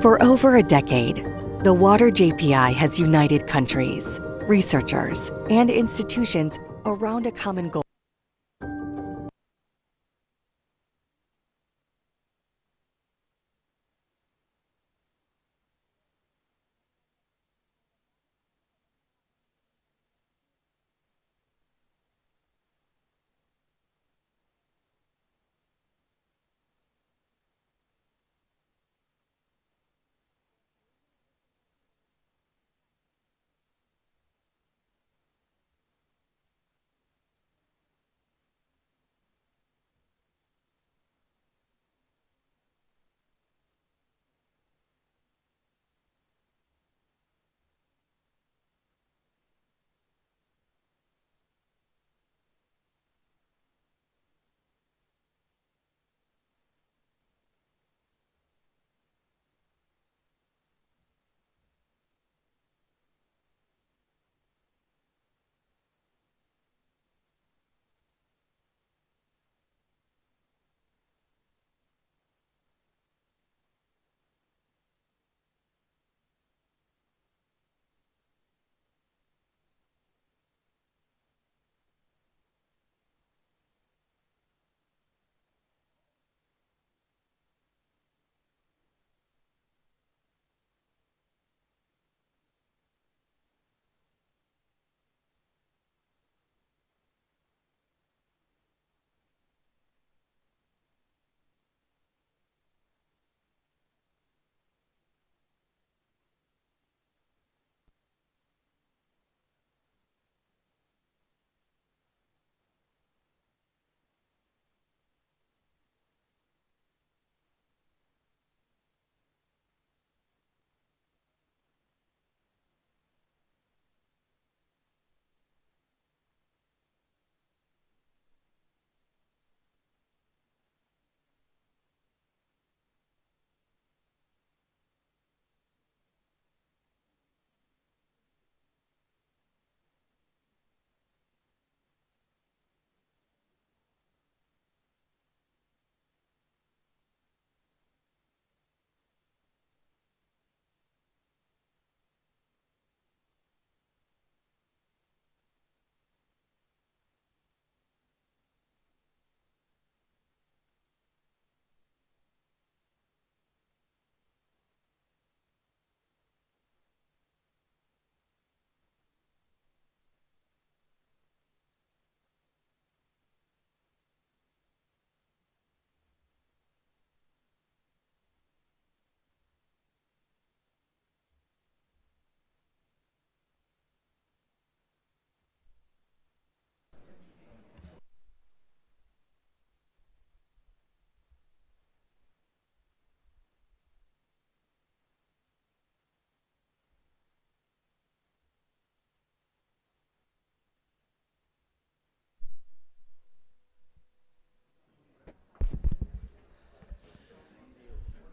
For over a decade, the Water JPI has united countries, researchers, and institutions around a common goal.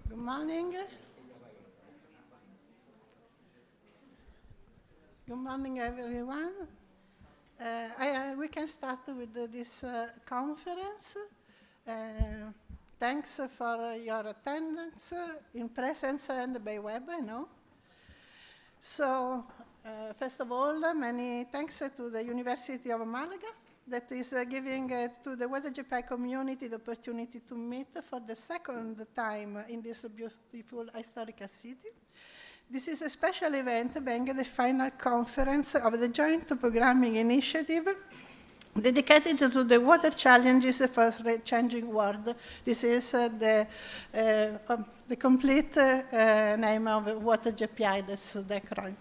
Good morning. Good morning, everyone. We can start with this conference. Thanks for your attendance in presence and by web, I know. So, first of all, many thanks to the University of Málaga that is giving to the Water JPI community the opportunity to meet for the second time in this beautiful historical city. This is a special event being the final conference of the Joint Programming Initiative dedicated to the water challenges for a changing world. This is the complete name of Water JPI, that's the acronym.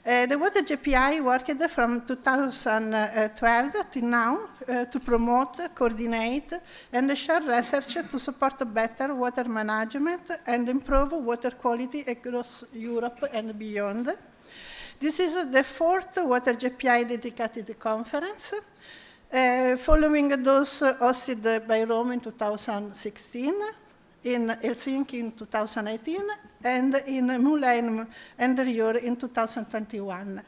The Water JPI worked from 2012 till now to promote, coordinate, and share research to support better water management and improve water quality across Europe and beyond. This is the fourth Water JPI dedicated conference, following those hosted by Rome in 2016, in Helsinki in 2018, and in Moulin and Rio in 2021.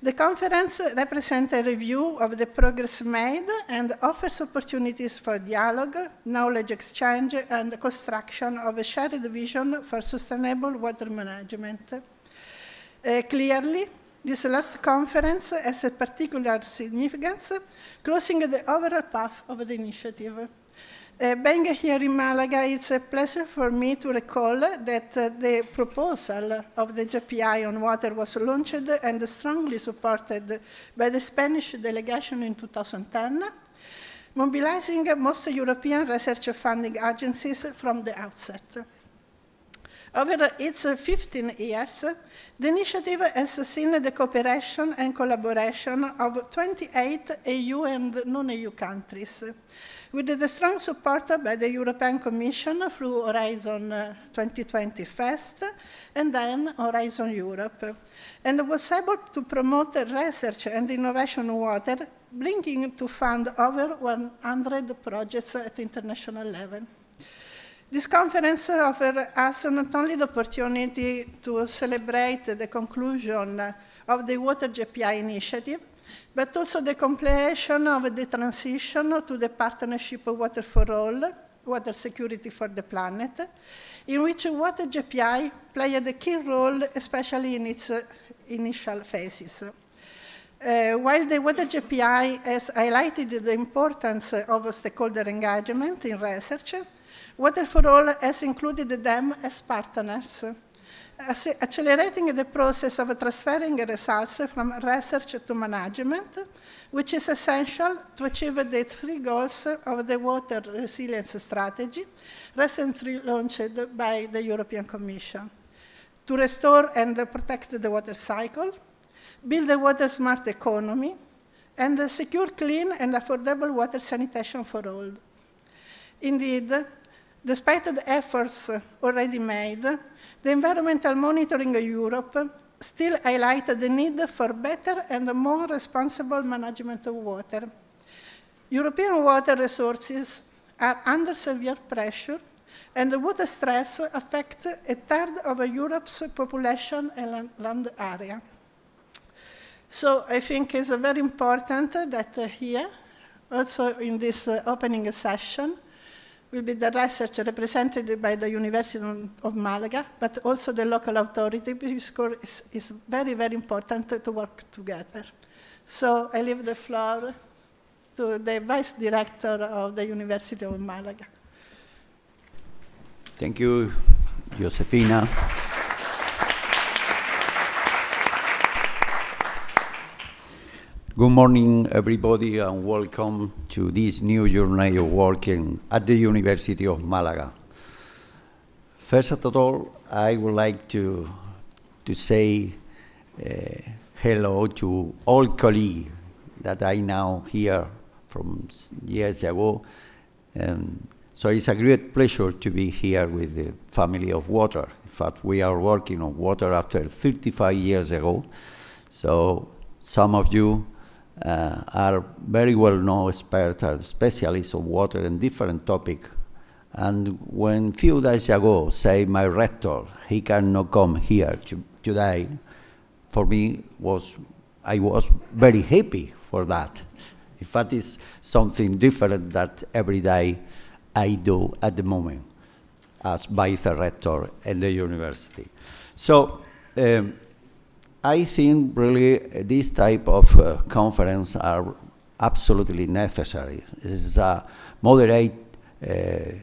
The conference represents a review of the progress made and offers opportunities for dialogue, knowledge exchange, and the construction of a shared vision for sustainable water management. Clearly, this last conference has a particular significance, closing the overall path of the initiative. Being here in Malaga, it's a pleasure for me to recall that the proposal of the JPI on water was launched and strongly supported by the Spanish delegation in 2010, mobilizing most European research funding agencies from the outset. Over its 15 years, the initiative has seen the cooperation and collaboration of 28 EU and non-EU countries, with the strong support by the European Commission through Horizon 2020 FEST and then Horizon Europe, and was able to promote research and innovation in water, bringing to fund over 100 projects at international level. This conference offers us not only the opportunity to celebrate the conclusion of the Water JPI initiative, but also the completion of the transition to the partnership Water for All, Water Security for the Planet, in which Water JPI played a key role, especially in its initial phases. While the Water JPI has highlighted the importance of stakeholder engagement in research, Water for All has included them as partners, accelerating the process of transferring results from research to management, which is essential to achieve the 3 goals of the Water Resilience Strategy, recently launched by the European Commission: to restore and protect the water cycle, build a water-smart economy, and secure clean and affordable water sanitation for all. Indeed, despite the efforts already made, the environmental monitoring in Europe still highlights the need for better and more responsible management of water. European water resources are under severe pressure, and the water stress affects a third of Europe's population and land area. So I think it's very important that here, also in this opening session, will be the research represented by the University of Málaga, but also the local authority, because it's very, very important to work together. So I leave the floor to the Vice Director of the University of Málaga. Thank you, Giuseppina. Good morning, everybody, and welcome to this new journey of working at the University of Málaga. First of all, I would like to say hello to all colleagues that I know here from years ago. So it's a great pleasure to be here with the family of water. In fact, we are working on water after 35 years ago. So some of you are very well-known experts and specialists of water in different topics. And when few days ago, say my rector, he cannot come here today, for me I was very happy for that. In fact, it's something different that every day I do at the moment as vice rector at the university. So I think really this type of conference are absolutely necessary. It's a moderate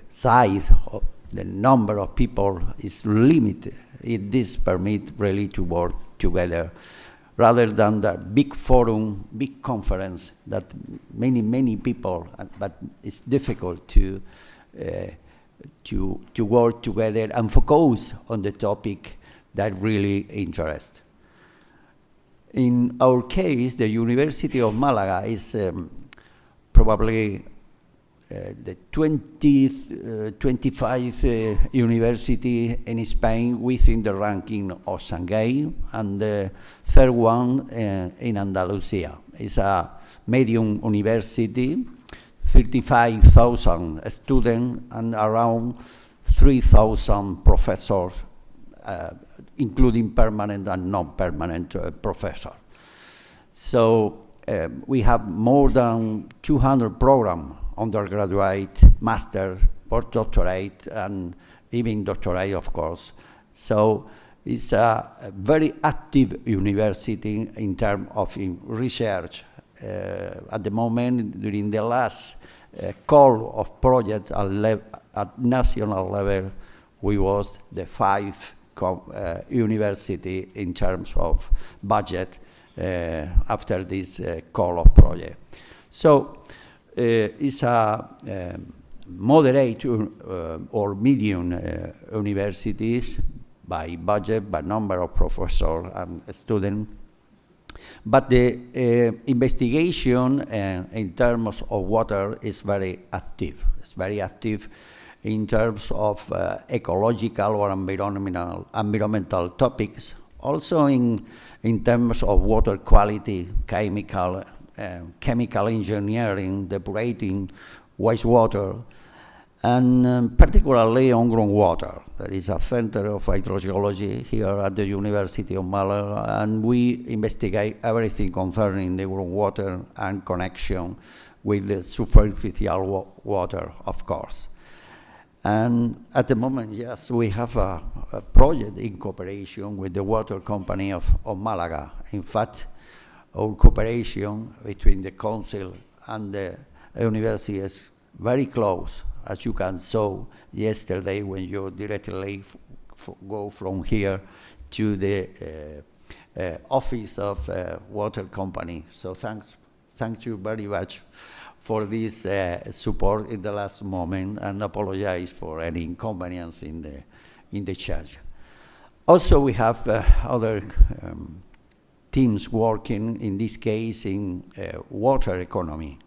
size of the number of people is limited. This permits really to work together rather than the big forum, big conference that many people, but it's difficult to work together and focus on the topic that really interests. In our case, the University of Málaga is probably the 25th university in Spain within the ranking of Shanghai, and the third one in Andalusia. It's a medium university, 35,000 students and around 3,000 professors, including permanent and non-permanent professors. So we have more than 200 programs, undergraduate, master, postdoctorate, and even doctorate, of course. So it's a very active university in terms of research. At the moment, during the last call of project at national level, we was the 5th university in terms of budget after this call of project. So it's a moderate or medium universities by budget, by number of professors and students. But the investigation in terms of water is very active. It's very active in terms of ecological or environmental topics, also in terms of water quality, chemical engineering, depurating wastewater, and particularly on groundwater. There is a center of hydrogeology here at the University of Málaga, and we investigate everything concerning the groundwater and connection with the superficial water, of course. And at the moment, yes, we have a project in cooperation with the water company of Málaga. In fact, our cooperation between the council and the university is very close, as you can saw yesterday when you directly go from here to the office of water company. So thank you very much for this support in the last moment, and apologize for any inconvenience in the change. Also, we have other teams working, in this case, in water economy.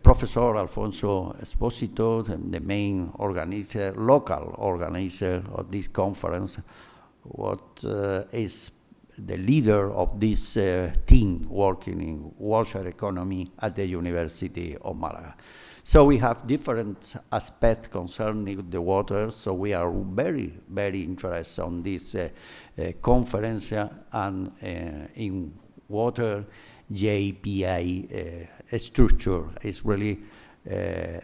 Professor Alfonso Esposito, the main organizer, local organizer of this conference, is the leader of this team working in water economy at the University of Málaga. So we have different aspects concerning the water, so we are very, very interested on this conference and in Water JPI structure is really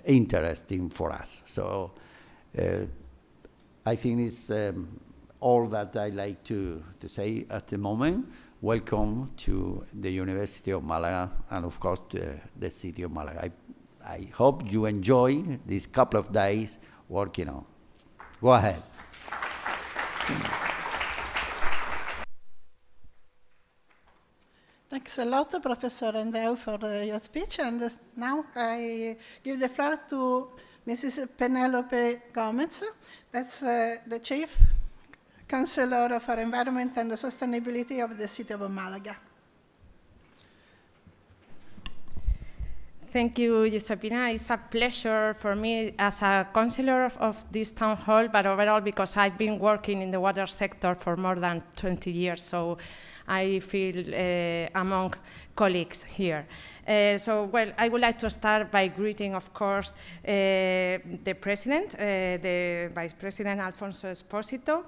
interesting for us. So I think it's all that I like to say at the moment. Welcome to the University of Málaga and, of course, the city of Málaga. I hope you enjoy these couple of days working on. Go ahead. Thanks a lot, Professor Andreo, for your speech. And now I give the floor to Mrs. Penélope Gómez. That's the Chief Councilor for Environment and Sustainability of the City of Málaga. Thank you, Giuseppina. It's a pleasure for me as a councillor of this town hall, but overall because I've been working in the water sector for more than 20 years, so I feel among colleagues here. Well, I would like to start by greeting, of course, the President, the Vice President Alfonso Esposito,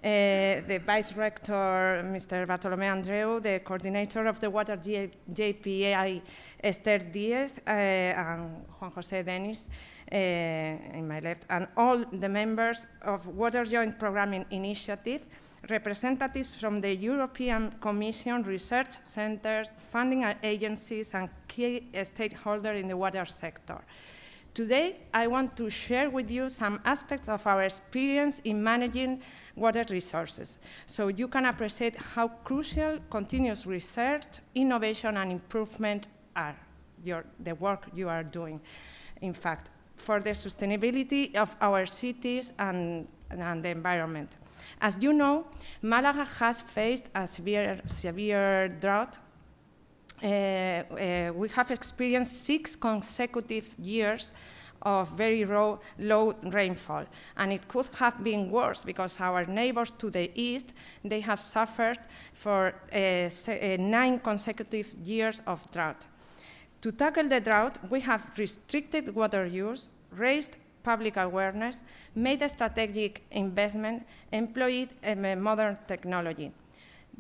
the Vice Rector, Mr. Bartolomé Andreo, the Coordinator of the Water JPI, Esther Díez, and Juan, José, Denis, in my left, and all the members of Water Joint Programming Initiative, representatives from the European Commission, research centers, funding agencies, and key stakeholders in the water sector. Today, I want to share with you some aspects of our experience in managing water resources, so you can appreciate how crucial continuous research, innovation, and improvement are, the work you are doing, in fact, for the sustainability of our cities and the environment. As you know, Málaga has faced a severe drought. We have experienced 6 consecutive years of very low rainfall, and it could have been worse because our neighbors to the east, they have suffered for 9 consecutive years of drought. To tackle the drought, we have restricted water use, raised public awareness, made a strategic investment, employed modern technology.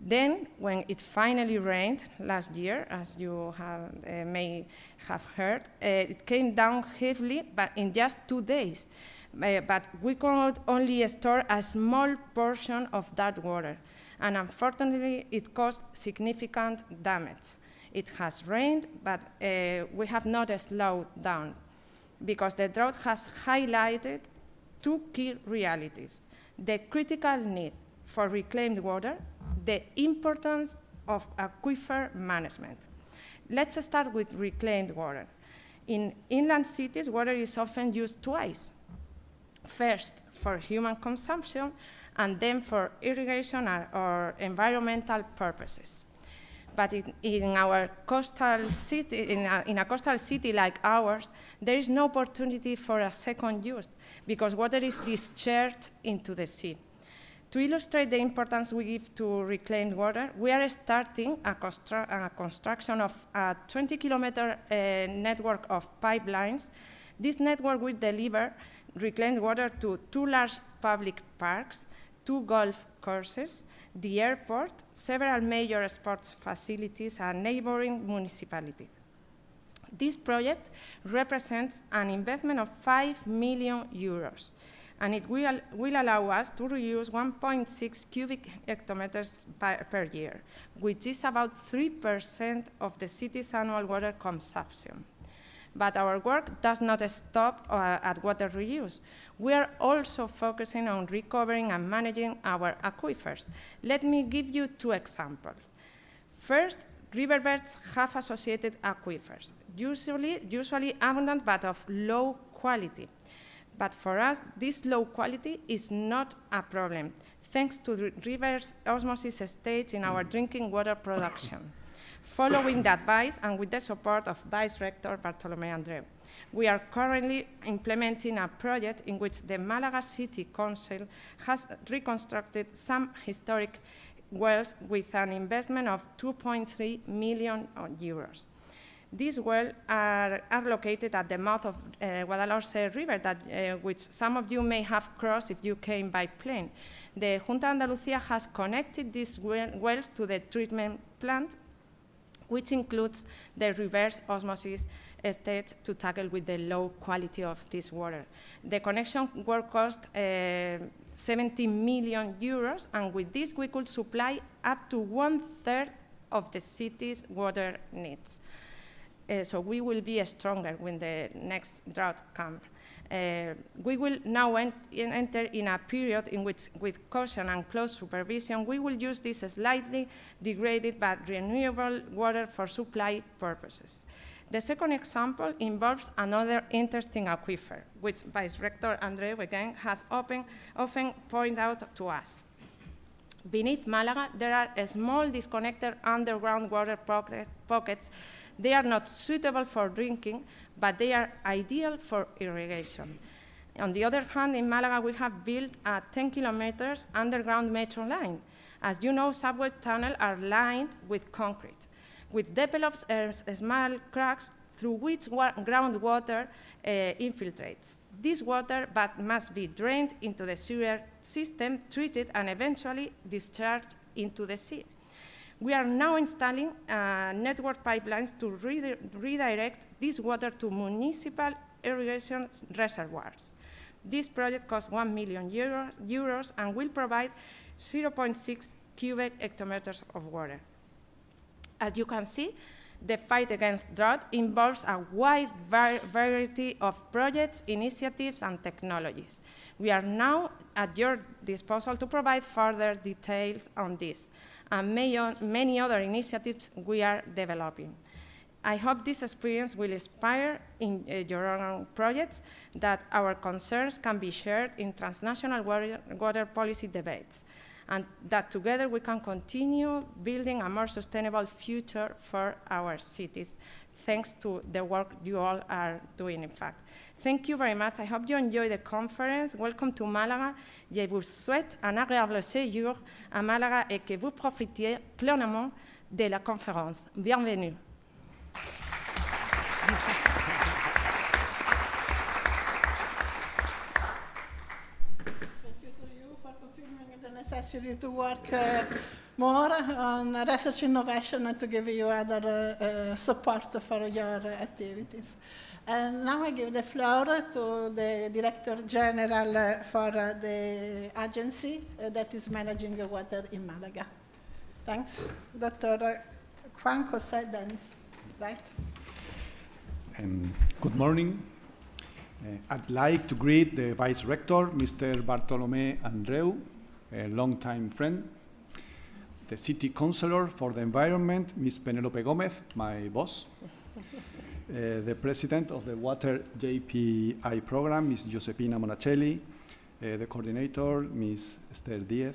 Then, when it finally rained last year, as you may have heard, it came down heavily, but in just 2 days. But we could only store a small portion of that water, and unfortunately, it caused significant damage. It has rained, but we have not slowed down, because the drought has highlighted 2 key realities: the critical need for reclaimed water, the importance of aquifer management. Let's start with reclaimed water. In inland cities, water is often used twice. First, for human consumption, and then for irrigation or environmental purposes. But in a coastal city like ours, there is no opportunity for a second use, because water is discharged into the sea. To illustrate the importance we give to reclaimed water, we are starting a construction of a 20-kilometer network of pipelines. This network will deliver reclaimed water to 2 large public parks, 2 golf courses, the airport, several major sports facilities, and neighboring municipalities. This project represents an investment of 5 million euros, and it will allow us to reuse 1.6 cubic hectometers per year, which is about 3% of the city's annual water consumption. But our work does not stop at water reuse. We are also focusing on recovering and managing our aquifers. Let me give you 2 examples. First, riverbeds have associated aquifers, usually abundant but of low quality. But for us, this low quality is not a problem, thanks to the reverse osmosis stage in our drinking water production. Following the advice and with the support of Vice Rector Bartolomé Andreo, we are currently implementing a project in which the Málaga City Council has reconstructed some historic wells with an investment of 2.3 million euros. These wells are located at the mouth of Guadalhorce River, which some of you may have crossed if you came by plane. The Junta de Andalucía has connected these wells to the treatment plant, which includes the reverse osmosis stage to tackle with the low quality of this water. The connection will cost 70 million euros, and with this we could supply up to 1/3 of the city's water needs. So we will be stronger when the next drought comes. We will now enter in a period in which, with caution and close supervision, we will use this slightly degraded but renewable water for supply purposes. The second example involves another interesting aquifer, which Vice Rector Andreo again has often pointed out to us. Beneath Málaga, there are small disconnected underground water pockets. They are not suitable for drinking, but they are ideal for irrigation. On the other hand, in Málaga, we have built a 10 kilometers underground metro line. As you know, subway tunnels are lined with concrete, which develops small cracks through which groundwater infiltrates. This water must be drained into the sewer system, treated, and eventually discharged into the sea. We are now installing network pipelines to redirect this water to municipal irrigation reservoirs. This project costs 1 million euros and will provide 0.6 cubic hectometers of water. As you can see, the fight against drought involves a wide variety of projects, initiatives, and technologies. We are now at your disposal to provide further details on this, and many other initiatives we are developing. I hope this experience will inspire in your own projects that our concerns can be shared in transnational water policy debates, and that together we can continue building a more sustainable future for our cities, thanks to the work you all are doing, in fact. Thank you very much. I hope you enjoy the conference. Welcome to Málaga. Je vous souhaite un agréable séjour à Málaga et que vous profitiez pleinement de la conférence. Bienvenue. Necessity to work more on research innovation and to give you other support for your activities. And now I give the floor to the Director General for the agency that is managing water in Málaga. Thanks. Dr. Juan, José, Denis, right? Good morning. I'd like to greet the Vice Rector, Mr. Bartolomé Andreo, a longtime friend, the City Councilor for the Environment, Ms. Penélope Gómez, my boss, the President of the Water JPI program, Ms. Giuseppina Monacelli, the Coordinator, Ms. Esther Díez,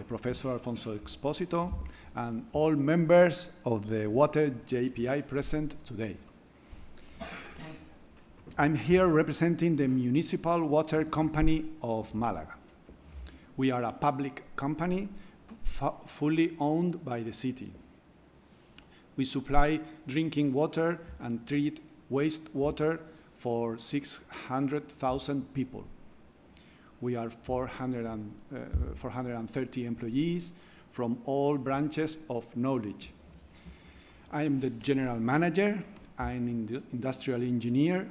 Professor Alfonso Exposito, and all members of the Water JPI present today. I'm here representing the Municipal Water Company of Málaga. We are a public company fully owned by the city. We supply drinking water and treat wastewater for 600,000 people. We are 430 employees from all branches of knowledge. I am the general manager. I'm an industrial engineer.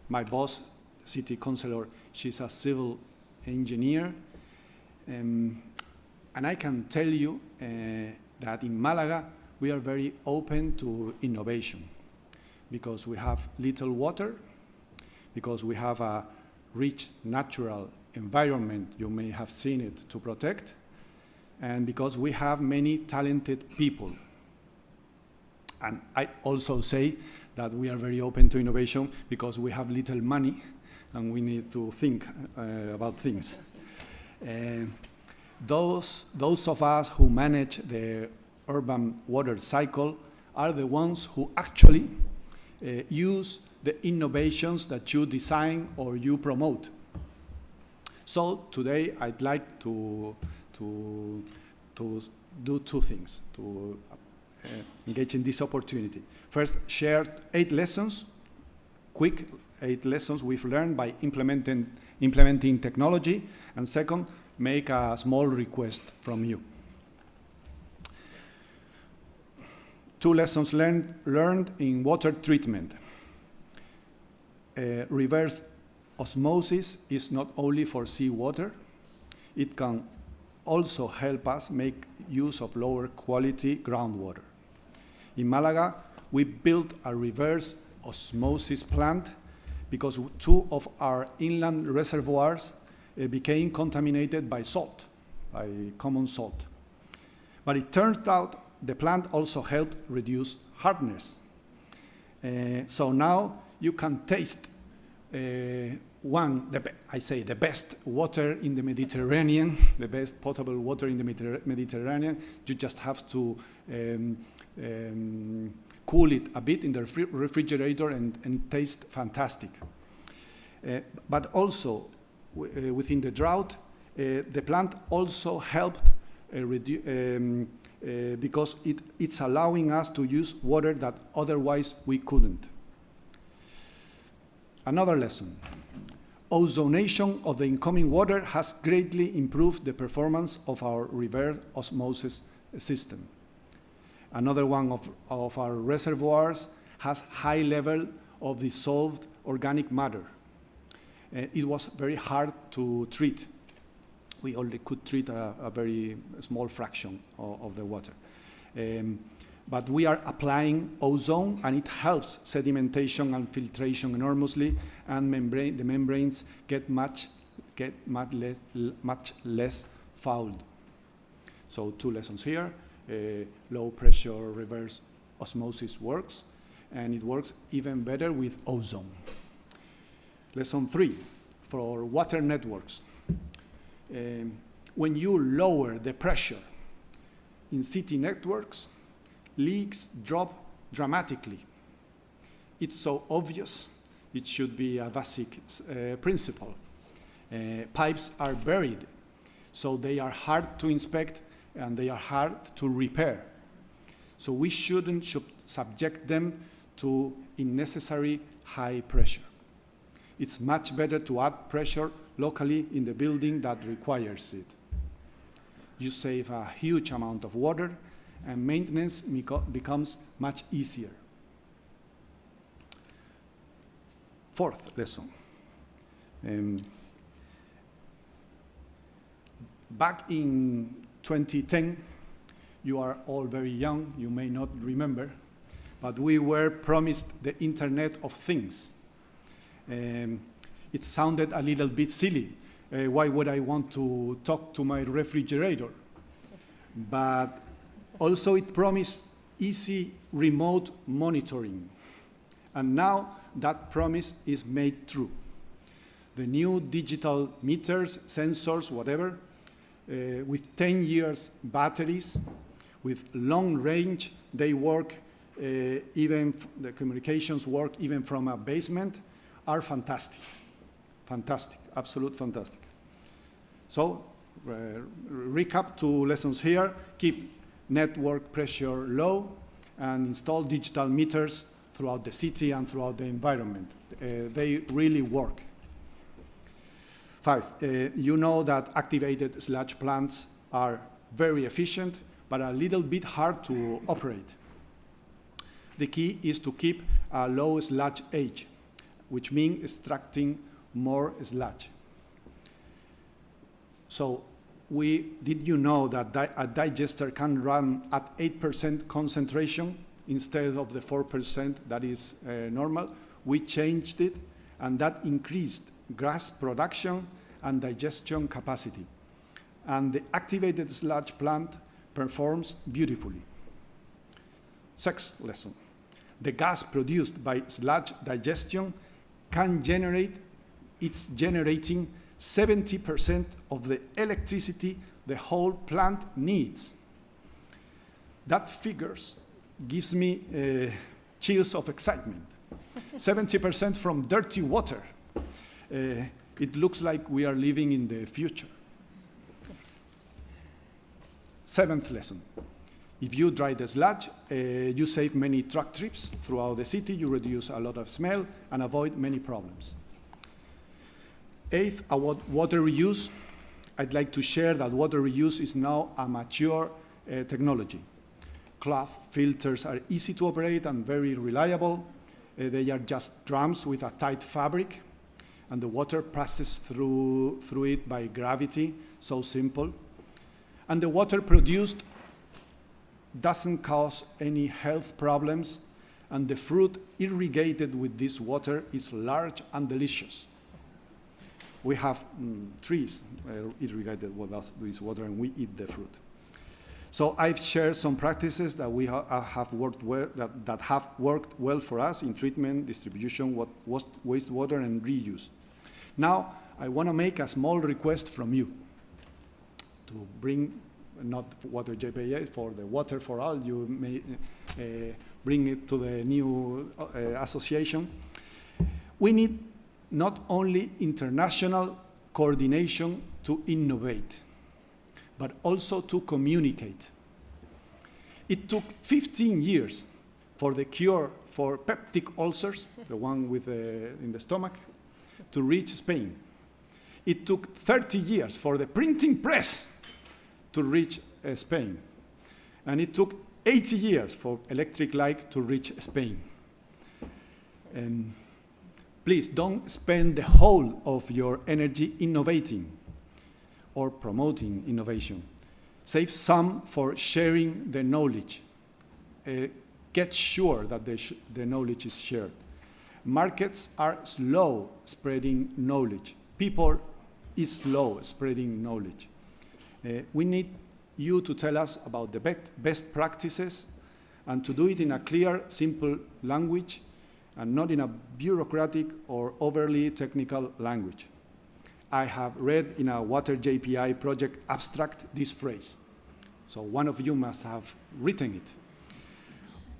My boss, City Councilor, she's a civil engineer. And I can tell you that in Málaga, we are very open to innovation because we have little water, because we have a rich natural environment, you may have seen it, to protect, and because we have many talented people. And I also say that we are very open to innovation because we have little money and we need to think about things. Those of us who manage the urban water cycle are the ones who actually use the innovations that you design or you promote. So today I'd like to do two things to engage in this opportunity. First, share 8 lessons, quick 8 lessons we've learned by implementing technology, and second, make a small request from you. 2 lessons learned in water treatment. Reverse osmosis is not only for seawater, it can also help us make use of lower quality groundwater. In Málaga, we built a reverse osmosis plant because 2 of our inland reservoirs became contaminated by salt, by common salt. But it turned out the plant also helped reduce hardness. So now you can taste the best water in the Mediterranean, the best potable water in the Mediterranean. You just have to cool it a bit in the refrigerator and it tastes fantastic. But also, within the drought, the plant also helped because it's allowing us to use water that otherwise we couldn't. Another lesson. Ozonation of the incoming water has greatly improved the performance of our reverse osmosis system. Another one of our reservoirs has high level of dissolved organic matter. It was very hard to treat. We only could treat a very small fraction of the water. But we are applying ozone, and it helps sedimentation and filtration enormously, and the membranes get much less fouled. So 2 lessons here. Low pressure reverse osmosis works, and it works even better with ozone. Lesson 3, for water networks. When you lower the pressure in city networks, leaks drop dramatically. It's so obvious, it should be a basic principle. Pipes are buried, so they are hard to inspect and they are hard to repair. So we shouldn't subject them to unnecessary high pressure. It's much better to add pressure locally in the building that requires it. you save a huge amount of water, and maintenance becomes much easier. Fourth lesson. Back in 2010, you are all very young, you may not remember, but we were promised the Internet of Things. It sounded a little bit silly. Why would I want to talk to my refrigerator? But also it promised easy remote monitoring. And now that promise is made true. The new digital meters, sensors, whatever, with 10 years batteries, with long range, they work the communications work even from a basement, are fantastic. Fantastic, absolute fantastic. So, recap 2 lessons here. Keep network pressure low and install digital meters throughout the city and throughout the environment. They really work. 5, you know that activated sludge plants are very efficient, but a little bit hard to operate. The key is to keep a low sludge age, which means extracting more sludge. So, did you know that a digester can run at 8% concentration instead of the 4% that is normal? We changed it, and that increased gas production and digestion capacity. And the activated sludge plant performs beautifully. 6th lesson. The gas produced by sludge digestion it's generating 70% of the electricity the whole plant needs. That figures gives me chills of excitement. 70% from dirty water. It looks like we are living in the future. 7th lesson. If you dry the sludge, you save many truck trips throughout the city, you reduce a lot of smell and avoid many problems. 8th, about water reuse. I'd like to share that water reuse is now a mature technology. Cloth filters are easy to operate and very reliable. They are just drums with a tight fabric, and the water passes through it by gravity, so simple. And the water produced doesn't cause any health problems, and the fruit irrigated with this water is large and delicious. We have trees irrigated with this water, and we eat the fruit. So I've shared some practices that have worked well, that have worked well for us in treatment, distribution, wastewater, and reuse. Now I want to make a small request from you to bring, not Water JPI, for the Water for All, you may bring it to the new association. We need not only international coordination to innovate, but also to communicate. It took 15 years for the cure for peptic ulcers, the one with in the stomach, to reach Spain. It took 30 years for the printing press to reach Spain. And it took 80 years for electric light to reach Spain. And please don't spend the whole of your energy innovating or promoting innovation. Save some for sharing the knowledge. Get sure that the knowledge is shared. Markets are slow spreading knowledge. People is slow spreading knowledge. We need you to tell us about the best practices and to do it in a clear, simple language and not in a bureaucratic or overly technical language. I have read in a Water JPI project abstract this phrase, so one of you must have written it.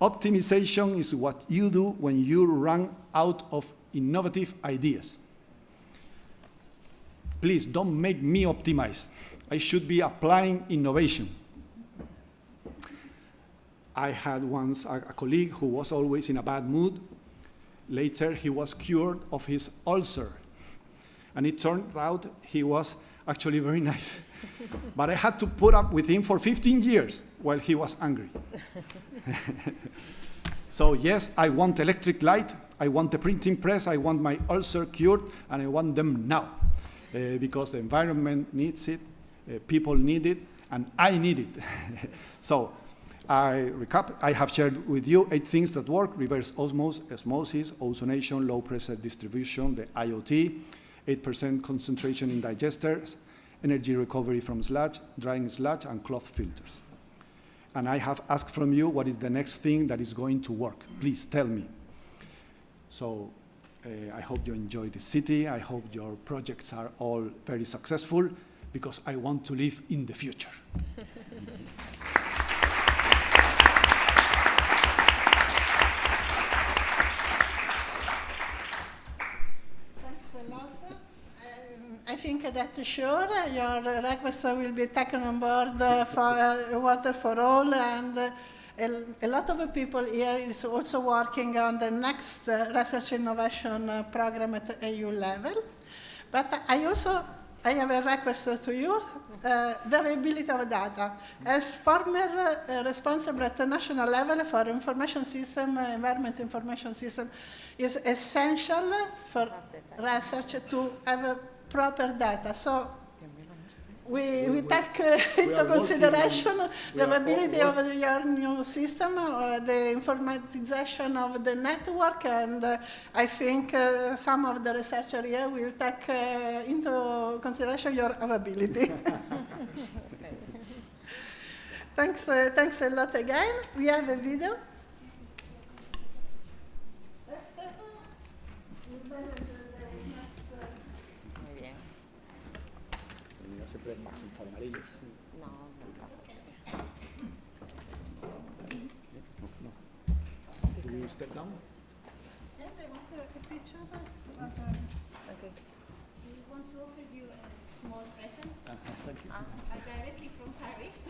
Optimization is what you do when you run out of innovative ideas. Please don't make me optimize. I should be applying innovation. I had once a colleague who was always in a bad mood. Later, he was cured of his ulcer. And it turned out he was actually very nice. But I had to put up with him for 15 years while he was angry. So yes, I want electric light, I want the printing press, I want my ulcer cured, and I want them now. Because the environment needs it, people need it, and I need it. So, I recap, I have shared with you 8 things that work: reverse osmosis, ozonation, low pressure distribution, the IoT, 8% concentration in digesters, energy recovery from sludge, drying sludge, and cloth filters. And I have asked from you what is the next thing that is going to work. Please tell me. So I hope you enjoy the city. I hope your projects are all very successful, because I want to live in the future. I think that sure your request will be taken on board for Water for All, and a lot of people here is also working on the next research innovation program at EU level. But I have a request to you, the availability of data. As former responsible at the national level for information system, environment information system, is essential for research to have proper data. So we take into consideration the availability of your new system, the informatization of the network, and I think some of the researchers here will take into consideration your availability. Thanks a lot again. We have a video. Esther, you better Siempre más informarillos. No, no caso. Do we step down? Yeah, they want a picture. Okay. We want to offer you a small present. Thank you. Directly from Paris.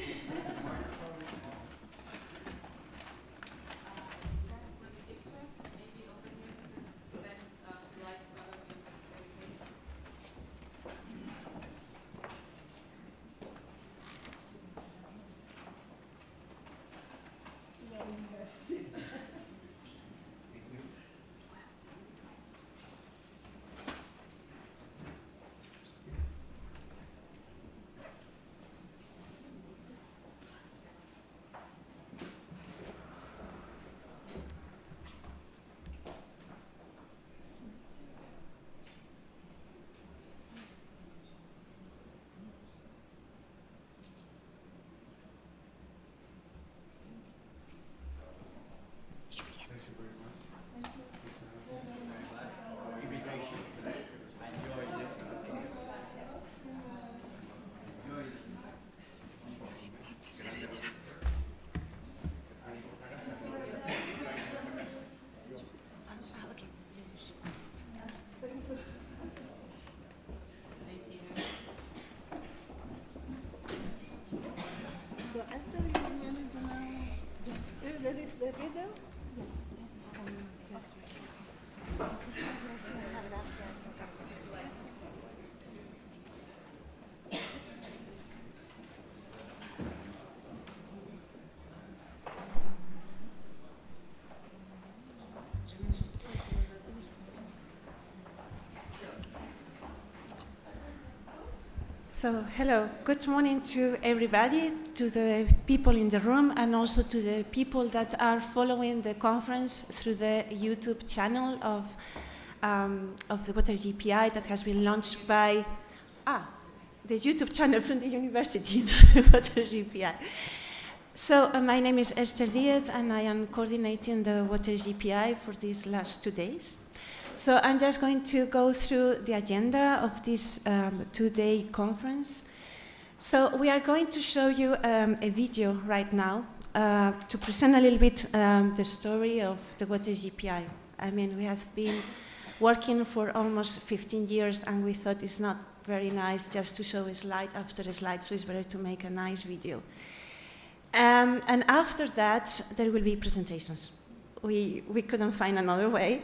There is the video? Yes, this is coming just right. Muchas gracias. So, hello, good morning to everybody, to the people in the room, and also to the people that are following the conference through the YouTube channel of the Water JPI that has been launched by the YouTube channel from the university, the Water JPI. So, my name is Esther Díez, and I am coordinating the Water JPI for these last 2 days. So I'm just going to go through the agenda of this 2-day conference. So we are going to show you a video right now to present a little bit the story of the Water JPI. I mean, we have been working for almost 15 years, and we thought it's not very nice just to show a slide after a slide, so it's better to make a nice video. And after that, there will be presentations. we couldn't find another way.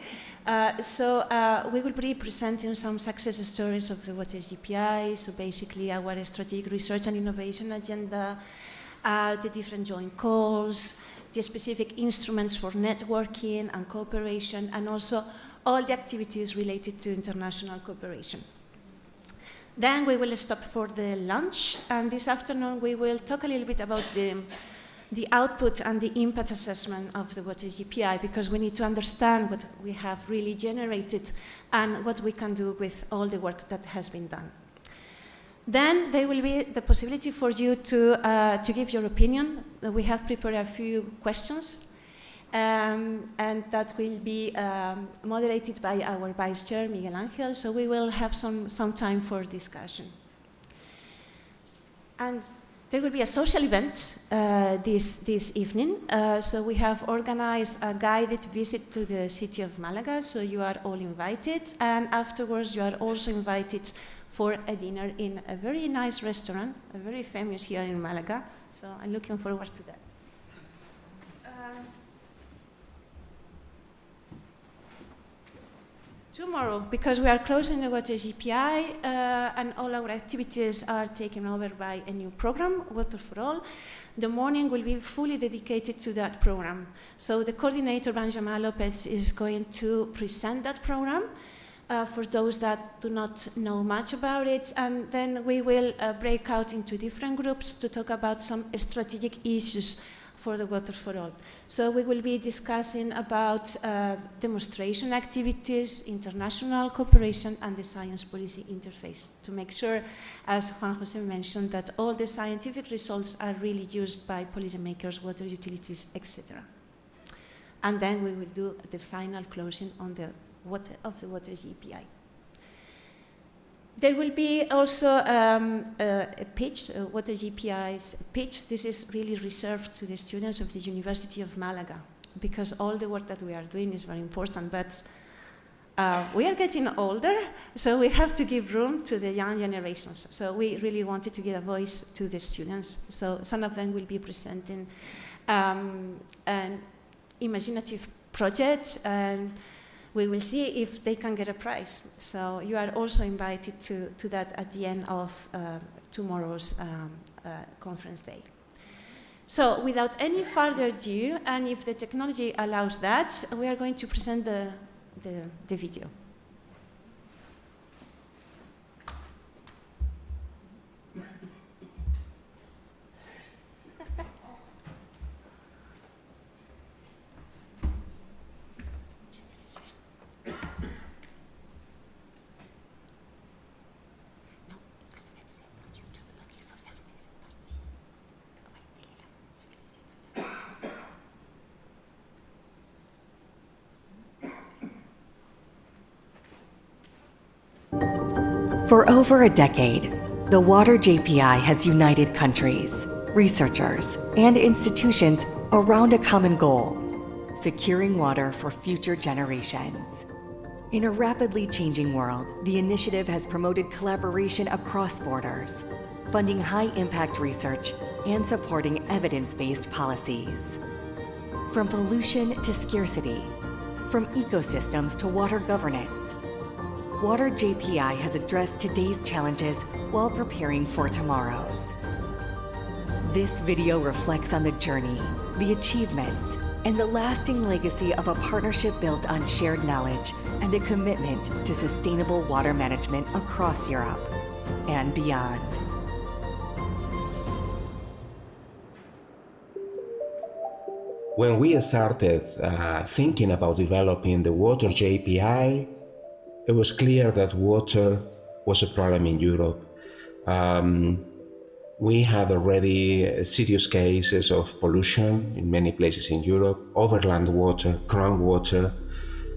We will be presenting some success stories of the Water JPI, so basically our strategic research and innovation agenda, the different joint calls, the specific instruments for networking and cooperation, and also all the activities related to international cooperation. Then we will stop for the lunch, and this afternoon we will talk a little bit about the output and the impact assessment of the Water JPI, because we need to understand what we have really generated and what we can do with all the work that has been done. Then there will be the possibility for you to give your opinion. We have prepared a few questions, and that will be moderated by our Vice Chair, Miguel Ángel, so we will have some time for discussion. And there will be a social event this evening. So we have organized a guided visit to the city of Málaga, so you are all invited. And afterwards, you are also invited for a dinner in a very nice restaurant, very famous here in Málaga. So I'm looking forward to that. Tomorrow, because we are closing the Water JPI and all our activities are taken over by a new program, Water for All, the morning will be fully dedicated to that program. So the coordinator, Benjamin Lopez, is going to present that program for those that do not know much about it, and then we will break out into different groups to talk about some strategic issues for the Water for All. So we will be discussing about demonstration activities, international cooperation, and the science policy interface to make sure, as Juan José mentioned, that all the scientific results are really used by policymakers, water utilities, etc. And then we will do the final closing on the Water JPI. There will be also a pitch, Water JPI's pitch. This is really reserved to the students of the University of Málaga, because all the work that we are doing is very important, but we are getting older, so we have to give room to the young generations. So we really wanted to give a voice to the students. So some of them will be presenting an imaginative project, and we will see if they can get a prize. So you are also invited to that at the end of tomorrow's conference day. So without any further ado, and if the technology allows that, we are going to present the video. For over a decade, the Water JPI has united countries, researchers, and institutions around a common goal: securing water for future generations. In a rapidly changing world, the initiative has promoted collaboration across borders, funding high-impact research and supporting evidence-based policies. From pollution to scarcity, from ecosystems to water governance, Water JPI has addressed today's challenges while preparing for tomorrow's. This video reflects on the journey, the achievements, and the lasting legacy of a partnership built on shared knowledge and a commitment to sustainable water management across Europe and beyond. When we started thinking about developing the Water JPI, it was clear that water was a problem in Europe. We had already serious cases of pollution in many places in Europe, overland water, groundwater.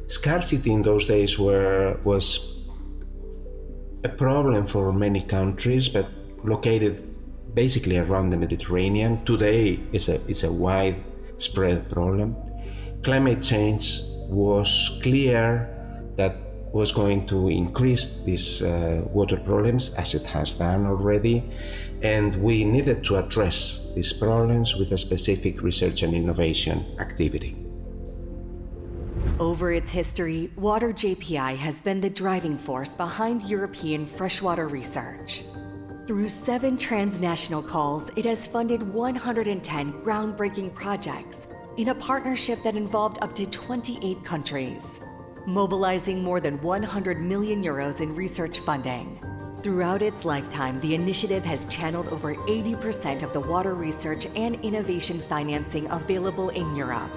Scarcity in those days was a problem for many countries, but located basically around the Mediterranean. Today it's a widespread problem. Climate change was clear that was going to increase these water problems, as it has done already, and we needed to address these problems with a specific research and innovation activity. Over its history, Water JPI has been the driving force behind European freshwater research. Through 7 transnational calls, it has funded 110 groundbreaking projects in a partnership that involved up to 28 countries, mobilizing more than 100 million euros in research funding. Throughout its lifetime, the initiative has channeled over 80% of the water research and innovation financing available in Europe.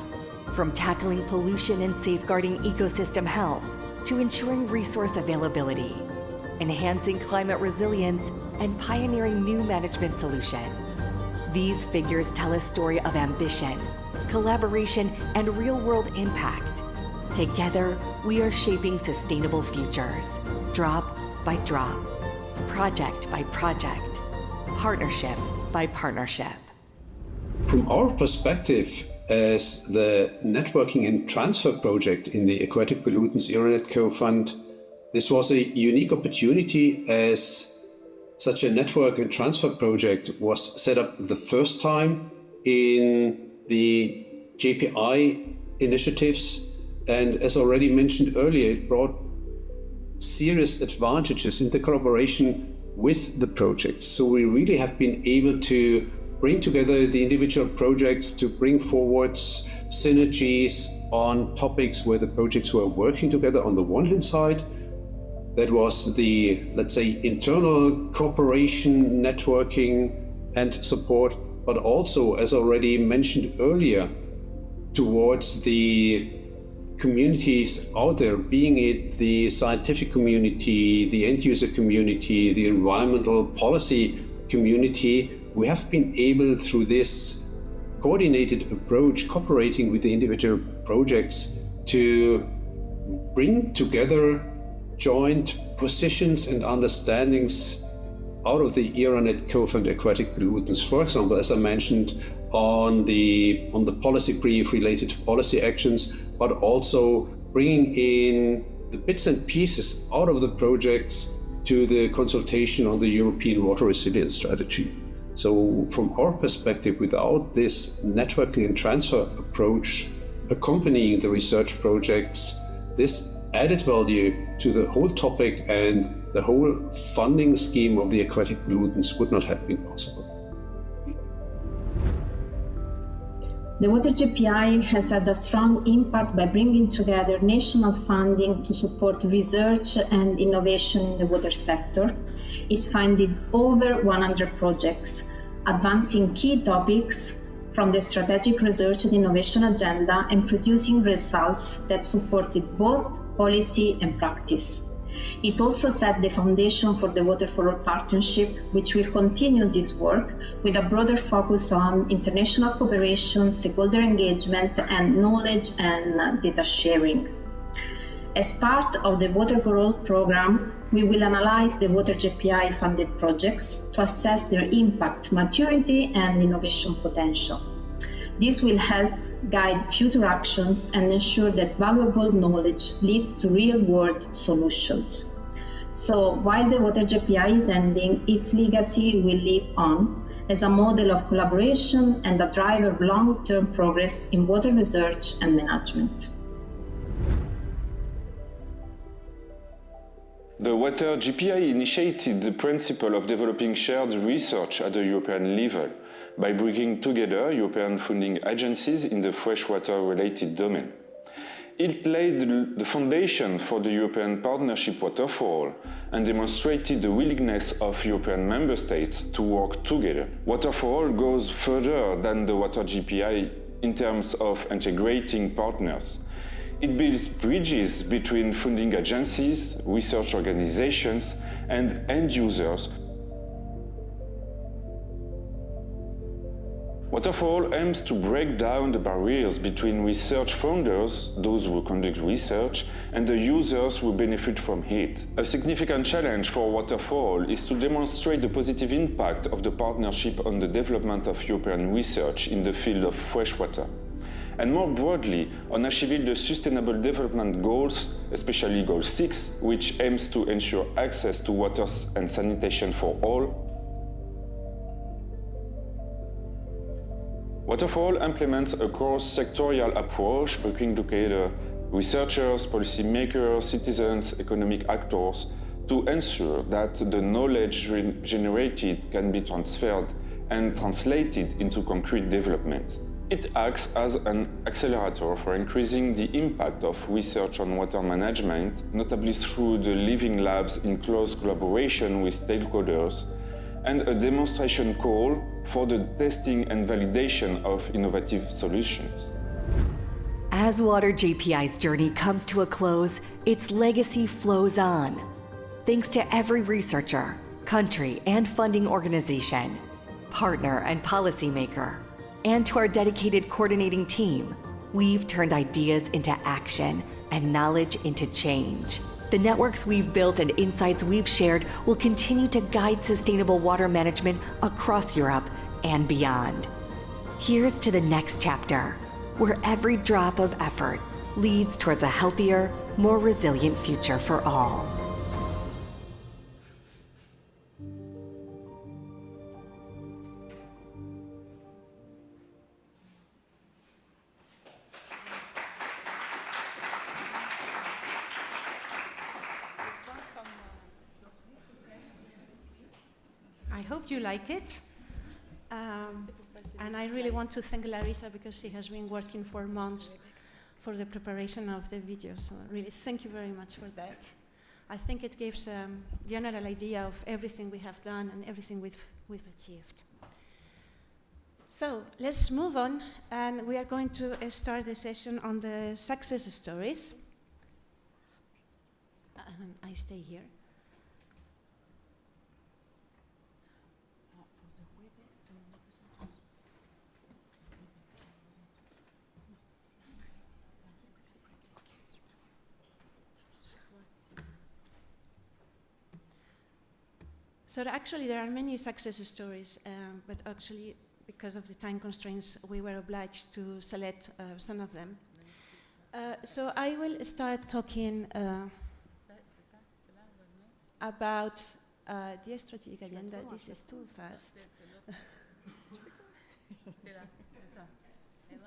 From tackling pollution and safeguarding ecosystem health to ensuring resource availability, enhancing climate resilience, and pioneering new management solutions. These figures tell a story of ambition, collaboration, and real-world impact. Together, we are shaping sustainable futures, drop by drop, project by project, partnership by partnership. From our perspective, as the networking and transfer project in the Aquatic Pollutants Euronet Co-Fund, this was a unique opportunity as such a network and transfer project was set up the first time in the JPI initiatives, and as already mentioned earlier, it brought serious advantages in the collaboration with the projects. So we really have been able to bring together the individual projects to bring forward synergies on topics where the projects were working together on the one hand side. That was the, let's say, internal cooperation, networking and support, but also, as already mentioned earlier, towards the communities out there, being it the scientific community, the end user community, the environmental policy community. We have been able, through this coordinated approach, cooperating with the individual projects, to bring together joint positions and understandings out of the Euronet Co-Fund Aquatic Pollutants. For example, as I mentioned, on the policy brief related to policy actions, but also bringing in the bits and pieces out of the projects to the consultation on the European Water Resilience Strategy. So from our perspective, without this networking and transfer approach accompanying the research projects, this added value to the whole topic and the whole funding scheme of the aquatic pollutants would not have been possible. The Water JPI has had a strong impact by bringing together national funding to support research and innovation in the water sector. It funded over 100 projects, advancing key topics from the strategic research and innovation agenda and producing results that supported both policy and practice. It also set the foundation for the Water for All partnership, which will continue this work with a broader focus on international cooperation, stakeholder engagement, and knowledge and data sharing. As part of the Water for All program, we will analyze the Water JPI funded projects to assess their impact, maturity, and innovation potential. This will help guide future actions and ensure that valuable knowledge leads to real-world solutions. So while the Water JPI is ending, its legacy will live on as a model of collaboration and a driver of long-term progress in water research and management. The Water JPI initiated the principle of developing shared research at the European level by bringing together European funding agencies in the freshwater-related domain. It laid the foundation for the European Partnership Water for All and demonstrated the willingness of European member states to work together. Water for All goes further than the Water JPI in terms of integrating partners. It builds bridges between funding agencies, research organizations, and end users. Water for All aims to break down the barriers between research funders, those who conduct research, and the users who benefit from it. A significant challenge for Water for All is to demonstrate the positive impact of the partnership on the development of European research in the field of freshwater, and more broadly on achieving the Sustainable Development Goals, especially Goal 6, which aims to ensure access to water and sanitation for all. Water for All implements a cross-sectorial approach, bringing together researchers, policymakers, citizens, economic actors, to ensure that the knowledge generated can be transferred and translated into concrete development. It acts as an accelerator for increasing the impact of research on water management, notably through the living labs in close collaboration with stakeholders, and a demonstration call for the testing and validation of innovative solutions. As Water JPI's journey comes to a close, its legacy flows on. Thanks to every researcher, country, and funding organization, partner and policymaker, and to our dedicated coordinating team, we've turned ideas into action and knowledge into change. The networks we've built and insights we've shared will continue to guide sustainable water management across Europe and beyond. Here's to the next chapter, where every drop of effort leads towards a healthier, more resilient future for all. I hope you like it. And I really want to thank Larissa because she has been working for months for the preparation of the video. So really, thank you very much for that. I think it gives a general idea of everything we have done and everything we've achieved. So let's move on, and we are going to start the session on the success stories. I stay here. So actually, there are many success stories, but actually, because of the time constraints, we were obliged to select some of them. So I will start talking about the strategic agenda. This is too fast.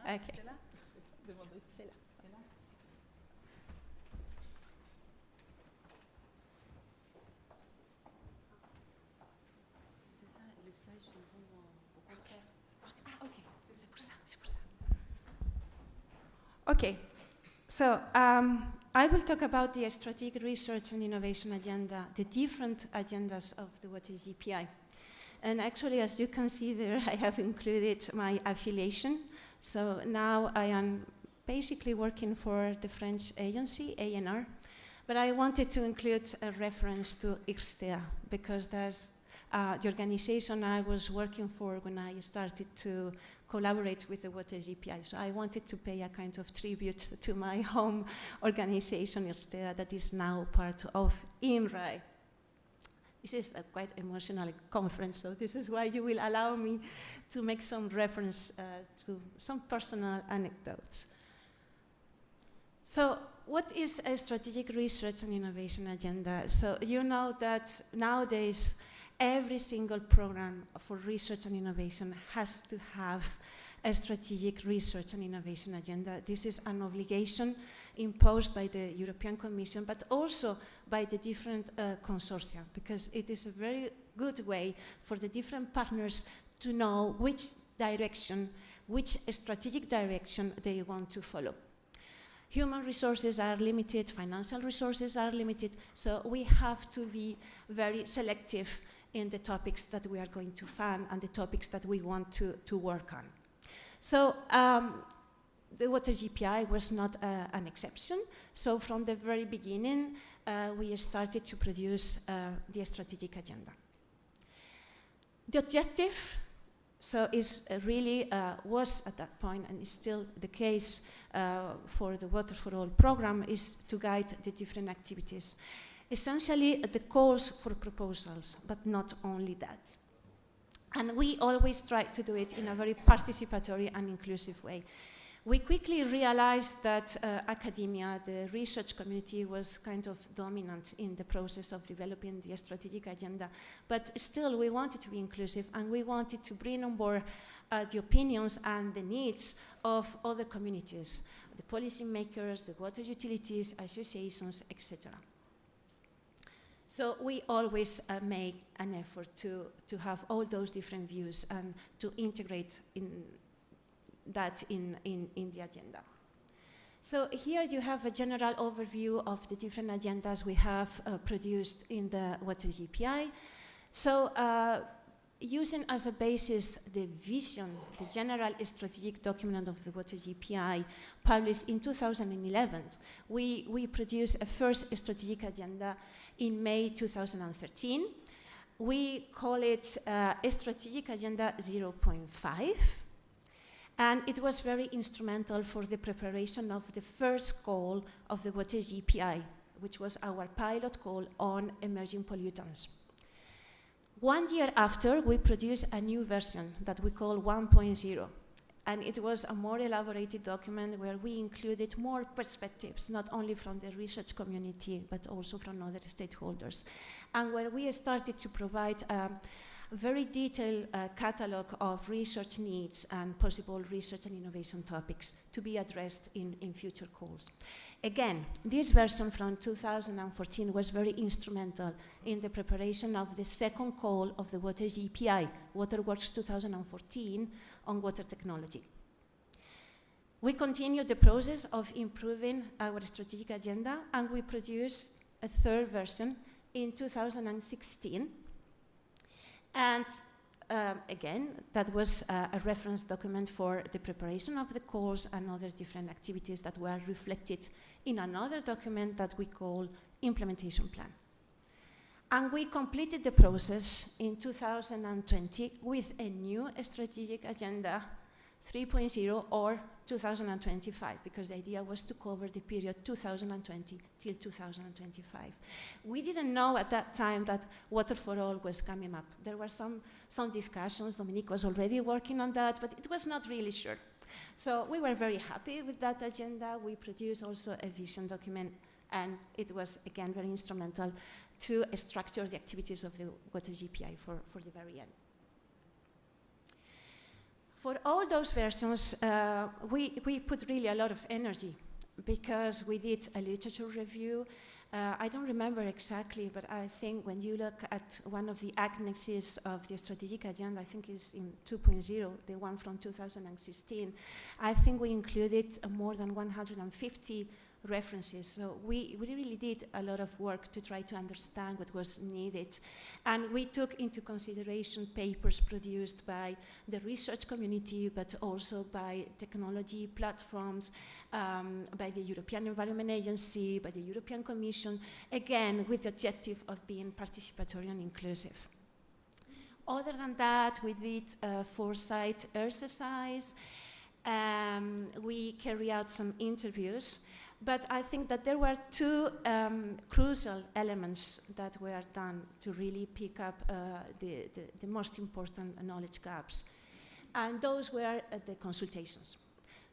Okay. Okay, so I will talk about the strategic research and innovation agenda, the different agendas of the Water JPI. And actually, as you can see there, I have included my affiliation. So now I am basically working for the French agency, ANR, but I wanted to include a reference to IRSTEA, because that's the organization I was working for when I started to collaborate with the Water JPI. So I wanted to pay a kind of tribute to my home organization, IRSTEA, that is now part of INRAE. This is a quite emotional conference, so this is why you will allow me to make some reference to some personal anecdotes. So what is a strategic research and innovation agenda? So you know that nowadays every single program for research and innovation has to have a strategic research and innovation agenda. This is an obligation imposed by the European Commission, but also by the different consortia, because it is a very good way for the different partners to know which direction, which strategic direction they want to follow. Human resources are limited, financial resources are limited, so we have to be very selective in the topics that we are going to fund and the topics that we want to work on. So the Water JPI was not an exception. So from the very beginning, we started to produce the strategic agenda. The objective, so is really was at that point, and is still the case for the Water for All program, is to guide the different activities. Essentially, the calls for proposals, but not only that. And we always try to do it in a very participatory and inclusive way. We quickly realized that academia, the research community, was kind of dominant in the process of developing the strategic agenda, but still we wanted to be inclusive, and we wanted to bring on board the opinions and the needs of other communities, the policymakers, the water utilities, associations, etc. So we always make an effort to have all those different views and to integrate that in the agenda. So here you have a general overview of the different agendas we have produced in the Water JPI. So using as a basis the vision, the general strategic document of the Water JPI published in 2011, we produced a first strategic agenda in May 2013. We call it Strategic Agenda 0.5. And it was very instrumental for the preparation of the first call of the Water JPI, which was our pilot call on emerging pollutants. 1 year after, we produced a new version that we call 1.0. And it was a more elaborated document where we included more perspectives, not only from the research community, but also from other stakeholders. And where we started to provide a very detailed catalog of research needs and possible research and innovation topics to be addressed in future calls. Again, this version from 2014 was very instrumental in the preparation of the second call of the Water JPI, WaterWorks 2014, on water technology. We continued the process of improving our strategic agenda, and we produced a third version in 2016. And again, that was a reference document for the preparation of the calls and other different activities that were reflected in another document that we call Implementation Plan. And we completed the process in 2020 with a new strategic agenda 3.0 or 2025, because the idea was to cover the period 2020 till 2025. We didn't know at that time that Water for All was coming up. There were some discussions. Dominique was already working on that, but it was not really sure. So we were very happy with that agenda. We produced also a vision document, and it was, again, very instrumental to structure the activities of the Water JPI for the very end. For all those versions, we put really a lot of energy because we did a literature review. I don't remember exactly, but I think when you look at one of the annexes of the strategic agenda, I think it's in 2.0, the one from 2016, I think we included more than 150 references. So we really did a lot of work to try to understand what was needed. And we took into consideration papers produced by the research community, but also by technology platforms, by the European Environment Agency, by the European Commission, again, with the objective of being participatory and inclusive. Other than that, we did foresight exercise. We carry out some interviews. But I think that there were two crucial elements that were done to really pick up the most important knowledge gaps. And those were the consultations.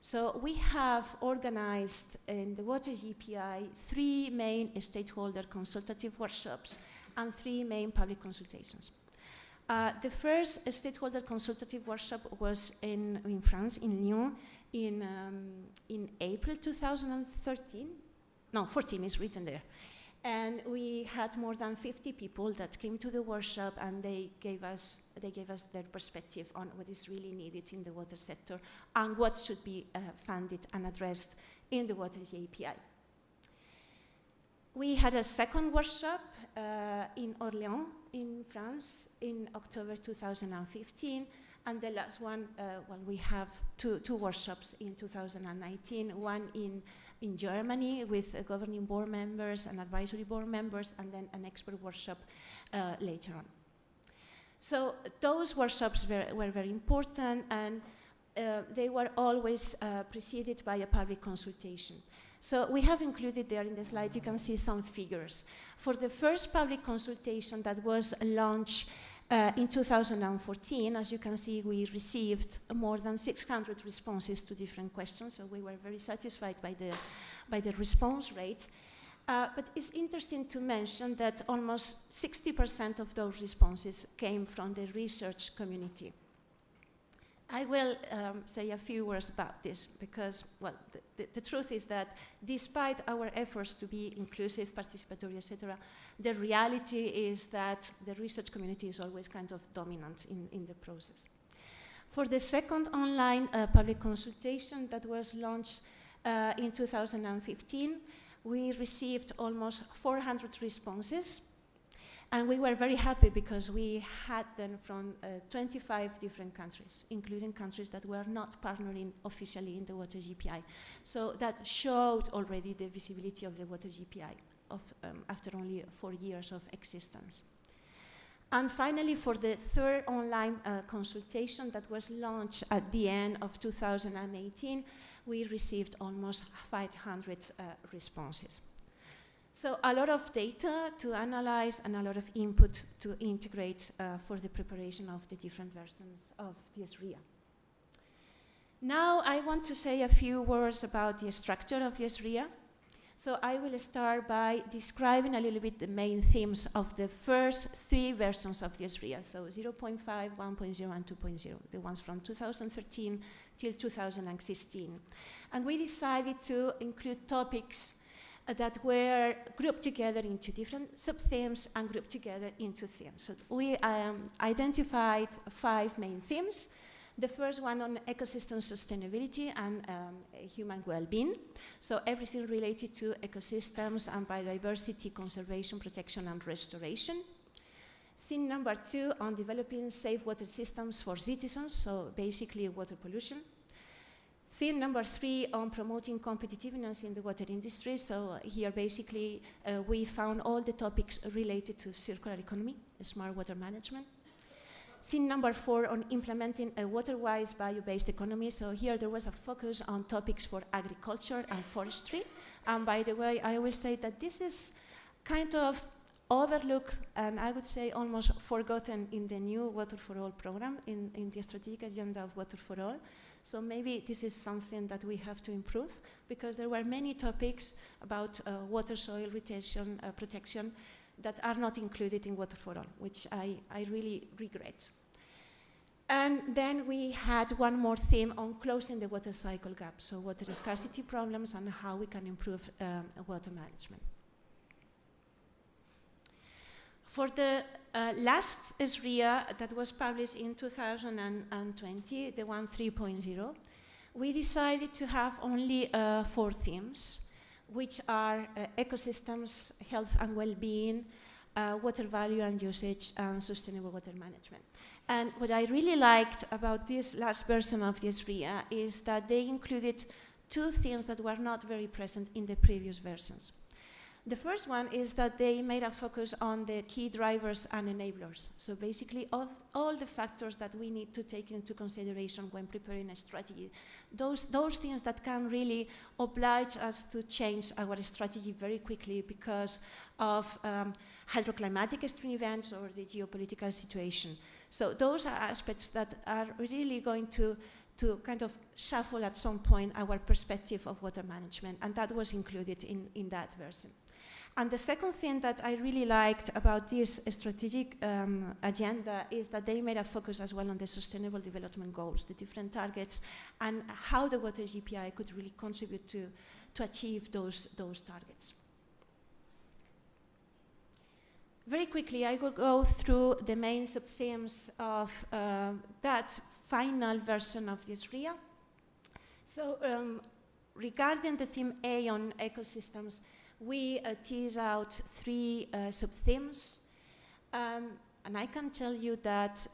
So we have organized in the Water JPI 3 main stakeholder consultative workshops and 3 main public consultations. The first stakeholder consultative workshop was in France, in Lyon, in April 2013. No, 14 is written there. And we had more than 50 people that came to the workshop, and they gave us their perspective on what is really needed in the water sector and what should be funded and addressed in the Water JPI. We had a second workshop in Orléans, in France, in October 2015, and the last one, we have two workshops in 2019, one in Germany with governing board members and advisory board members, and then an expert workshop later on. So those workshops were very important, and they were always preceded by a public consultation. So we have included there in the slide, you can see some figures. For the first public consultation that was launched in 2014, as you can see, we received more than 600 responses to different questions, so we were very satisfied by the response rate. But it's interesting to mention that almost 60% of those responses came from the research community. I will say a few words about this because, well, the truth is that despite our efforts to be inclusive, participatory, etc., the reality is that the research community is always kind of dominant in the process. For the second online public consultation that was launched in 2015, we received almost 400 responses. And we were very happy because we had them from 25 different countries, including countries that were not partnering officially in the Water JPI. So that showed already the visibility of the Water JPI after only 4 years of existence. And finally, for the third online consultation that was launched at the end of 2018, we received almost 500 responses. So a lot of data to analyze and a lot of input to integrate for the preparation of the different versions of the SRIA. Now I want to say a few words about the structure of the SRIA. So I will start by describing a little bit the main themes of the first 3 versions of the SRIA, so 0.5, 1.0, and 2.0, the ones from 2013 till 2016. And we decided to include topics that were grouped together into different sub-themes and grouped together into themes. So we identified 5 main themes. The first one on ecosystem sustainability and human well-being. So everything related to ecosystems and biodiversity conservation, protection, and restoration. Theme number 2 on developing safe water systems for citizens, so basically water pollution. Theme number 3 on promoting competitiveness in the water industry. So here basically we found all the topics related to circular economy, smart water management. Theme number 4 on implementing a water-wise bio-based economy. So here there was a focus on topics for agriculture and forestry. And by the way, I always say that this is kind of overlooked and I would say almost forgotten in the new Water for All program, in the strategic agenda of Water for All. So maybe this is something that we have to improve because there were many topics about water, soil retention, protection that are not included in Water for All, which I really regret. And then we had one more theme on closing the water cycle gap, so water scarcity problems and how we can improve water management. For the last SRIA that was published in 2020, the one 3.0, we decided to have only 4 themes, which are ecosystems, health and well-being, water value and usage, and sustainable water management. And what I really liked about this last version of the SRIA is that they included 2 things that were not very present in the previous versions. The first one is that they made a focus on the key drivers and enablers. So basically all the factors that we need to take into consideration when preparing a strategy. Those things that can really oblige us to change our strategy very quickly because of hydroclimatic extreme events or the geopolitical situation. So those are aspects that are really going to kind of shuffle at some point our perspective of water management, and that was included in that version. And the second thing that I really liked about this strategic agenda is that they made a focus as well on the sustainable development goals, the different targets, and how the Water JPI could really contribute to achieve those targets. Very quickly, I will go through the main sub-themes of that final version of this SRIA. So regarding the theme A on ecosystems, we tease out 3 sub-themes, and I can tell you that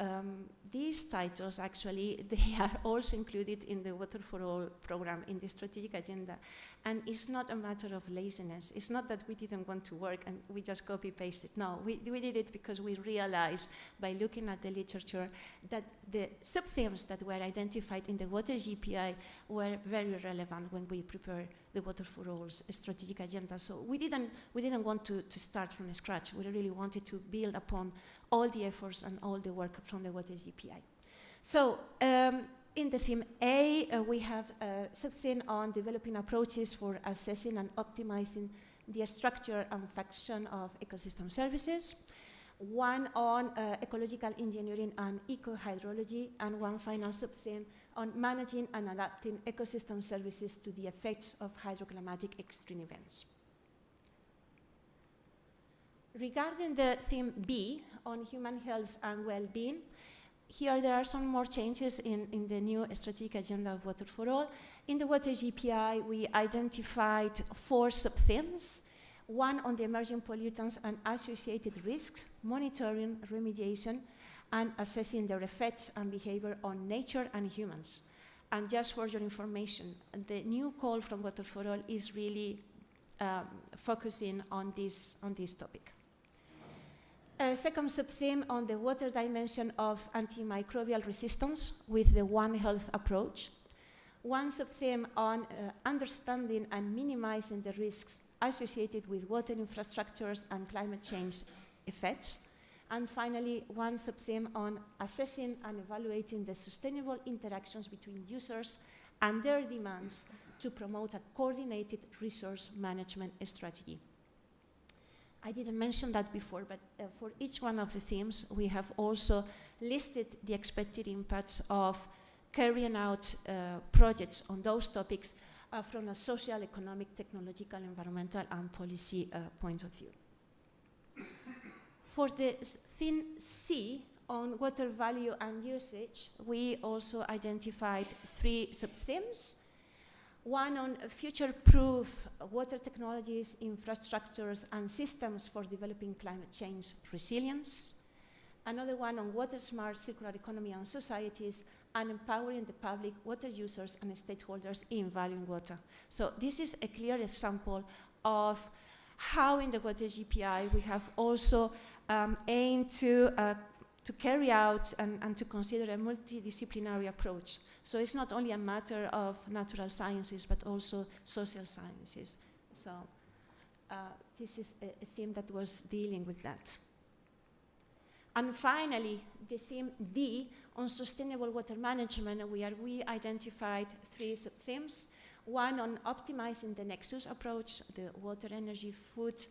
these titles actually, they are also included in the Water for All program, in the strategic agenda, and it's not a matter of laziness. It's not that we didn't want to work and we just copy-pasted. No, we did it because we realized by looking at the literature that the sub-themes that were identified in the Water JPI were very relevant when we prepare the Water for All's strategic agenda. So we didn't want to start from scratch. We really wanted to build upon all the efforts and all the work from the Water JPI. So in the theme A, we have a sub-theme on developing approaches for assessing and optimizing the structure and function of ecosystem services. one on ecological engineering and eco-hydrology, and one final sub-theme on managing and adapting ecosystem services to the effects of hydroclimatic extreme events. Regarding the theme B on human health and well-being, here there are some more changes in the new strategic agenda of Water for All. In the Water JPI, we identified 4 sub-themes, one on the emerging pollutants and associated risks, monitoring, remediation, and assessing their effects and behavior on nature and humans. And just for your information, the new call from Water for All is really focusing on this topic. A second sub-theme on the water dimension of antimicrobial resistance with the One Health approach. One sub-theme on understanding and minimizing the risks associated with water infrastructures and climate change effects. And finally, one sub-theme on assessing and evaluating the sustainable interactions between users and their demands to promote a coordinated resource management strategy. I didn't mention that before, but for each one of the themes, we have also listed the expected impacts of carrying out projects on those topics from a social, economic, technological, environmental, and policy point of view. For the theme C on water value and usage, we also identified 3 sub-themes. One on future-proof water technologies, infrastructures, and systems for developing climate change resilience. Another one on water-smart circular economy and societies, and empowering the public, water users, and stakeholders in valuing water. So this is a clear example of how in the Water JPI we have also aimed to carry out and to consider a multidisciplinary approach. So it's not only a matter of natural sciences, but also social sciences. So this is a theme that was dealing with that. And finally, the theme D on sustainable water management, where we identified 3 sub-themes. One on optimizing the nexus approach, the water, energy, food,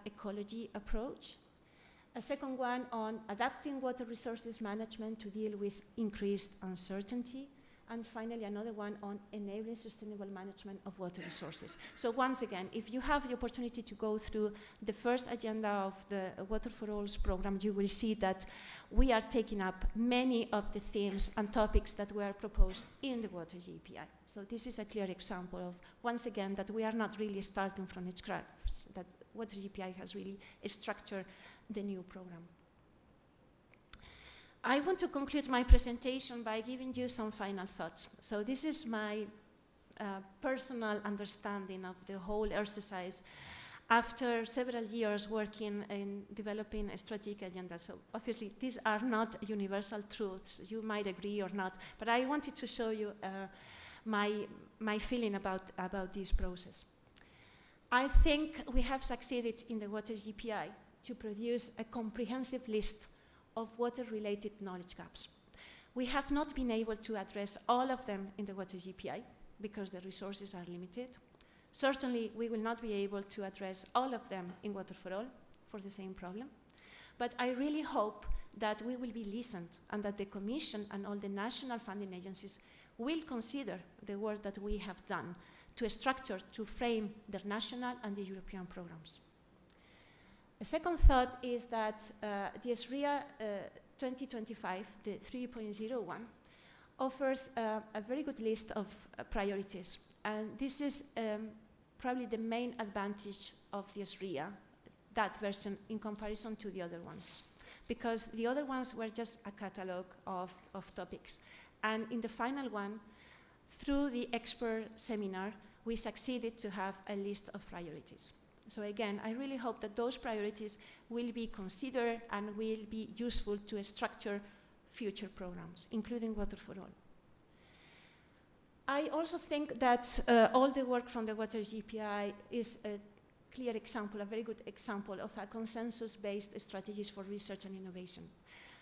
ecology approach. A second one on adapting water resources management to deal with increased uncertainty. And finally, another one on enabling sustainable management of water resources. So once again, if you have the opportunity to go through the first agenda of the Water for All's program, you will see that we are taking up many of the themes and topics that were proposed in the Water JPI. So this is a clear example of, once again, that we are not really starting from scratch, that Water JPI has really structured the new program. I want to conclude my presentation by giving you some final thoughts. So this is my personal understanding of the whole exercise after several years working in developing a strategic agenda. So obviously these are not universal truths, you might agree or not, but I wanted to show you my feeling about this process. I think we have succeeded in the Water JPI to produce a comprehensive list of water-related knowledge gaps. We have not been able to address all of them in the Water JPI because the resources are limited. Certainly, we will not be able to address all of them in Water for All for the same problem. But I really hope that we will be listened and that the Commission and all the national funding agencies will consider the work that we have done to structure, to frame the national and the European programs. A second thought is that the SRIA 2025, the 3.01, offers a very good list of priorities. And this is probably the main advantage of the SRIA, that version, in comparison to the other ones. Because the other ones were just a catalogue of topics. And in the final one, through the expert seminar, we succeeded to have a list of priorities. So again, I really hope that those priorities will be considered and will be useful to structure future programs, including Water for All. I also think that all the work from the Water JPI is a clear example, a very good example of a consensus-based strategies for research and innovation.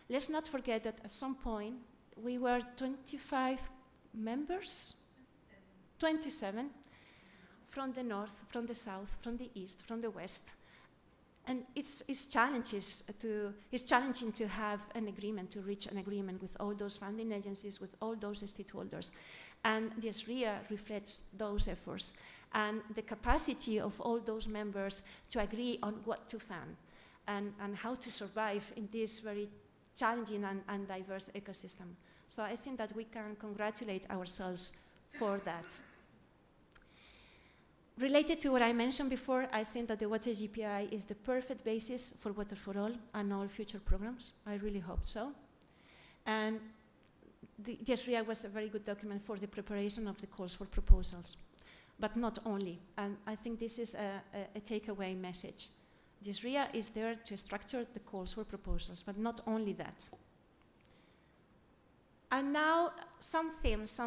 Let's not forget that at some point we were 25 members, 27, from the north, from the south, from the east, from the west, And it's challenging to have an agreement, to reach an agreement with all those funding agencies, with all those stakeholders. And the SRIA reflects those efforts and the capacity of all those members to agree on what to fund and how to survive in this very challenging and diverse ecosystem. So I think that we can congratulate ourselves for that. Related to what I mentioned before, I think that the Water JPI is the perfect basis for Water for All and all future programs. I really hope so. And the SRIA was a very good document for the preparation of the calls for proposals, but not only. And I think this is a takeaway message. The SRIA is there to structure the calls for proposals, but not only that. And now some themes,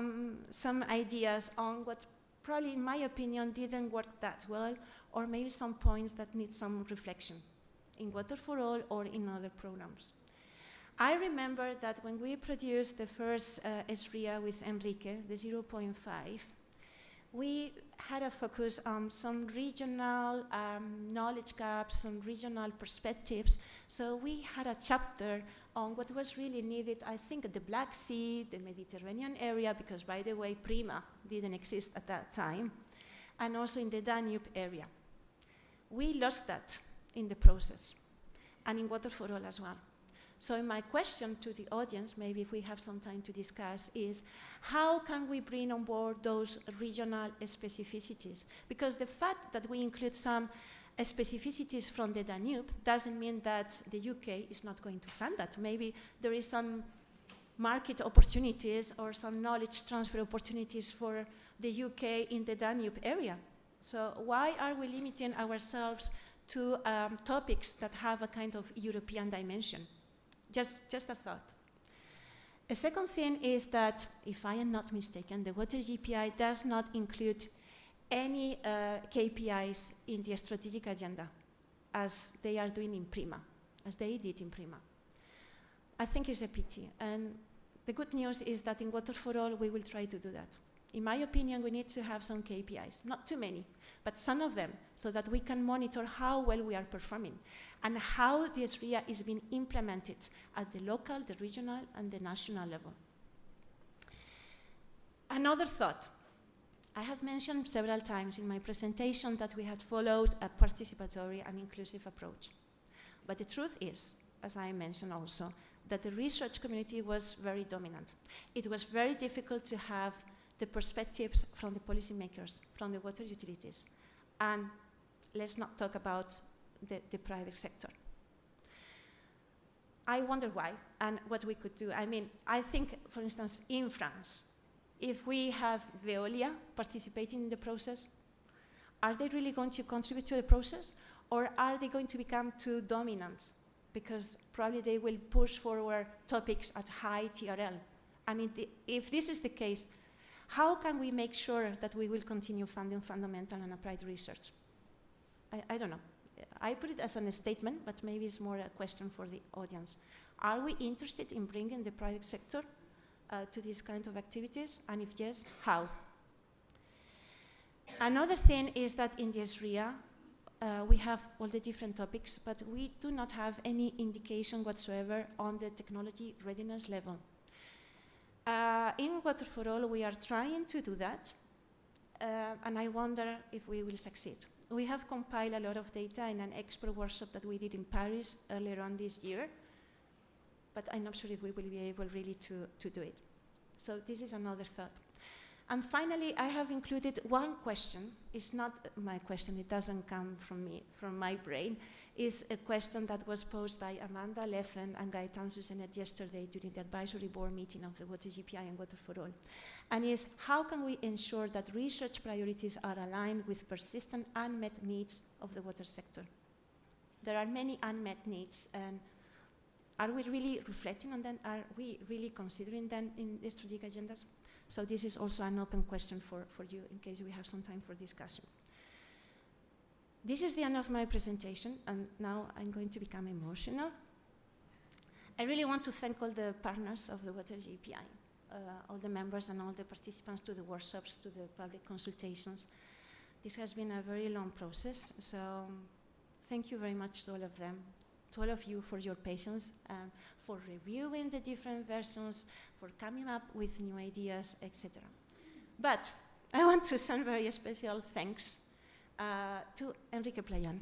some ideas on what probably, in my opinion, didn't work that well, or maybe some points that need some reflection in Water for All or in other programs. I remember that when we produced the first SRIA with Enrique, the 0.5, we had a focus on some regional knowledge gaps, some regional perspectives. So we had a chapter on what was really needed, I think, the Black Sea, the Mediterranean area, because, by the way, PRIMA didn't exist at that time, and also in the Danube area. We lost that in the process, and in Water for All as well. So my question to the audience, maybe if we have some time to discuss, is how can we bring on board those regional specificities? Because the fact that we include some specificities from the Danube doesn't mean that the UK is not going to fund that. Maybe there is some market opportunities or some knowledge transfer opportunities for the UK in the Danube area. So why are we limiting ourselves to topics that have a kind of European dimension? Just a thought. A second thing is that, if I am not mistaken, the Water JPI does not include any KPIs in the strategic agenda, as they are doing in PRIMA, as they did in PRIMA. I think it's a pity. And the good news is that in Water for All, we will try to do that. In my opinion, we need to have some KPIs, not too many, but some of them, so that we can monitor how well we are performing and how the SRIA is being implemented at the local, the regional, and the national level. Another thought. I have mentioned several times in my presentation that we had followed a participatory and inclusive approach. But the truth is, as I mentioned also, that the research community was very dominant. It was very difficult to have the perspectives from the policymakers, from the water utilities. And let's not talk about the private sector. I wonder why and what we could do. I mean, I think, for instance, in France, if we have Veolia participating in the process, are they really going to contribute to the process, or are they going to become too dominant? Because probably they will push forward topics at high TRL. And if this is the case, how can we make sure that we will continue funding fundamental and applied research? I don't know. I put it as a statement, but maybe it's more a question for the audience. Are we interested in bringing the private sector to these kind of activities? And if yes, how? Another thing is that in the SRIA, we have all the different topics, but we do not have any indication whatsoever on the technology readiness level. In Water for All, we are trying to do that, and I wonder if we will succeed. We have compiled a lot of data in an expert workshop that we did in Paris earlier on this year, but I'm not sure if we will be able really to do it. So this is another thought. And finally, I have included one question. It's not my question, it doesn't come from me, from my brain. It's a question that was posed by Amanda Leffen and Gaetan Susenet yesterday during the advisory board meeting of the Water JPI and Water for All. And is, how can we ensure that research priorities are aligned with persistent unmet needs of the water sector? There are many unmet needs, and are we really reflecting on them? Are we really considering them in the strategic agendas? So this is also an open question for you, in case we have some time for discussion. This is the end of my presentation, and now I'm going to become emotional. I really want to thank all the partners of the Water JPI, all the members and all the participants to the workshops, to the public consultations. This has been a very long process, so thank you very much to all of them, to all of you for your patience, for reviewing the different versions, for coming up with new ideas, etc. But I want to send very special thanks to Enrique Playan,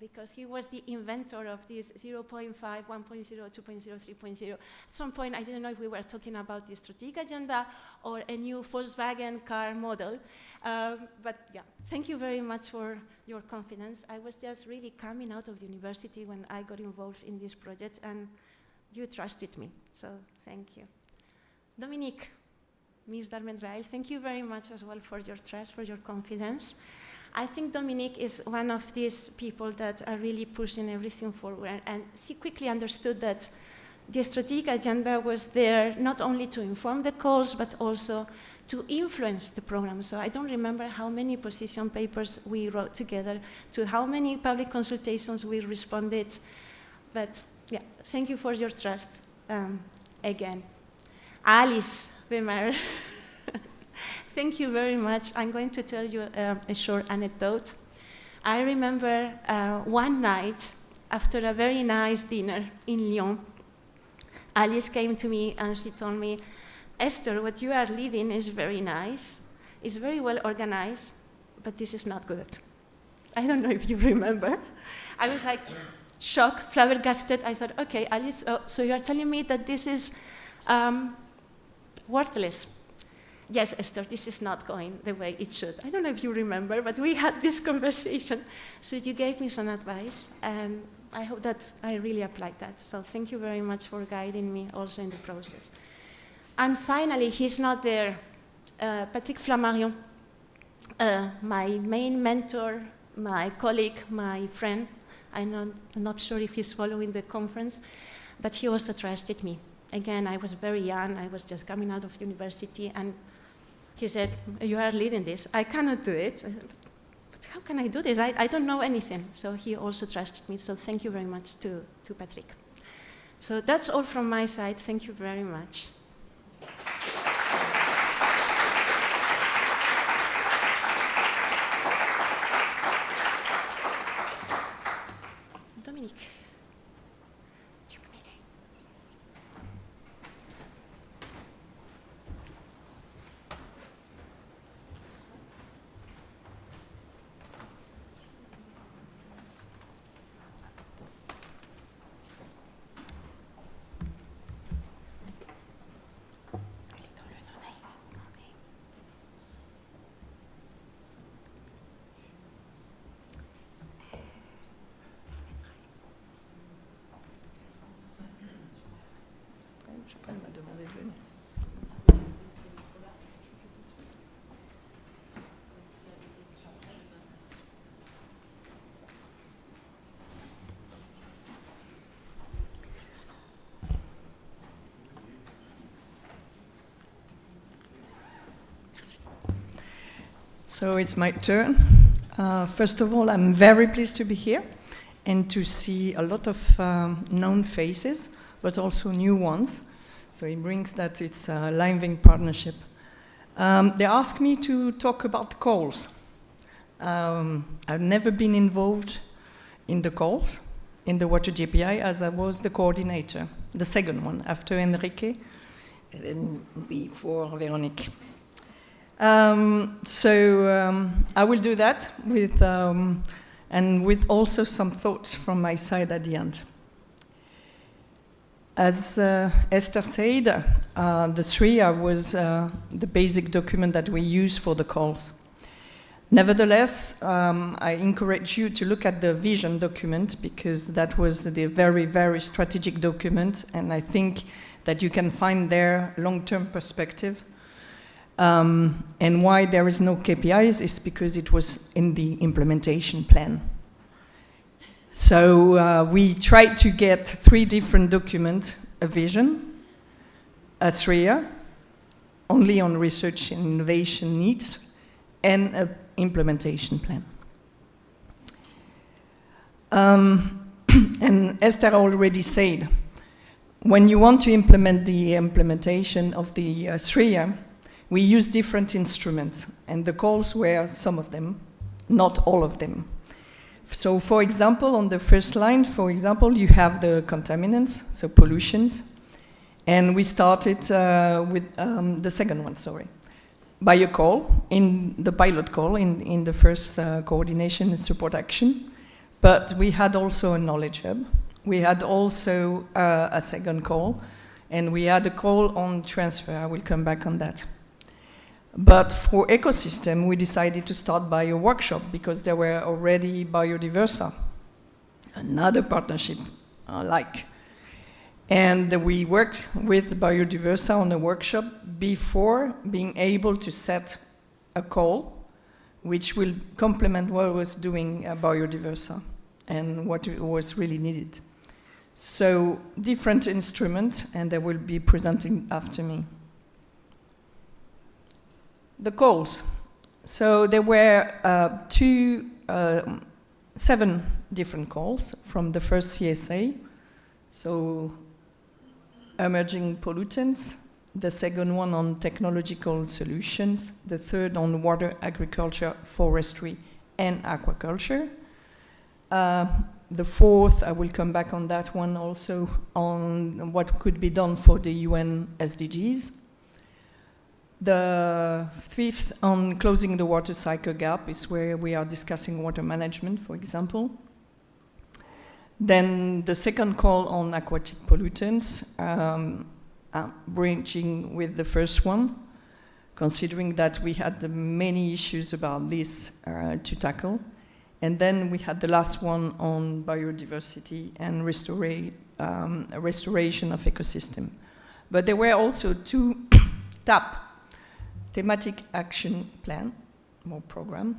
because he was the inventor of this 0.5, 1.0, 2.0, 3.0. At some point, I didn't know if we were talking about the strategic agenda or a new Volkswagen car model. But yeah, thank you very much for your confidence. I was just really coming out of the university when I got involved in this project, and you trusted me, so thank you. Dominique, Ms. Darmendrail, thank you very much as well for your trust, for your confidence. I think Dominique is one of these people that are really pushing everything forward, and she quickly understood that the strategic agenda was there not only to inform the calls, but also to influence the program. So I don't remember how many position papers we wrote together, to how many public consultations we responded, but yeah, thank you for your trust again. Alice Wemer. Thank you very much. I'm going to tell you a short anecdote. I remember one night after a very nice dinner in Lyon, Alice came to me and she told me, Esther, what you are leading is very nice, it's very well organized, but this is not good. I don't know if you remember. I was like shocked, flabbergasted. I thought, okay, Alice, so you are telling me that this is worthless. Yes, Esther, this is not going the way it should. I don't know if you remember, but we had this conversation. So you gave me some advice, and I hope that I really applied that. So thank you very much for guiding me also in the process. And finally, he's not there, Patrick Flammarion, my main mentor, my colleague, my friend. I'm not sure if he's following the conference, but he also trusted me. Again, I was very young. I was just coming out of university, and he said, you are leading this. I cannot do it. But how can I do this? I don't know anything. So he also trusted me. So thank you very much to Patrick. So that's all from my side. Thank you very much. Dominique. So it's my turn. First of all, I'm very pleased to be here and to see a lot of known faces, but also new ones. So it brings that it's a living partnership. They asked me to talk about calls. I've never been involved in the calls in the Water JPI as I was the coordinator, the second one after Enrique and then before Veronique. I will do that with, and with also some thoughts from my side at the end. As Esther said, the SRIA was the basic document that we use for the calls. Nevertheless, I encourage you to look at the vision document because that was the very, very strategic document, and I think that you can find there long-term perspective. And why there is no KPIs is because it was in the implementation plan. So we tried to get 3 different documents, a vision, a SRIA, only on research and innovation needs, and an implementation plan. And Esther already said, when you want to implement the implementation of the SRIA, we use different instruments, and the calls were some of them, not all of them. So for example, on the first line, for example, you have the contaminants, so pollutions. And we started with the second one, by a call, in the pilot call, in the first coordination and support action. But we had also a knowledge hub. We had also a second call, and we had a call on transfer. I will come back on that. But for ecosystem, we decided to start by a workshop because there were already Biodiversa, another partnership And we worked with Biodiversa on a workshop before being able to set a call, which will complement what was doing Biodiversa and what was really needed. So different instruments, and they will be presenting after me. The calls. So there were 7 different calls from the first CSA. So emerging pollutants, the second one on technological solutions, the third on water, agriculture, forestry, and aquaculture. The fourth, I will come back on that one also, on what could be done for the UN SDGs. The fifth on closing the water cycle gap is where we are discussing water management, for example. Then the second call on aquatic pollutants, branching with the first one, considering that we had many issues about this to tackle. And then we had the last one on biodiversity and restoration of ecosystem. But there were also 2 TAP, Thematic Action Plan, or program,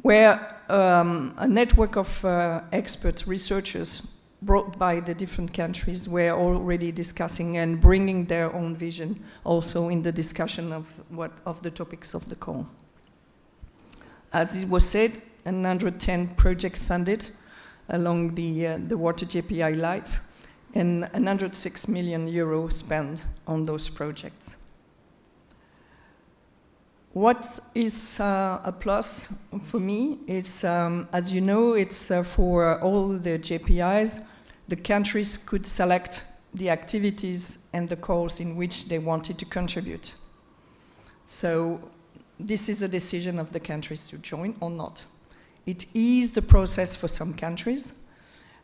where a network of experts, researchers brought by the different countries were already discussing and bringing their own vision also in the discussion of the topics of the call. As it was said, 110 projects funded along the Water JPI Life, and 106 million euros spent on those projects. What is a plus for me is, as you know, it's for all the JPIs, the countries could select the activities and the calls in which they wanted to contribute. So this is a decision of the countries to join or not. It eased the process for some countries.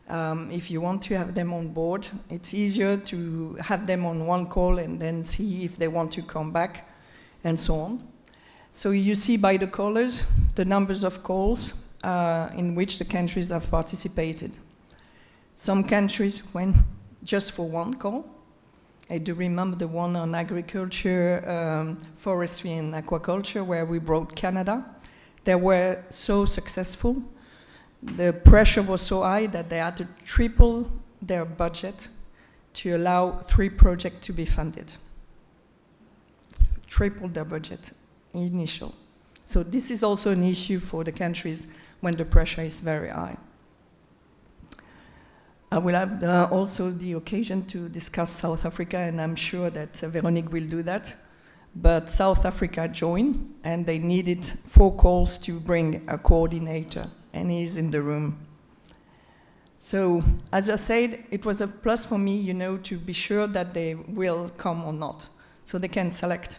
If you want to have them on board, it's easier to have them on one call and then see if they want to come back and so on. So you see by the colors the numbers of calls in which the countries have participated. Some countries went just for one call. I do remember the one on agriculture, forestry and aquaculture where we brought Canada. They were so successful. The pressure was so high that they had to triple their budget to allow 3 projects to be funded. Triple their budget. Initial. So this is also an issue for the countries when the pressure is very high. I will have also the occasion to discuss South Africa, and I'm sure that Veronique will do that. But South Africa joined, and they needed 4 calls to bring a coordinator, and he's in the room. So, as I said, it was a plus for me, to be sure that they will come or not, so they can select.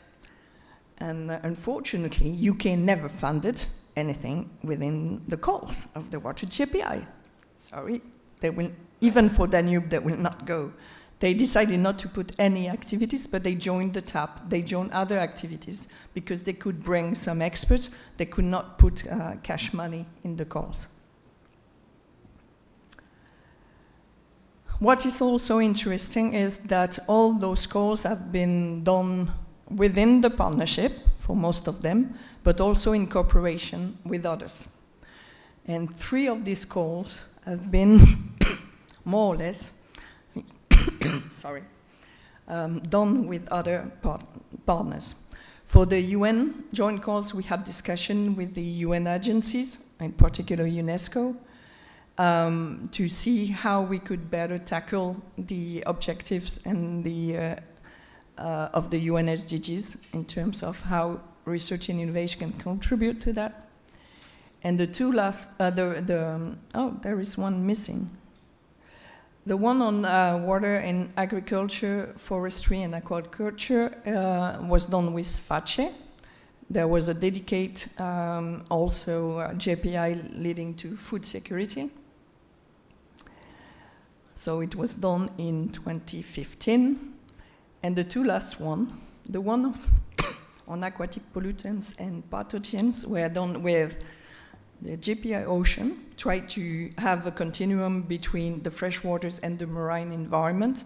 And unfortunately, UK never funded anything within the calls of the Water JPI. Sorry, they will, even for Danube, they will not go. They decided not to put any activities, but they joined the TAP. They joined other activities because they could bring some experts. They could not put cash money in the calls. What is also interesting is that all those calls have been done within the partnership, for most of them, but also in cooperation with others. And 3 of these calls have been more or less done with other partners. For the UN joint calls, we had discussion with the UN agencies, in particular UNESCO, to see how we could better tackle the objectives and the of the UN SDGs in terms of how research and innovation can contribute to that. And the two last, there is one missing. The one on water and agriculture, forestry and aquaculture was done with FACE. There was a dedicated also JPI leading to food security. So it was done in 2015. And the two last one, the one on aquatic pollutants and pathogens were done with the JPI Ocean, tried to have a continuum between the freshwaters and the marine environment,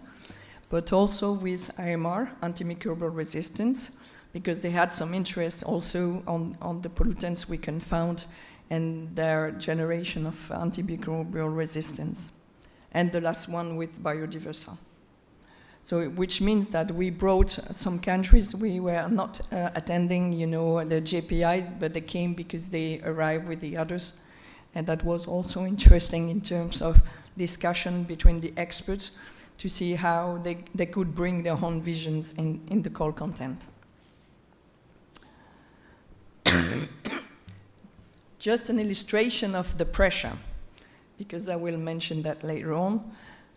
but also with AMR, antimicrobial resistance, because they had some interest also on the pollutants we can found and their generation of antimicrobial resistance. And the last one with biodiversity. So, which means that we brought some countries, we were not attending, the JPIs, but they came because they arrived with the others. And that was also interesting in terms of discussion between the experts to see how they could bring their own visions in the call content. Just an illustration of the pressure, because I will mention that later on.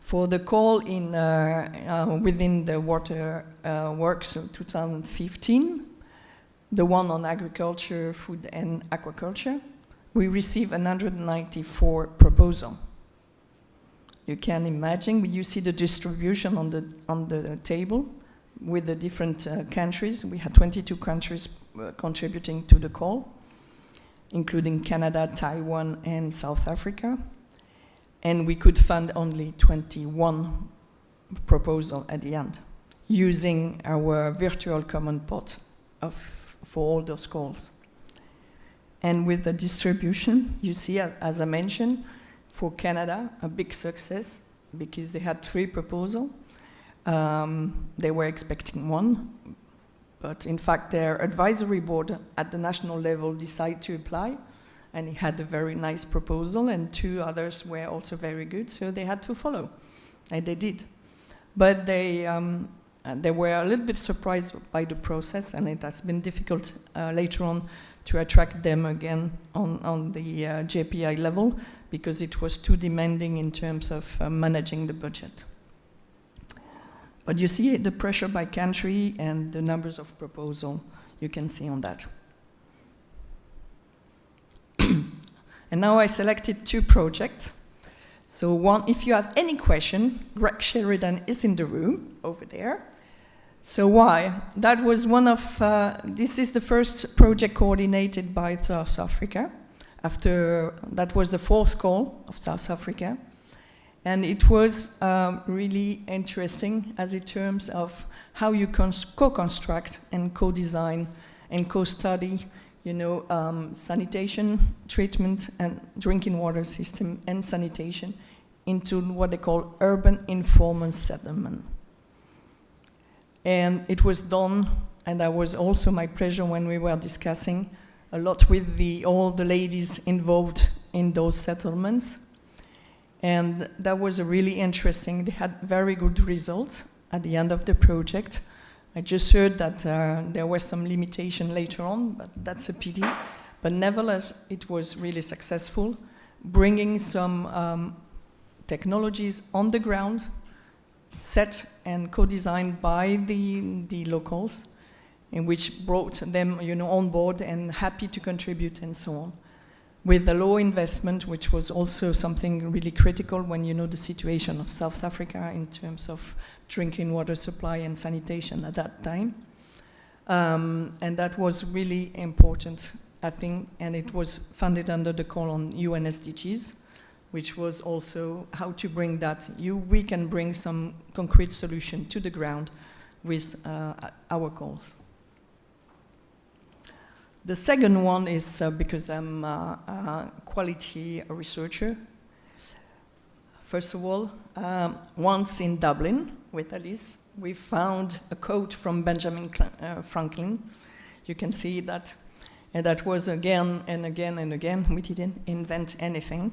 For the call in within the water works of 2015, the one on agriculture, food and aquaculture, we received 194 proposals. You can imagine, you see the distribution on the table with the different countries. We had 22 countries contributing to the call, including Canada, Taiwan, and South Africa. And we could fund only 21 proposals at the end, using our virtual common pot for all those calls. And with the distribution, you see, as I mentioned, for Canada, a big success, because they had 3 proposals. They were expecting 1, but in fact, their advisory board at the national level decided to apply, and he had a very nice proposal, and 2 others were also very good, so they had to follow, and they did. But they were a little bit surprised by the process, and it has been difficult later on to attract them again on the JPI level, because it was too demanding in terms of managing the budget. But you see the pressure by country and the numbers of proposals you can see on that. And now I selected 2 projects. So one, if you have any question, Greg Sheridan is in the room over there. So why? That was one of, this is the first project coordinated by South Africa. That was the 4th call of South Africa. And it was really interesting as in terms of how you co-construct and co-design and co-study sanitation, treatment, and drinking water system and sanitation into what they call urban informal settlement. And it was done, and that was also my pleasure when we were discussing a lot with all the ladies involved in those settlements. And that was really interesting. They had very good results at the end of the project. I just heard that there was some limitation later on, but that's a pity. But nevertheless, it was really successful, bringing some technologies on the ground, set and co-designed by the locals, in which brought them on board and happy to contribute and so on. With the low investment, which was also something really critical when you know the situation of South Africa in terms of drinking water supply and sanitation at that time. And that was really important, I think, and it was funded under the call on UN SDGs, which was also how to bring that. We can bring some concrete solution to the ground with our calls. The second one is because I'm a quality researcher. First of all, once in Dublin with Alice, we found a quote from Benjamin Franklin. You can see that, and that was again and again and again. We didn't invent anything.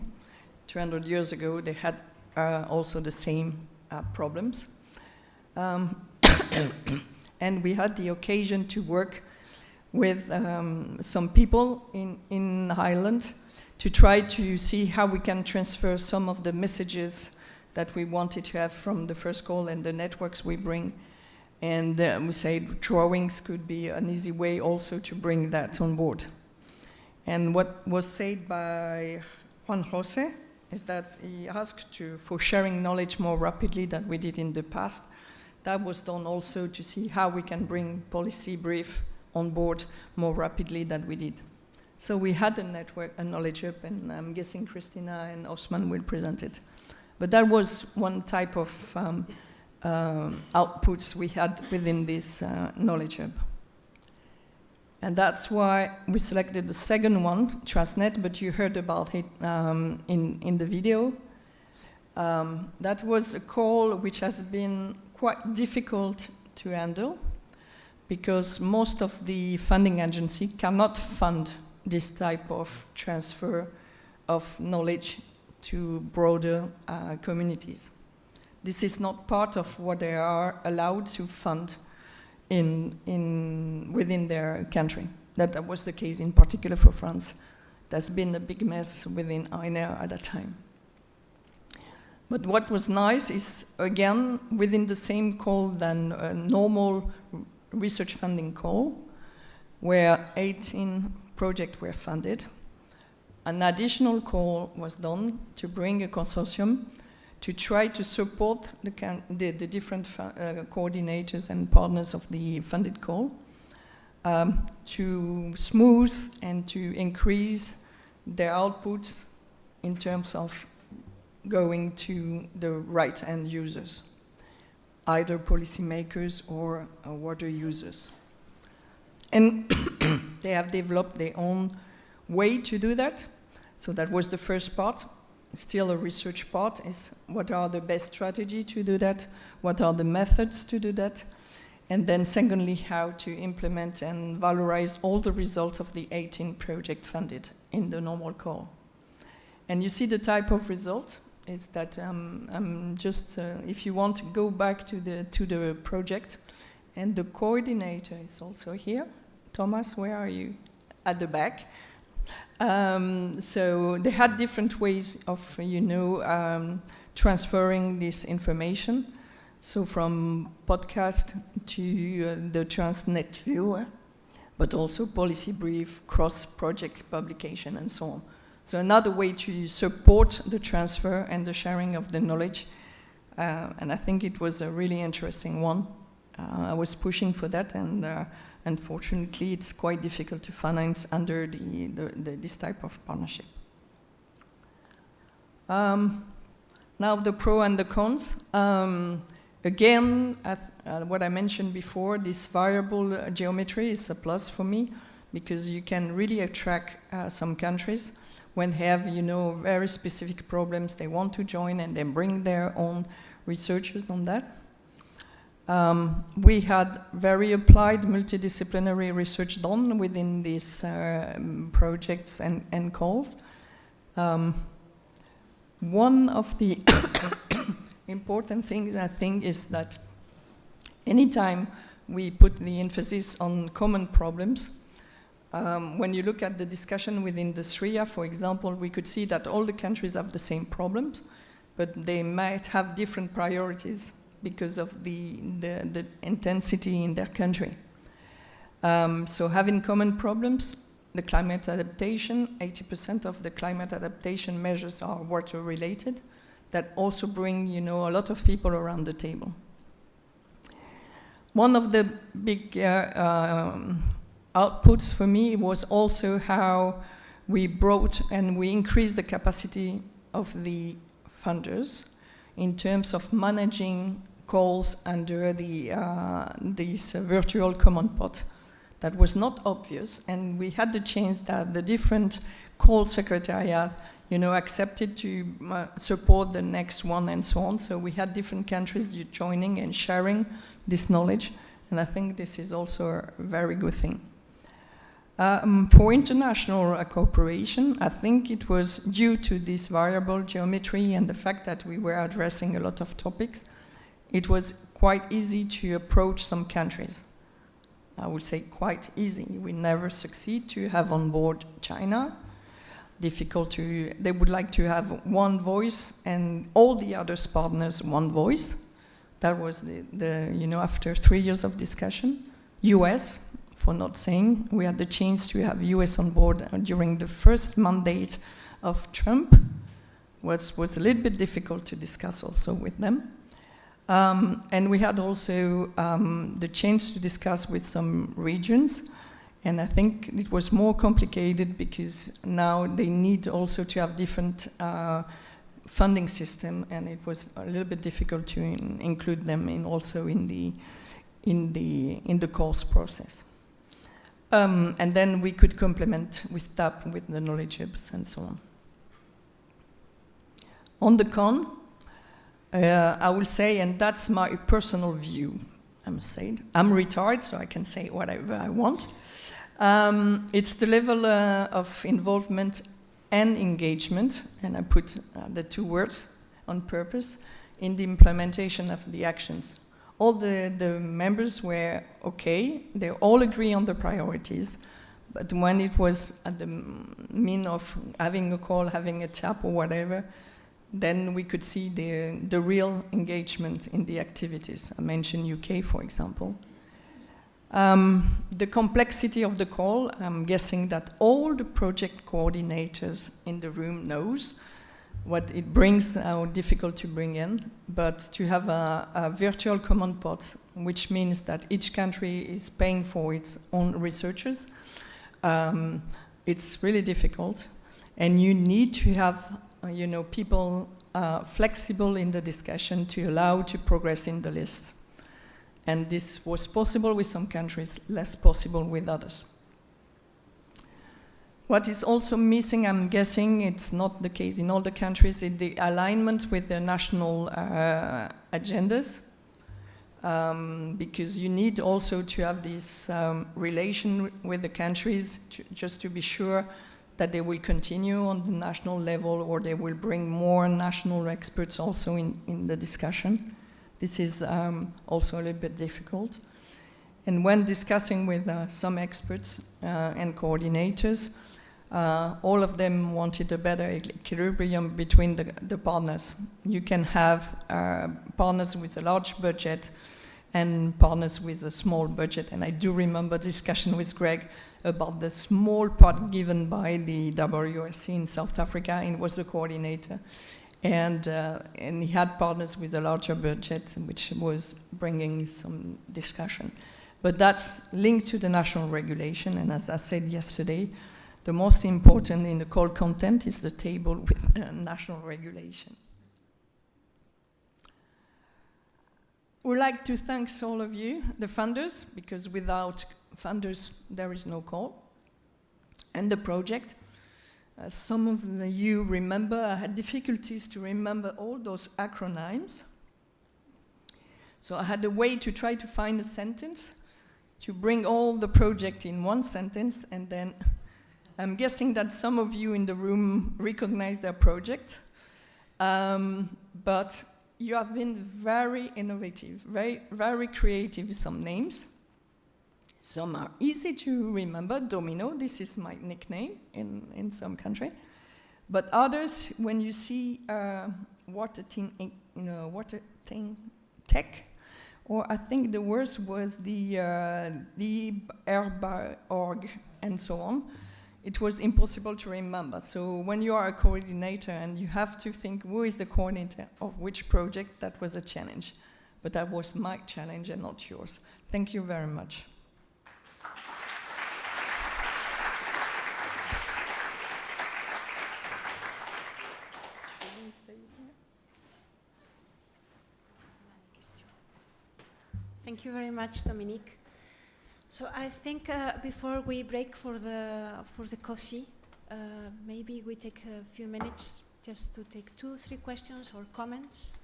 200 years ago, they had also the same problems. And we had the occasion to work with some people in Ireland to try to see how we can transfer some of the messages that we wanted to have from the first call and the networks we bring. And we say drawings could be an easy way also to bring that on board. And what was said by Juan José is that he asked for sharing knowledge more rapidly than we did in the past. That was done also to see how we can bring policy brief on board more rapidly than we did. So we had a network, a knowledge hub, and I'm guessing Kristina and Osman will present it. But that was one type of outputs we had within this knowledge hub. And that's why we selected the second one, Transnet, but you heard about it in the video. That was a call which has been quite difficult to handle because most of the funding agency cannot fund this type of transfer of knowledge to broader communities. This is not part of what they are allowed to fund within their country. That was the case in particular for France. There's been a big mess within INER at that time. But what was nice is, again, within the same call than a normal research funding call, where 18 projects were funded, an additional call was done to bring a consortium to try to support the different coordinators and partners of the funded call to smooth and to increase their outputs in terms of going to the right end users, either policymakers or water users. And they have developed their own way to do that. So that was the first part. Still a research part is what are the best strategy to do that, what are the methods to do that, and then secondly, how to implement and valorize all the results of the 18 projects funded in the normal call. And you see the type of result is that if you want to go back to the project, and the coordinator is also here. Thomas, where are you? At the back. So they had different ways of, transferring this information. So from podcast to the Transnet viewer, but also policy brief, cross-project publication, and so on. So another way to support the transfer and the sharing of the knowledge. And I think it was a really interesting one. I was pushing for that, and unfortunately, it's quite difficult to finance under this type of partnership. Now the pro and the cons. Again, what I mentioned before, this variable geometry is a plus for me because you can really attract some countries when they have, very specific problems they want to join and then bring their own researchers on that. We had very applied multidisciplinary research done within these projects and calls. One of the important things I think is that anytime we put the emphasis on common problems, when you look at the discussion within the SRIA, for example, we could see that all the countries have the same problems, but they might have different priorities because of the intensity in their country. So having common problems, the climate adaptation, 80% of the climate adaptation measures are water related, that also bring, a lot of people around the table. One of the big outputs for me was also how we brought and we increased the capacity of the funders in terms of managing calls under this virtual common pot. That was not obvious, and we had the chance that the different call secretariat, accepted to support the next one and so on. So we had different countries joining and sharing this knowledge, and I think this is also a very good thing. For international cooperation, I think it was due to this variable geometry and the fact that we were addressing a lot of topics, it was quite easy to approach some countries. I would say, quite easy. We never succeed to have on board China. Difficult to, they would like to have one voice and all the other partners one voice. That was after 3 years of discussion. US, for not saying, we had the chance to have US on board during the first mandate of Trump. Was a little bit difficult to discuss also with them. And we had also the chance to discuss with some regions. And I think it was more complicated because now they need also to have different funding system, and it was a little bit difficult to include them in the course process. And then we could complement with TAP, with the knowledge hubs and so on. On the con, I will say, and that's my personal view, I must say. I'm retired, so I can say whatever I want. It's the level of involvement and engagement, and I put the two words on purpose, in the implementation of the actions. All the members were okay, they all agree on the priorities, but when it was at the mean of having a call, having a tap or whatever, then we could see the real engagement in the activities. I mentioned UK, for example. The complexity of the call, I'm guessing that all the project coordinators in the room knows what it brings, how difficult to bring in, but to have a virtual command pot, which means that each country is paying for its own researchers, it's really difficult. And you need to have people flexible in the discussion to allow to progress in the list. And this was possible with some countries, less possible with others. What is also missing, I'm guessing it's not the case in all the countries, is the alignment with the national agendas. Because you need also to have this relation with the countries just to be sure that they will continue on the national level, or they will bring more national experts also in the discussion. This is also a little bit difficult. And when discussing with some experts and coordinators, all of them wanted a better equilibrium between the partners. You can have partners with a large budget and partners with a small budget. And I do remember discussion with Greg about the small part given by the WSC in South Africa, and it was the coordinator. And he had partners with a larger budget, which was bringing some discussion. But that's linked to the national regulation, and as I said yesterday, the most important in the call content is the table with national regulation. We'd like to thank all of you, the funders, because without funders there is no call, and the project. As some of you remember, I had difficulties to remember all those acronyms. So I had a way to try to find a sentence to bring all the project in one sentence, and then I'm guessing that some of you in the room recognize their project. But you have been very innovative, very, very creative with some names. Some are easy to remember. Domino, this is my nickname in some country. But others, when you see water tech, or I think the worst was the herb.org and so on, it was impossible to remember. So when you are a coordinator and you have to think who is the coordinator of which project, that was a challenge. But that was my challenge and not yours. Thank you very much. Thank you very much, Dominique. So I think before we break for the coffee, maybe we take a few minutes just to take 2-3 questions or comments.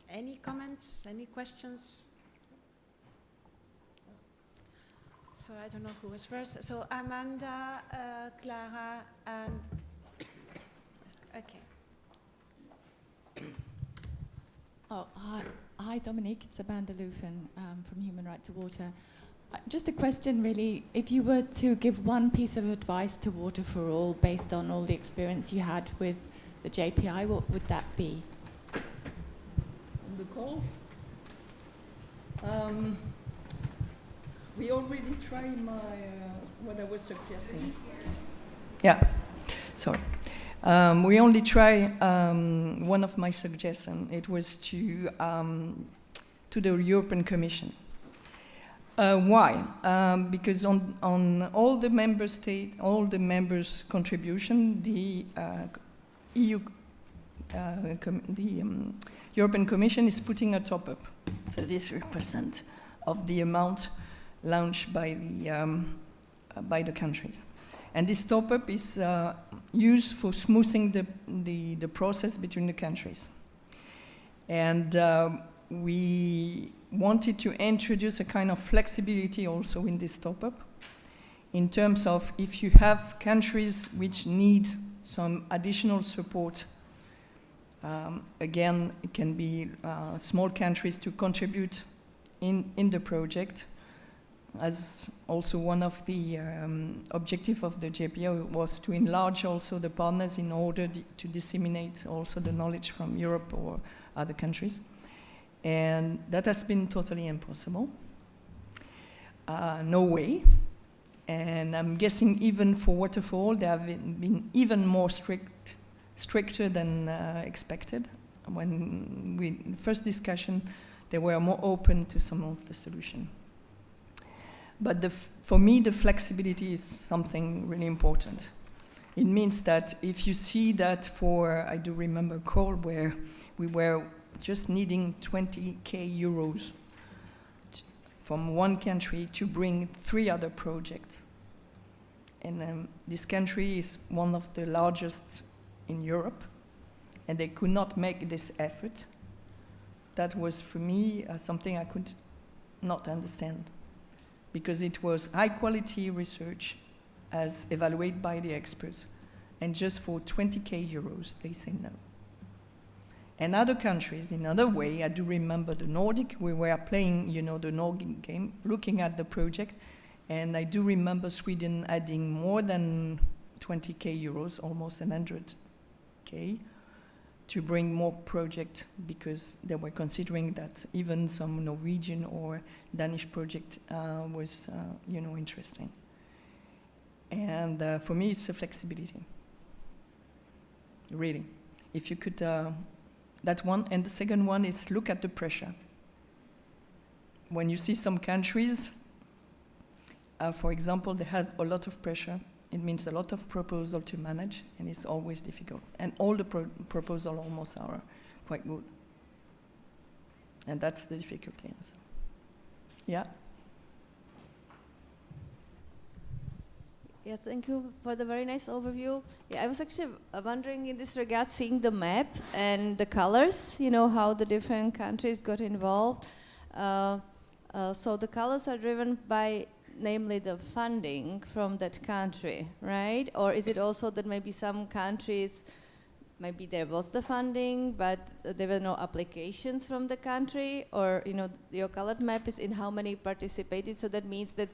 Any comments? Any questions? So I don't know who was first. So Amanda, Clara, and okay. Oh, hi, Dominique. It's Amanda Lufin from Human Right to Water. Just a question, really. If you were to give one piece of advice to Water for All based on all the experience you had with the JPI, what would that be? On the calls? We already tried what I was suggesting. Yeah, sorry. We only try one of my suggestions. It was to the European Commission. Why? Because on all the member states, all the members' contribution, the European Commission is putting a top-up, 33% of the amount launched by the countries. And this top-up is used for smoothing the process between the countries. And we wanted to introduce a kind of flexibility also in this top-up, in terms of if you have countries which need some additional support, again, it can be small countries to contribute in the project, as also one of the objectives of the JPI was to enlarge also the partners in order to disseminate also the knowledge from Europe or other countries. And that has been totally impossible. No way. And I'm guessing even for Water for All, they have been even more stricter than expected. When the first discussion, they were more open to some of the solution. But for me, the flexibility is something really important. It means that if you see that I do remember a call where we were just needing 20,000 euros from one country to bring 3 other projects. And this country is one of the largest in Europe, and they could not make this effort. That was, for me, something I could not understand, because it was high-quality research as evaluated by the experts, and just for 20,000 euros, they say no. And other countries, in other way, I do remember the Nordic, we were playing, the Nordic game, looking at the project, and I do remember Sweden adding more than 20,000 euros, almost 100,000, to bring more project, because they were considering that even some Norwegian or Danish project was, interesting. And for me, it's a flexibility, really. If you could, that one, and the second one is look at the pressure. When you see some countries, for example, they have a lot of pressure. It means a lot of proposal to manage, and it's always difficult. And all the proposals almost are quite good. And that's the difficulty. So. Yeah? Yeah, thank you for the very nice overview. Yeah, I was actually wondering in this regard, seeing the map and the colors, how the different countries got involved. So the colors are driven by, namely, the funding from that country, right? Or is it also that maybe some countries, maybe there was the funding, but there were no applications from the country? Or, your colored map is in how many participated, so that means that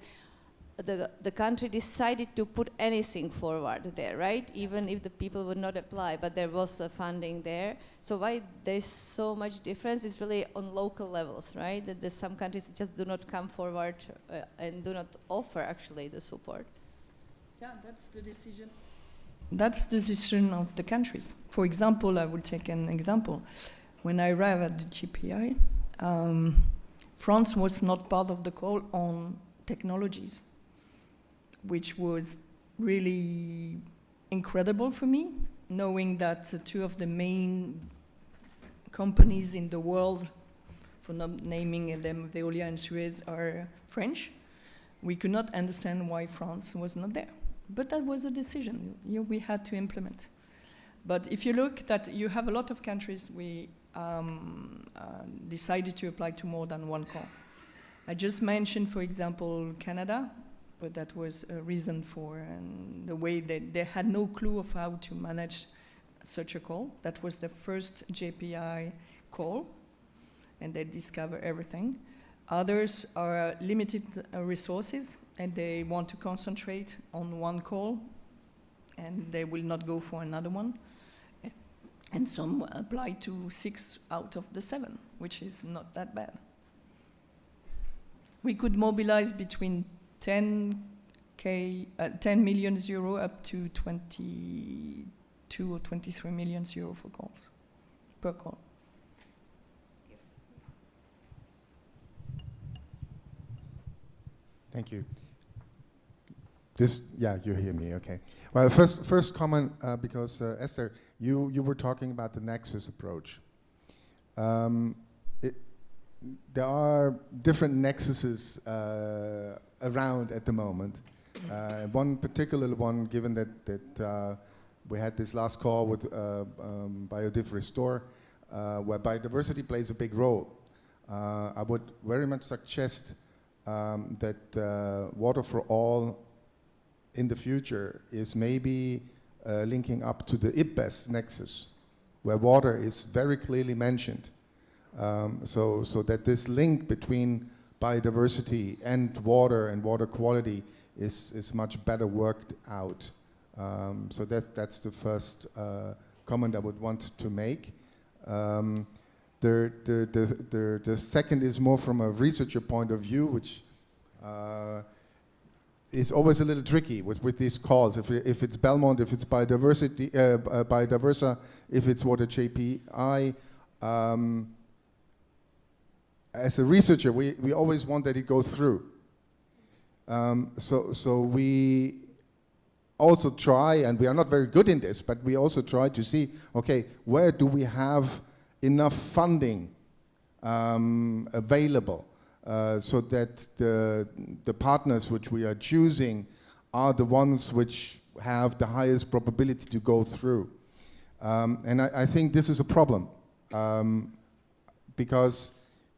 the country decided to put anything forward there, right? Even if the people would not apply, but there was funding there. So why there's so much difference is really on local levels, right? That there's some countries just do not come forward and do not offer actually the support. Yeah, that's the decision. That's the decision of the countries. For example, I will take an example. When I arrived at the JPI, France was not part of the call on technologies, which was really incredible for me, knowing that 2 of the main companies in the world, for not naming them, Veolia and Suez, are French. We could not understand why France was not there. But that was a decision we had to implement. But if you look that you have a lot of countries, we decided to apply to more than one call. I just mentioned, for example, Canada, but that was a reason for the way that they had no clue of how to manage such a call. That was the first JPI call. and they discover everything. Others are limited resources, and they want to concentrate on one call, and they will not go for another one. And some apply to 6 out of the 7, which is not that bad. We could mobilize between 10 million euro up to 22 or 23 million euro for calls, per call. Thank you. Yeah, you hear me, okay. Well, first comment, because Esther, you were talking about the nexus approach. There are different nexuses around at the moment. One particular one, given that we had this last call with Biodiv Restore, where biodiversity plays a big role. I would very much suggest that Water for All in the future is maybe linking up to the IPBES nexus, where water is very clearly mentioned. So that this link between biodiversity and water quality is much better worked out. So that's the first comment I would want to make. The second is more from a researcher point of view, which is always a little tricky with these calls. If it's Belmont, if it's biodiversity, Biodiversa, if it's Water JPI. As a researcher, we always want that it goes through. So we also try, and we are not very good in this, but we also try to see, okay, where do we have enough funding available so that the partners which we are choosing are the ones which have the highest probability to go through. And I think this is a problem because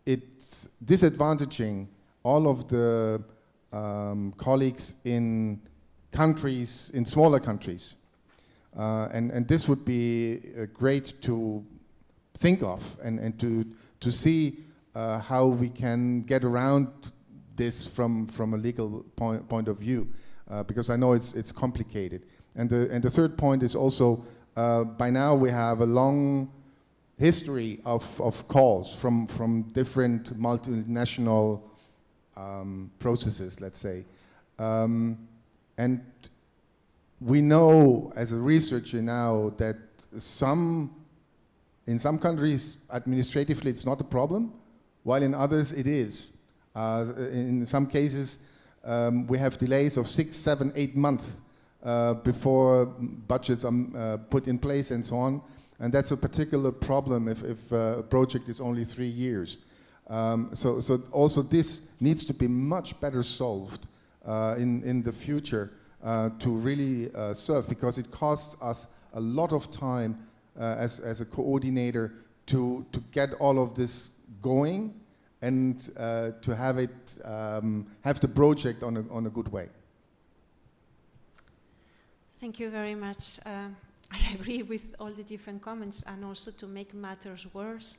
it's disadvantaging all of the colleagues in countries, in smaller countries. And this would be great to think of and to see how we can get around this from a legal point of view, because I know it's complicated. And the third point is also, by now we have a long history of calls from different multinational processes, let's say. And we know as a researcher now that in some countries administratively it's not a problem, while in others it is. In some cases we have delays of 6, 7, 8 months before budgets are put in place and so on. And that's a particular problem if a project is only 3 years. So also this needs to be much better solved in the future to really serve, because it costs us a lot of time as a coordinator to get all of this going and to have it have the project on a good way. Thank you very much. I agree with all the different comments, and also to make matters worse,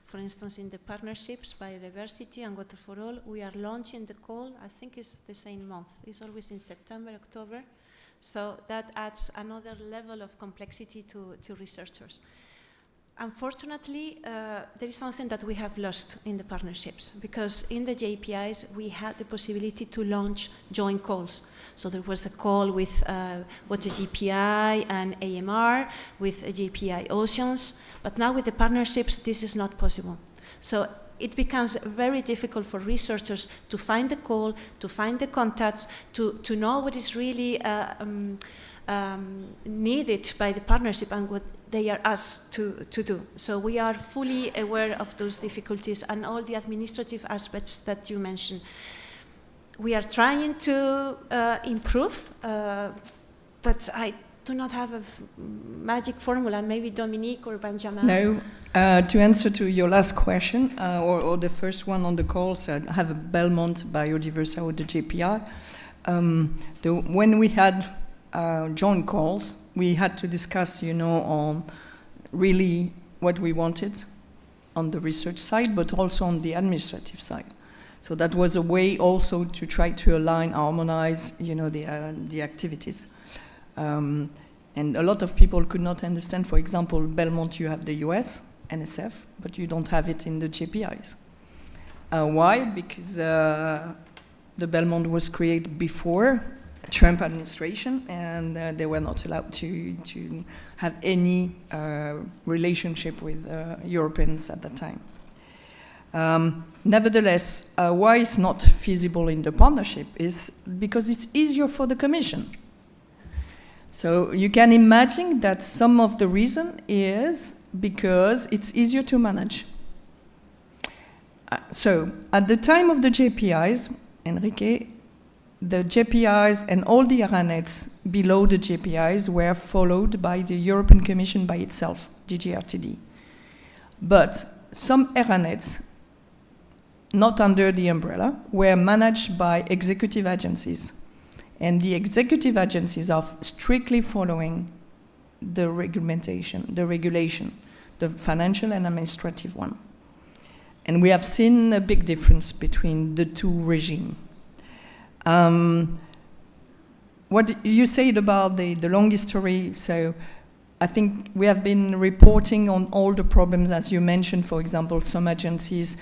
for instance, in the partnerships Biodiversity and Water for All, we are launching the call, I think it's the same month. It's always in September, October. So that adds another level of complexity to researchers. Unfortunately, there is something that we have lost in the partnerships, because in the JPIs we had the possibility to launch joint calls. So there was a call with Water JPI and AMR, with JPI Oceans, but now with the partnerships this is not possible. So it becomes very difficult for researchers to find the call, to find the contacts, to know what is really needed by the partnership and what they are asked to do. So we are fully aware of those difficulties and all the administrative aspects that you mentioned. We are trying to improve, but I do not have a magic formula. Maybe Dominique or Benjamin. No, to answer to your last question, or the first one on the calls, I have a Belmont Biodiversa or the JPI. When we had joint calls, we had to discuss, on really what we wanted. on the research side, but also on the administrative side. So that was a way also to try to align, harmonize, the activities. And a lot of people could not understand, for example, Belmont, you have the US, NSF, but you don't have it in the JPIs. Why? Because the Belmont was created before Trump administration, and they were not allowed to have any relationship with Europeans at that time. Nevertheless, why it's not feasible in the partnership is because it's easier for the Commission. So you can imagine that some of the reason is because it's easier to manage. So at the time of the JPIs, Enrique, the JPIs and all the aranets below the JPIs were followed by the European Commission by itself, DGRTD. But some aranets, not under the umbrella, were managed by executive agencies. And the executive agencies are strictly following the regulation, the financial and administrative one. And we have seen a big difference between the two regimes. What you said about the long history, so I think we have been reporting on all the problems, as you mentioned, for example, some agencies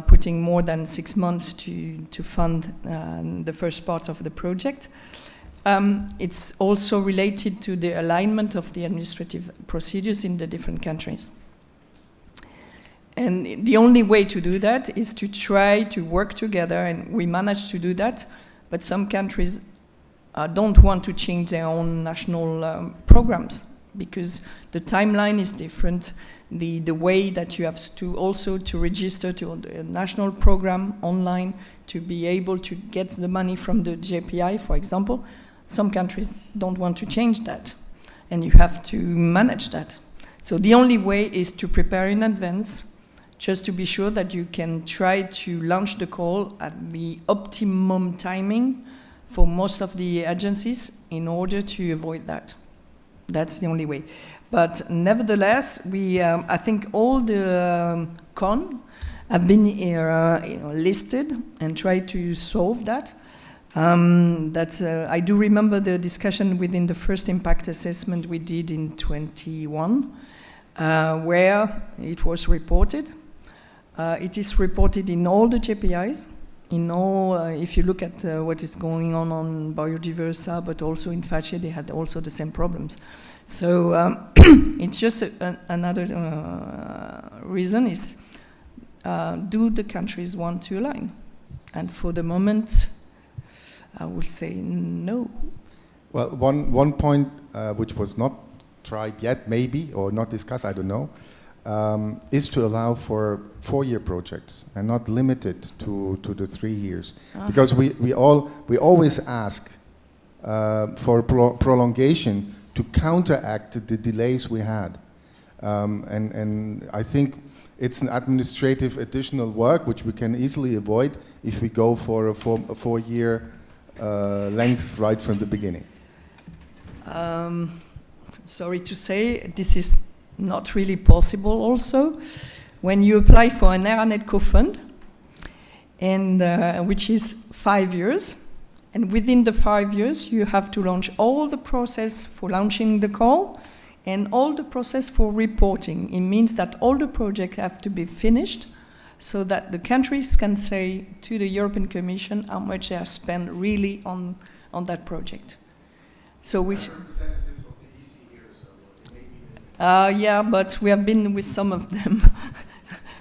putting more than 6 months to fund the first part of the project. It's also related to the alignment of the administrative procedures in the different countries. And the only way to do that is to try to work together, and we managed to do that, but some countries don't want to change their own national programs because the timeline is different. The way that you have to also to register to a national program online to be able to get the money from the JPI, for example, some countries don't want to change that, and you have to manage that. So the only way is to prepare in advance, just to be sure that you can try to launch the call at the optimum timing for most of the agencies in order to avoid that. That's the only way. But nevertheless, I think all the con have been listed and tried to solve that. I do remember the discussion within the first impact assessment we did in 21, where it was reported. It is reported in all the JPIs, in all, if you look at what is going on biodiversa, but also in FACE, they had also the same problems. So it's just another reason is, do the countries want to align? And for the moment, I will say no. Well, one point which was not tried yet, maybe, or not discussed, I don't know, is to allow for 4-year projects and not limit it to the 3 years. Because we always ask for prolongation to counteract the delays we had. And I think it's an administrative additional work which we can easily avoid if we go for a 4-year length right from the beginning. Sorry to say, this is not really possible also. When you apply for an Aranet co-fund, and which is 5 years, and within the 5 years you have to launch all the process for launching the call and all the process for reporting. It means that all the projects have to be finished so that the countries can say to the European Commission how much they have spent really on that project. So which... yeah, but we have been with some of them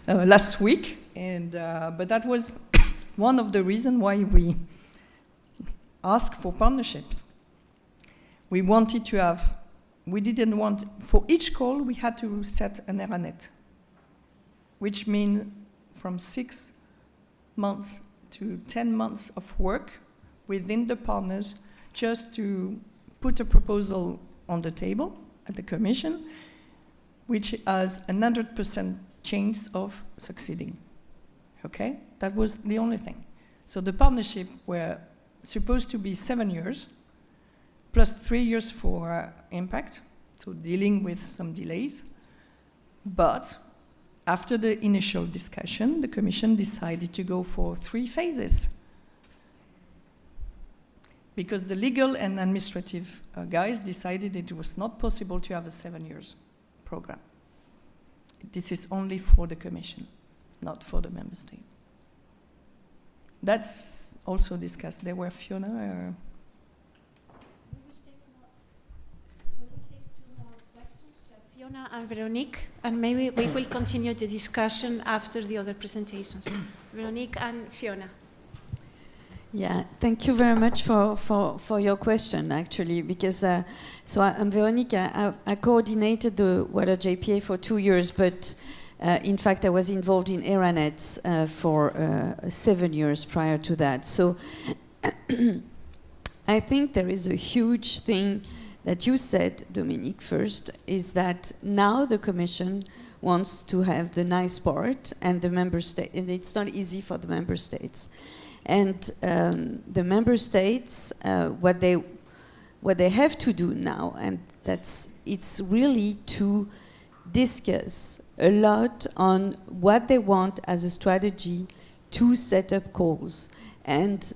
last week, and but that was one of the reasons why we asked for partnerships. We wanted to have, we didn't want, for each call we had to set an Aranet, which means from 6 months to 10 months of work within the partners just to put a proposal on the table at the Commission, which has 100% chance of succeeding. Okay? That was the only thing. So the partnership were supposed to be 7 years, plus 3 years for impact, so dealing with some delays. But after the initial discussion, the Commission decided to go for 3 phases. Because the legal and administrative guys decided it was not possible to have a 7 years program. This is only for the Commission, not for the Member State. That's also discussed. There were Fiona. Fiona and Veronique, and maybe we will continue the discussion after the other presentations. Veronique and Fiona. Yeah, thank you very much for your question, actually, because so I'm Veronique. I coordinated the Water JPI for 2 years, but in fact I was involved in ERANETS for 7 years prior to that. So I think there is a huge thing that you said, Dominique, first, is that now the Commission wants to have the nice part, and the Member State, and it's not easy for the Member States. And the Member States, what they have to do now, and it's really to discuss a lot on what they want as a strategy to set up goals. And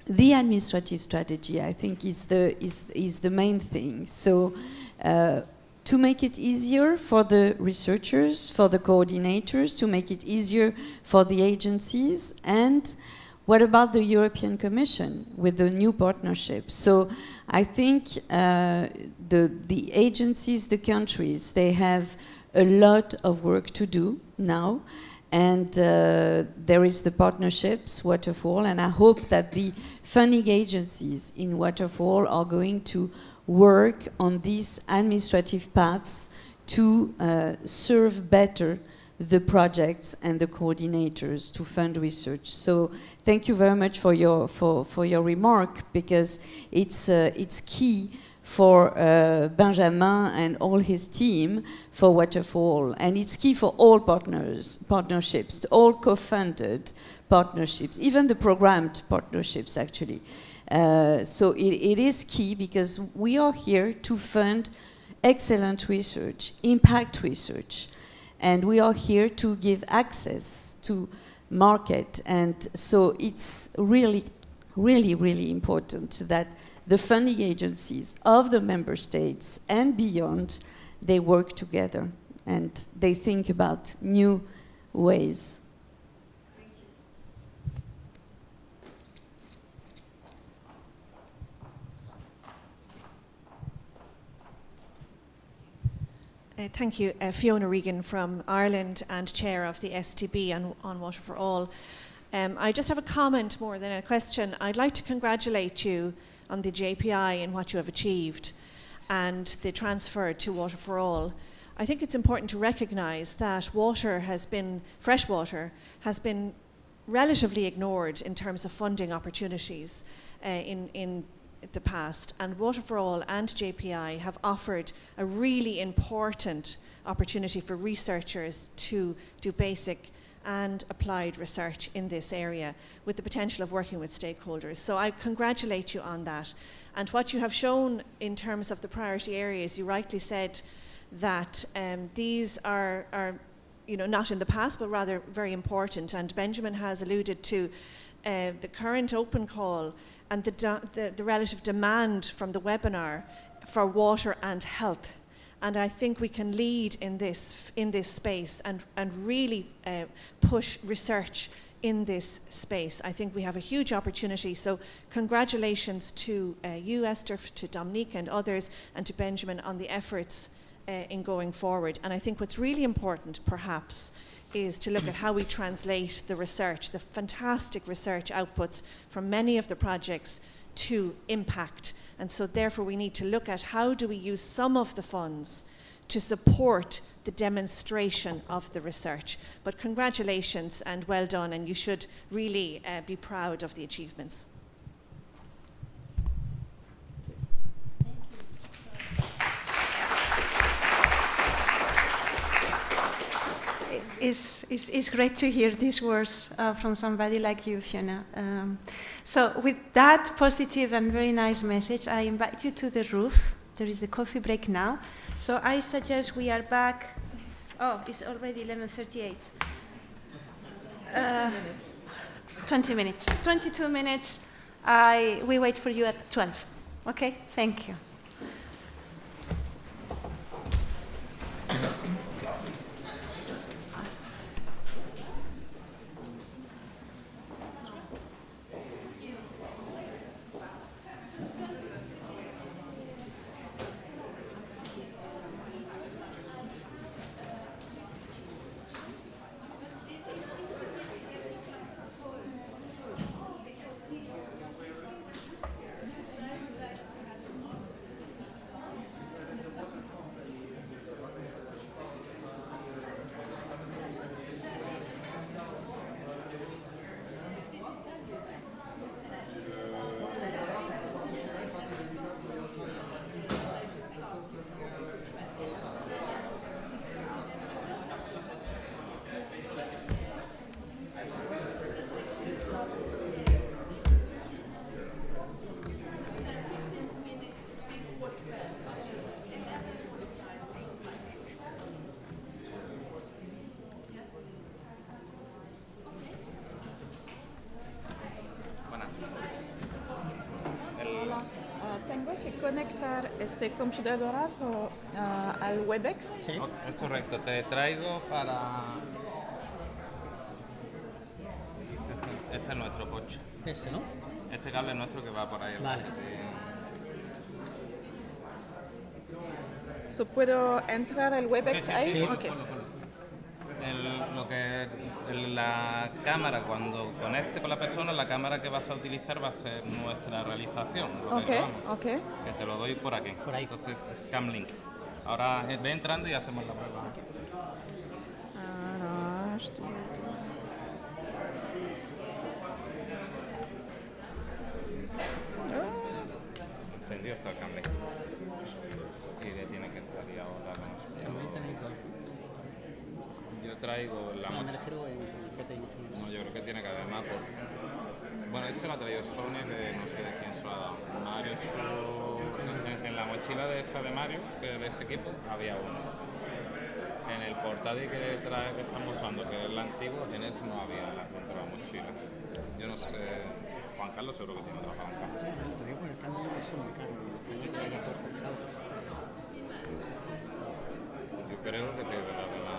the administrative strategy, I think, is the main thing. So to make it easier for the researchers, for the coordinators, to make it easier for the agencies, and what about the European Commission with the new partnerships? So I think the agencies, the countries, they have a lot of work to do now. And there is the partnerships, Waterfall, and I hope that the funding agencies in Waterfall are going to work on these administrative paths to serve better the projects and the coordinators to fund research. So thank you very much for your remark, because it's key for Benjamin and all his team for Waterfall, and it's key for all partnerships, all co-funded partnerships, even the programmed partnerships, actually. So it is key, because we are here to fund excellent research, impact research, and we are here to give access to market. And so it's really, really, really important that the funding agencies of the Member States and beyond, they work together and they think about new ways. Thank you. Fiona Regan from Ireland and chair of the STB on Water for All. I just have a comment more than a question. I'd like to congratulate you on the JPI and what you have achieved and the transfer to Water for All. I think it's important to recognise that fresh water has been relatively ignored in terms of funding opportunities in the past, and Water for All and JPI have offered a really important opportunity for researchers to do basic and applied research in this area with the potential of working with stakeholders. So I congratulate you on that. And what you have shown in terms of the priority areas, you rightly said that these are not in the past, but rather very important. And Benjamin has alluded to the current open call and the relative demand from the webinar for water and health. And I think we can lead in this space and really push research in this space. I think we have a huge opportunity. So congratulations to you, Esther, to Dominique and others, and to Benjamin on the efforts in going forward. And I think what's really important, perhaps, is to look at how we translate the research, the fantastic research outputs from many of the projects to impact. And so therefore we need to look at how do we use some of the funds to support the demonstration of the research. But congratulations and well done, and you should really be proud of the achievements. It's great to hear these words from somebody like you, Fiona. So with that positive and very nice message, I invite you to the roof. There is the coffee break now. So I suggest we are back Oh, it's already 11:38. 20 minutes. 22 minutes. We wait for you at 12. Okay? Thank you. Conectar este computador al Webex. Sí, es correcto. Te traigo para... Este es nuestro poche. Ese, ¿no? Este cable es nuestro que va por ahí. Vale. ¿Puedo entrar al Webex ahí? Sí, Okay. La cámara, cuando conecte con la persona, la cámara que vas a utilizar va a ser nuestra realización. Okay. Que te lo doy por aquí. Por ahí. Entonces, Camlink. Ahora ve entrando y hacemos la prueba. Encendido está el Camlink. Y le tiene que salir ahora. Yo traigo la... No, me refiero en No, yo creo que tiene que haber más. Bueno, este lo ha traído Sony, que no sé de quién se lo ha dado. Mario, en la mochila de esa de Mario, que de ese equipo, había uno. En el portátil que estamos usando, que es el antiguo, en ese no había dentro de la mochila. Yo no sé, Juan Carlos seguro que tiene trabajado en casa. Yo creo que te la de la...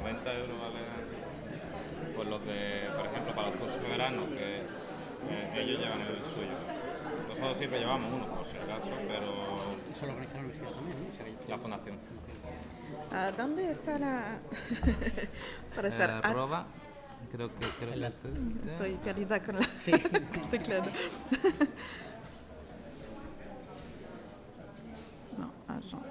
€90 vale, pues los de, por ejemplo, para los cursos de verano, que ellos llevan el suyo. Nosotros siempre llevamos uno, por si acaso, pero... Eso lo organiza la universidad también, ¿no? La fundación. ¿Dónde está la...? Para hacer arroba, creo que es este. Estoy perdida con la... Sí. Estoy claro. No, agent.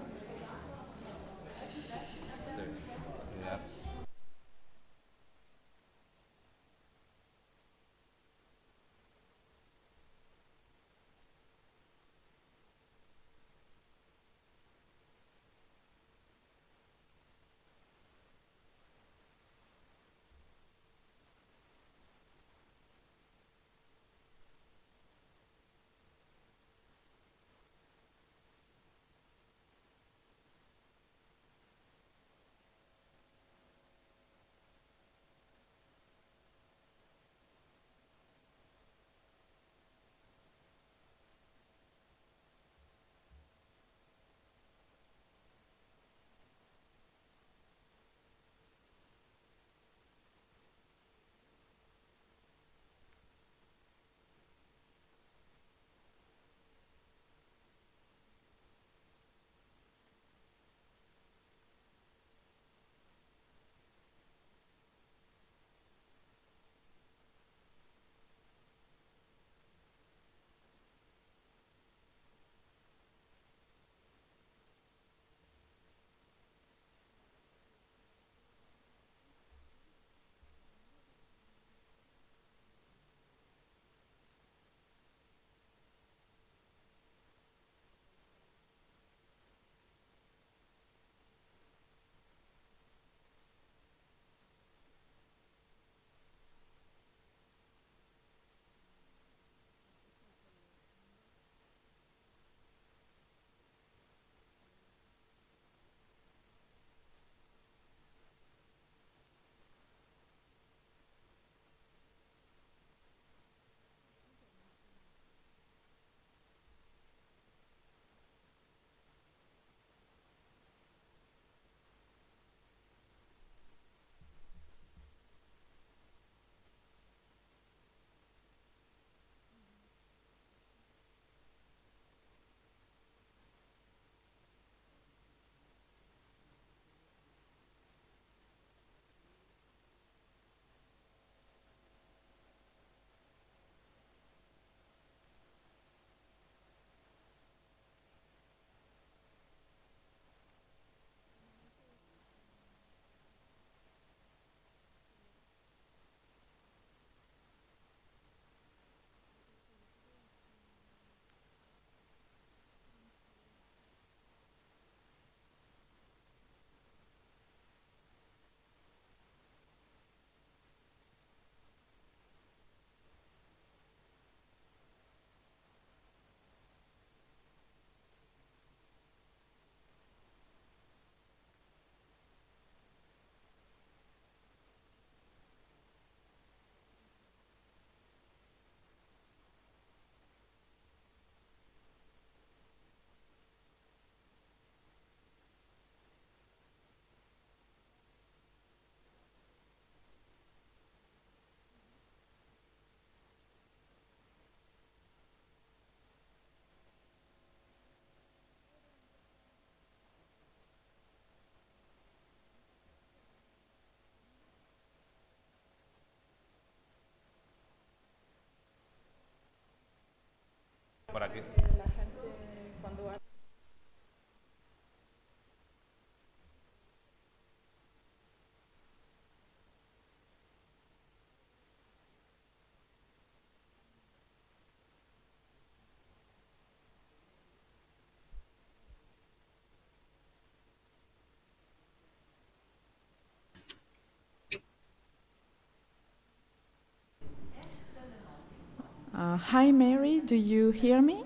Hi, Mary, do you hear me?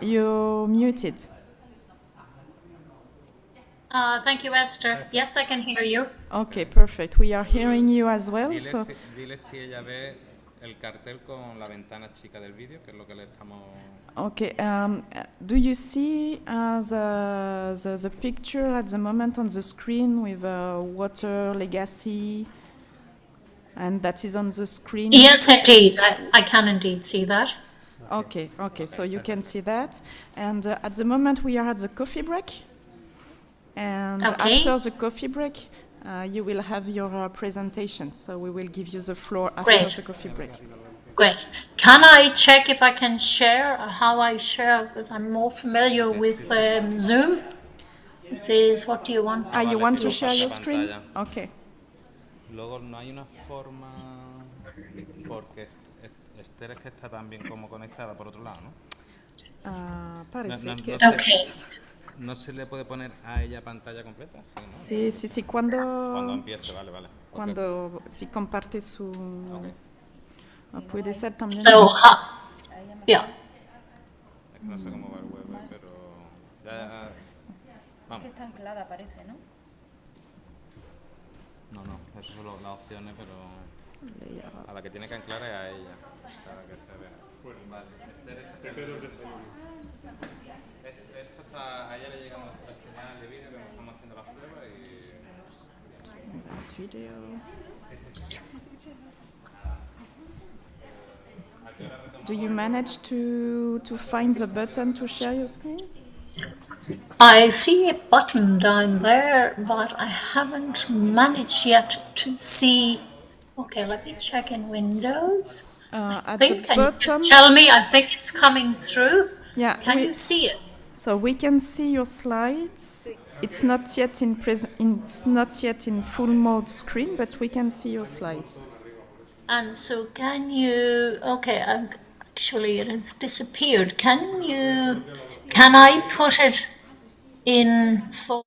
You're muted. Thank you, Esther. Yes, I can hear you. Okay, perfect. We are hearing you as well. So, Dile si ella ve el cartel con la ventana chica del vídeo, que es lo que le estamos... okay, do you see the picture at the moment on the screen with water legacy? And that is on the screen? Yes, indeed. I can indeed see that. Okay, so you can see that. And at the moment we are at the coffee break. And after the coffee break, you will have your presentation. So we will give you the floor after the coffee break. Great. Can I check if I can share, how I share, because I'm more familiar with Zoom? This is, what do you want? You want to share your screen? Okay. Luego no hay una forma, porque Esther es que está también como conectada por otro lado, ¿no? Parece que... ¿No se le puede poner a ella pantalla completa? Sí, Cuando empiece, vale. Cuando si comparte su... puede ser también... Yeah. Es que no sé cómo va el web, pero... Vamos. Es que está anclada, parece, ¿no? No, eso son las opciones, pero a la que tiene que anclar es a ella, para que se vea. Vale, esto está, a ella le llegamos al final de vídeo que estamos haciendo las pruebas y... Do you manage to find the button to share your screen? I see a button down there, but I haven't managed yet to see. Okay, let me check in Windows. I think, can you tell me? I think it's coming through. Yeah. Can you see it? So we can see your slides. It's not yet in full mode screen, but we can see your slides. And so, can you? Okay, actually, it has disappeared. Can I put it in full?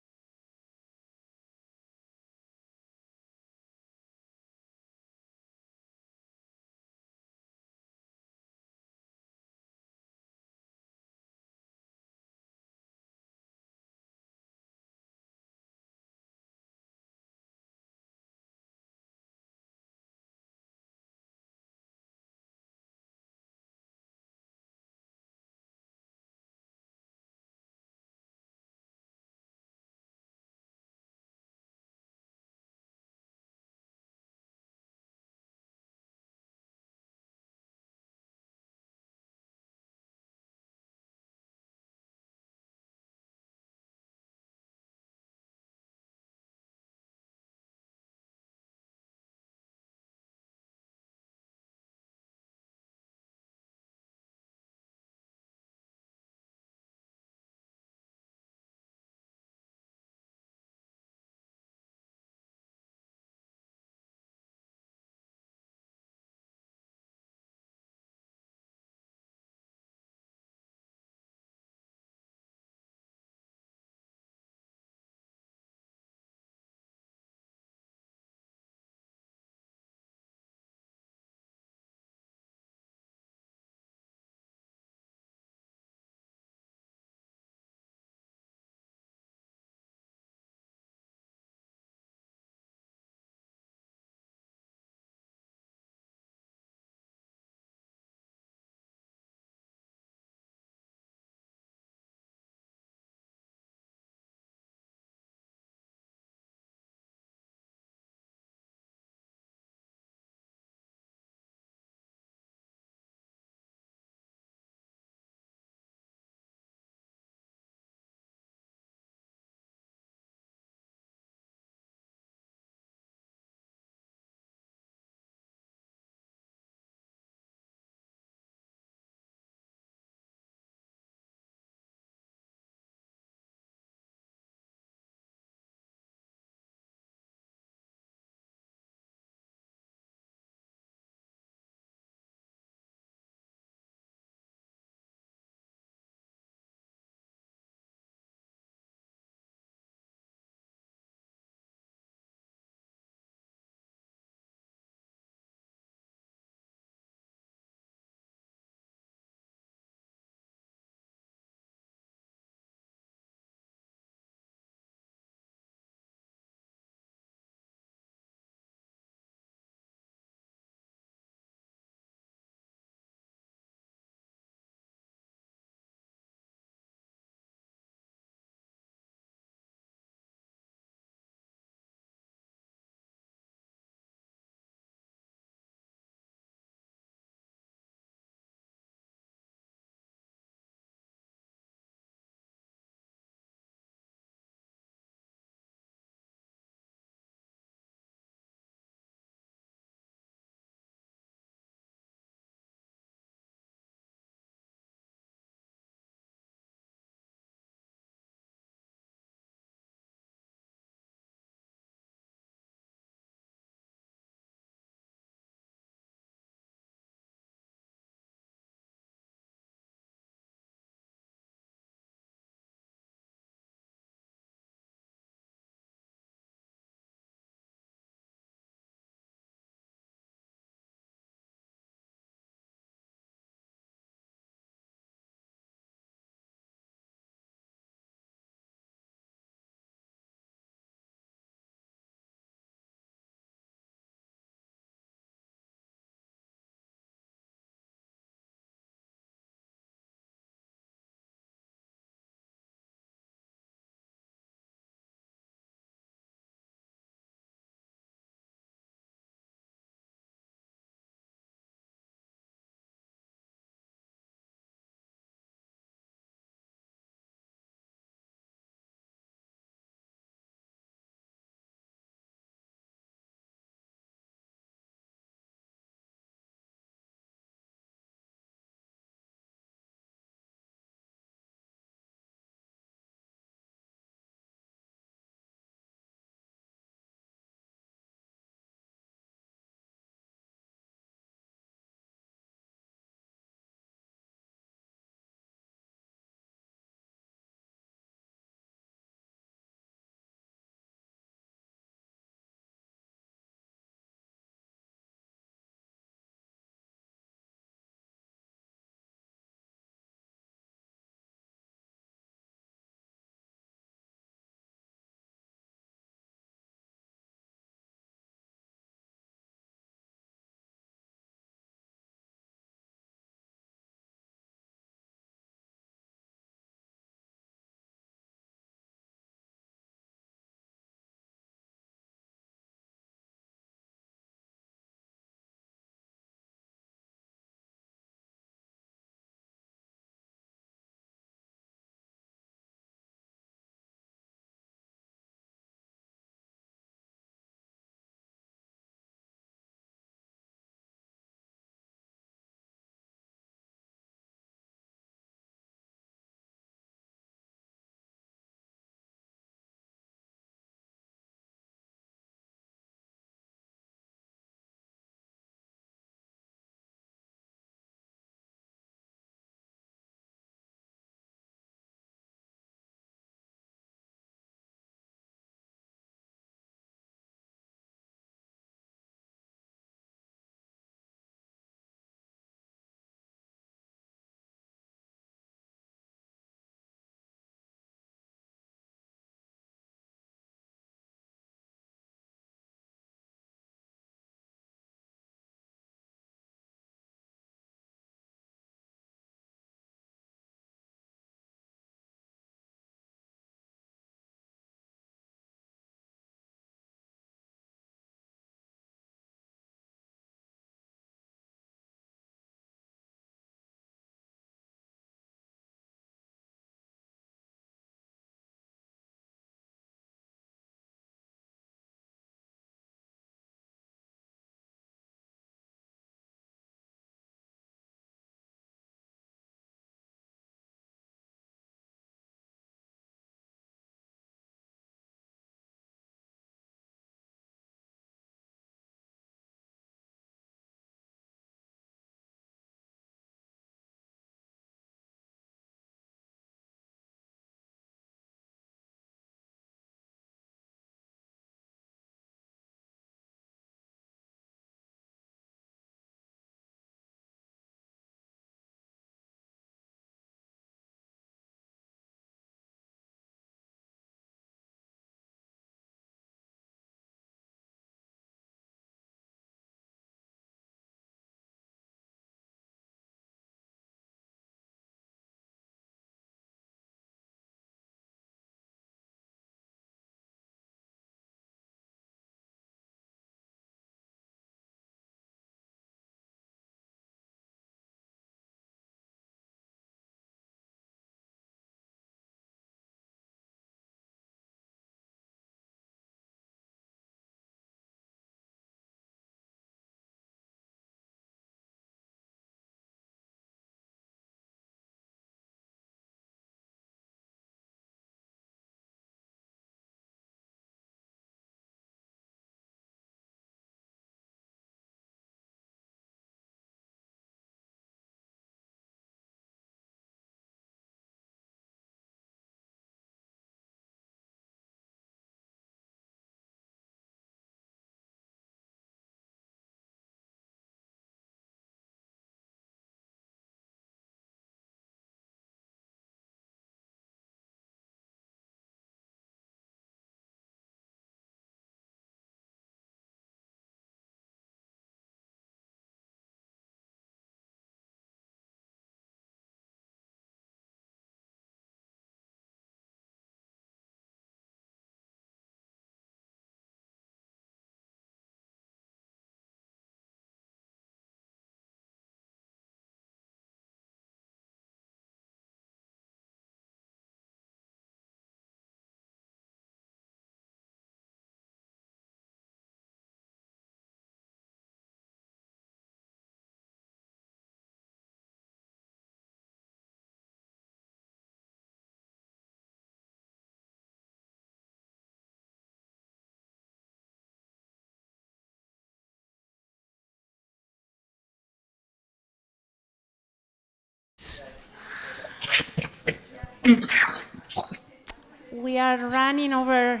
We are running over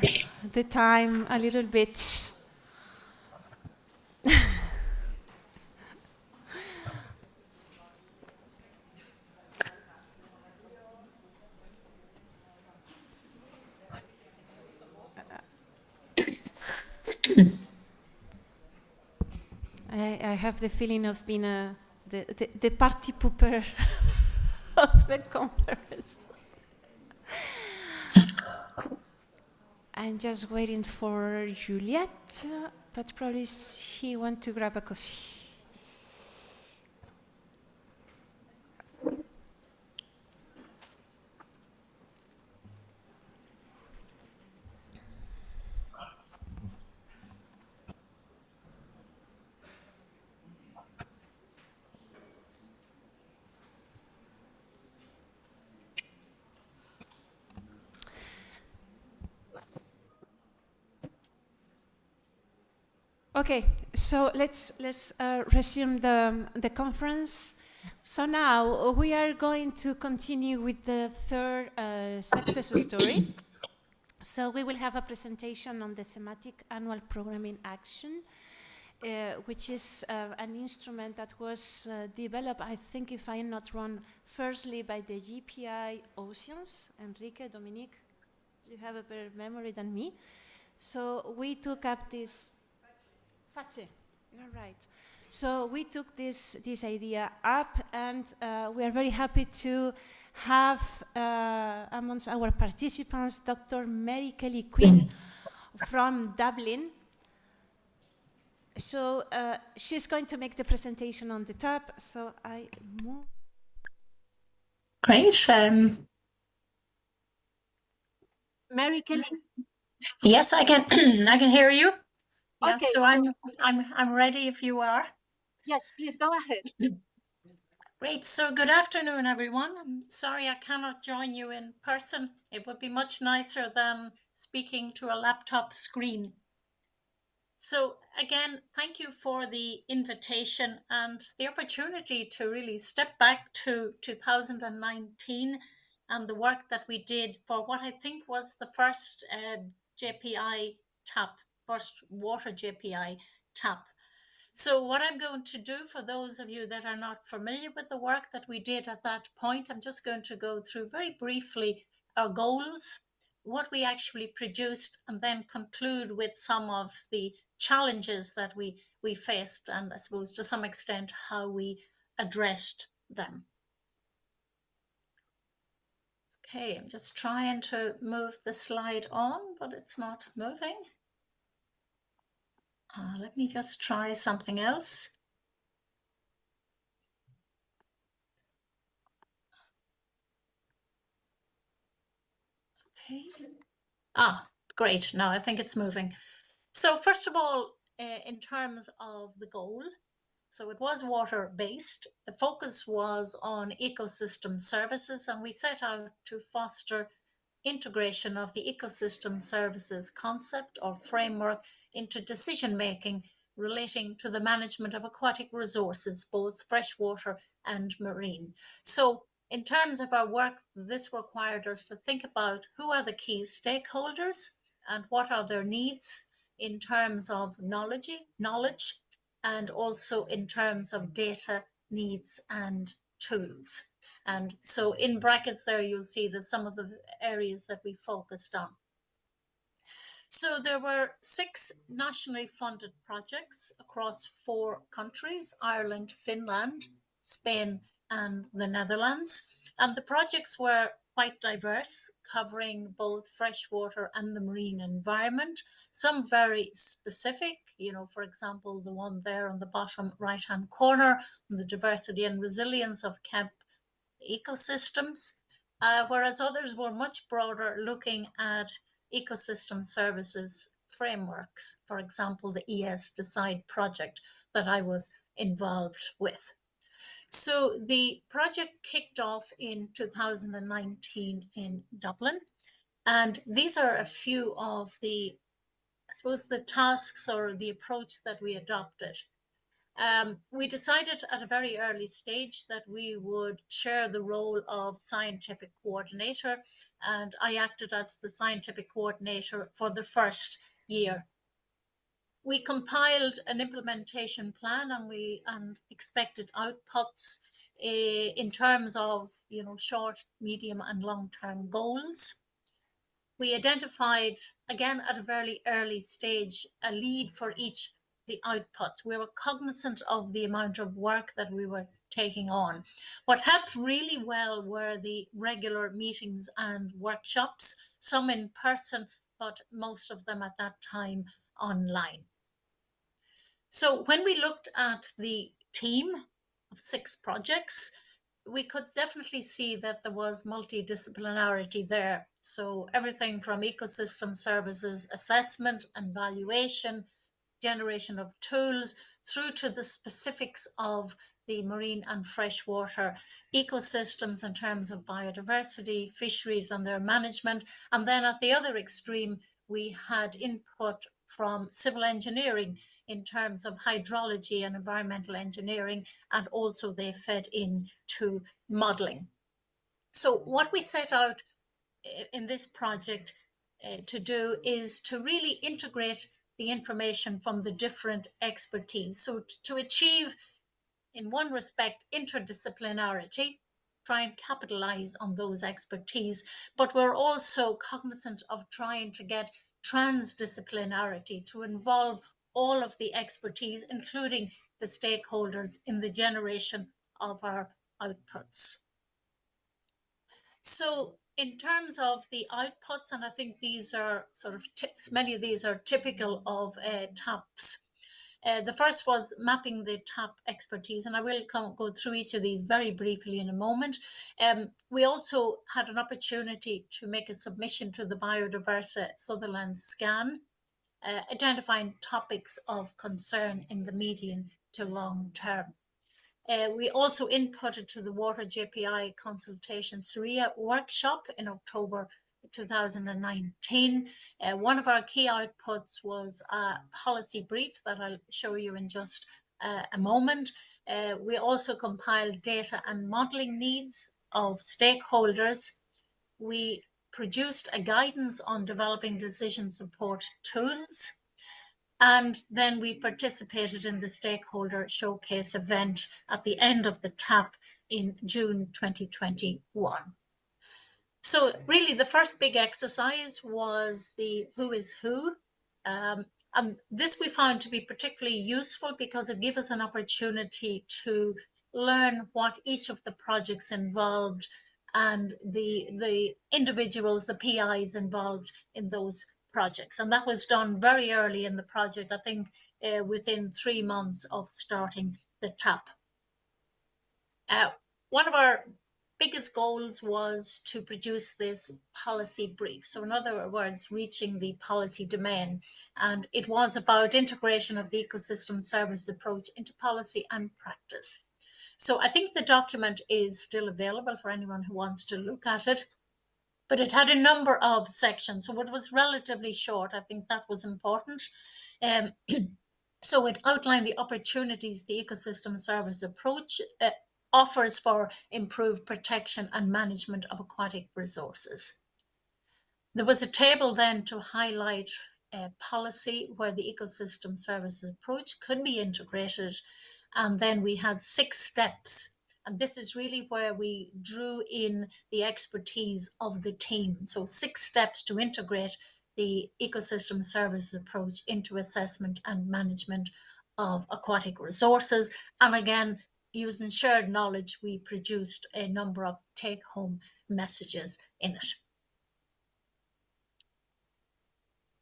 the time a little bit. I have the feeling of being the party pooper of the conference. I'm just waiting for Juliette, but probably she wants to grab a coffee. Okay, so let's resume the conference. So now we are going to continue with the third success story. So we will have a presentation on the thematic annual program in action, which is an instrument that was developed, I think, if I'm not wrong, firstly by the JPI Oceans. Enrique, Dominique, you have a better memory than me. So we took up this. You're right. So we took this idea up, and we are very happy to have amongst our participants Dr. Mary Kelly Quinn from Dublin. So she's going to make the presentation on the top. So I move. Great. Mary Kelly. Yes, I can. I can hear you. Yeah, Okay, so I'm ready if you are. Yes, please go ahead. Great. So good afternoon, everyone. I'm sorry I cannot join you in person. It would be much nicer than speaking to a laptop screen. So again, thank you for the invitation and the opportunity to really step back to 2019 and the work that we did for what I think was the first JPI tap, first Water JPI tap. So what I'm going to do, for those of you that are not familiar with the work that we did at that point, I'm just going to go through very briefly our goals, what we actually produced, and then conclude with some of the challenges that we faced, and I suppose to some extent how we addressed them. Okay, I'm just trying to move the slide on, but it's not moving. Let me just try something else. Okay. Great. Now I think it's moving. So first of all, in terms of the goal, so it was water-based. The focus was on ecosystem services, and we set out to foster integration of the ecosystem services concept or framework into decision-making relating to the management of aquatic resources, both freshwater and marine. So in terms of our work, this required us to think about who are the key stakeholders and what are their needs in terms of knowledge, and also in terms of data needs and tools. And so in brackets there, you'll see that some of the areas that we focused on. So there were 6 nationally funded projects across 4 countries, Ireland, Finland, Spain, and the Netherlands. And the projects were quite diverse, covering both freshwater and the marine environment. Some very specific, for example, the one there on the bottom right-hand corner, the diversity and resilience of camp ecosystems, whereas others were much broader, looking at ecosystem services frameworks, for example, the ES Decide project that I was involved with. So the project kicked off in 2019 in Dublin, and these are a few of the, I suppose, the tasks or the approach that we adopted. We decided at a very early stage that we would share the role of scientific coordinator, and I acted as the scientific coordinator for the first year. We compiled an implementation plan and expected outputs in terms of short, medium, and long-term goals. We identified, again at a very early stage, a lead for each of the outputs. We were cognizant of the amount of work that we were taking on. What helped really well were the regular meetings and workshops, some in person, but most of them at that time online. So when we looked at the team of 6 projects, we could definitely see that there was multidisciplinarity there. So everything from ecosystem services, assessment and valuation, generation of tools, through to the specifics of the marine and freshwater ecosystems in terms of biodiversity, fisheries and their management. And then at the other extreme, we had input from civil engineering in terms of hydrology and environmental engineering, and also they fed into modelling. So what we set out in this project to do is to really integrate the information from the different expertise. So to achieve, in one respect, interdisciplinarity, try and capitalize on those expertise, but we're also cognizant of trying to get transdisciplinarity to involve all of the expertise, including the stakeholders, in the generation of our outputs. So in terms of the outputs, and I think these are many of these are typical of TAPs. The first was mapping the TAP expertise, and I will go through each of these very briefly in a moment. We also had an opportunity to make a submission to the Biodiverse Sutherland scan, identifying topics of concern in the medium to long term. We also inputted to the Water JPI Consultation Syria workshop in October 2019. One of our key outputs was a policy brief that I'll show you in just a moment. We also compiled data and modelling needs of stakeholders. We produced a guidance on developing decision support tools. And then we participated in the stakeholder showcase event at the end of the TAP in June 2021. So really the first big exercise was the who is who. And this we found to be particularly useful because it gave us an opportunity to learn what each of the projects involved and the individuals, the PIs involved in those projects. And that was done very early in the project, I think within 3 months of starting the TAP. One of our biggest goals was to produce this policy brief. So in other words, reaching the policy domain. And it was about integration of the ecosystem service approach into policy and practice. So I think the document is still available for anyone who wants to look at it. But it had a number of sections, so it was relatively short. I think that was important. So it outlined the opportunities the ecosystem service approach offers for improved protection and management of aquatic resources. There was a table then to highlight policy where the ecosystem services approach could be integrated. And then we had 6 steps. And this is really where we drew in the expertise of the team. So 6 steps to integrate the ecosystem services approach into assessment and management of aquatic resources. And again, using shared knowledge, we produced a number of take-home messages in it.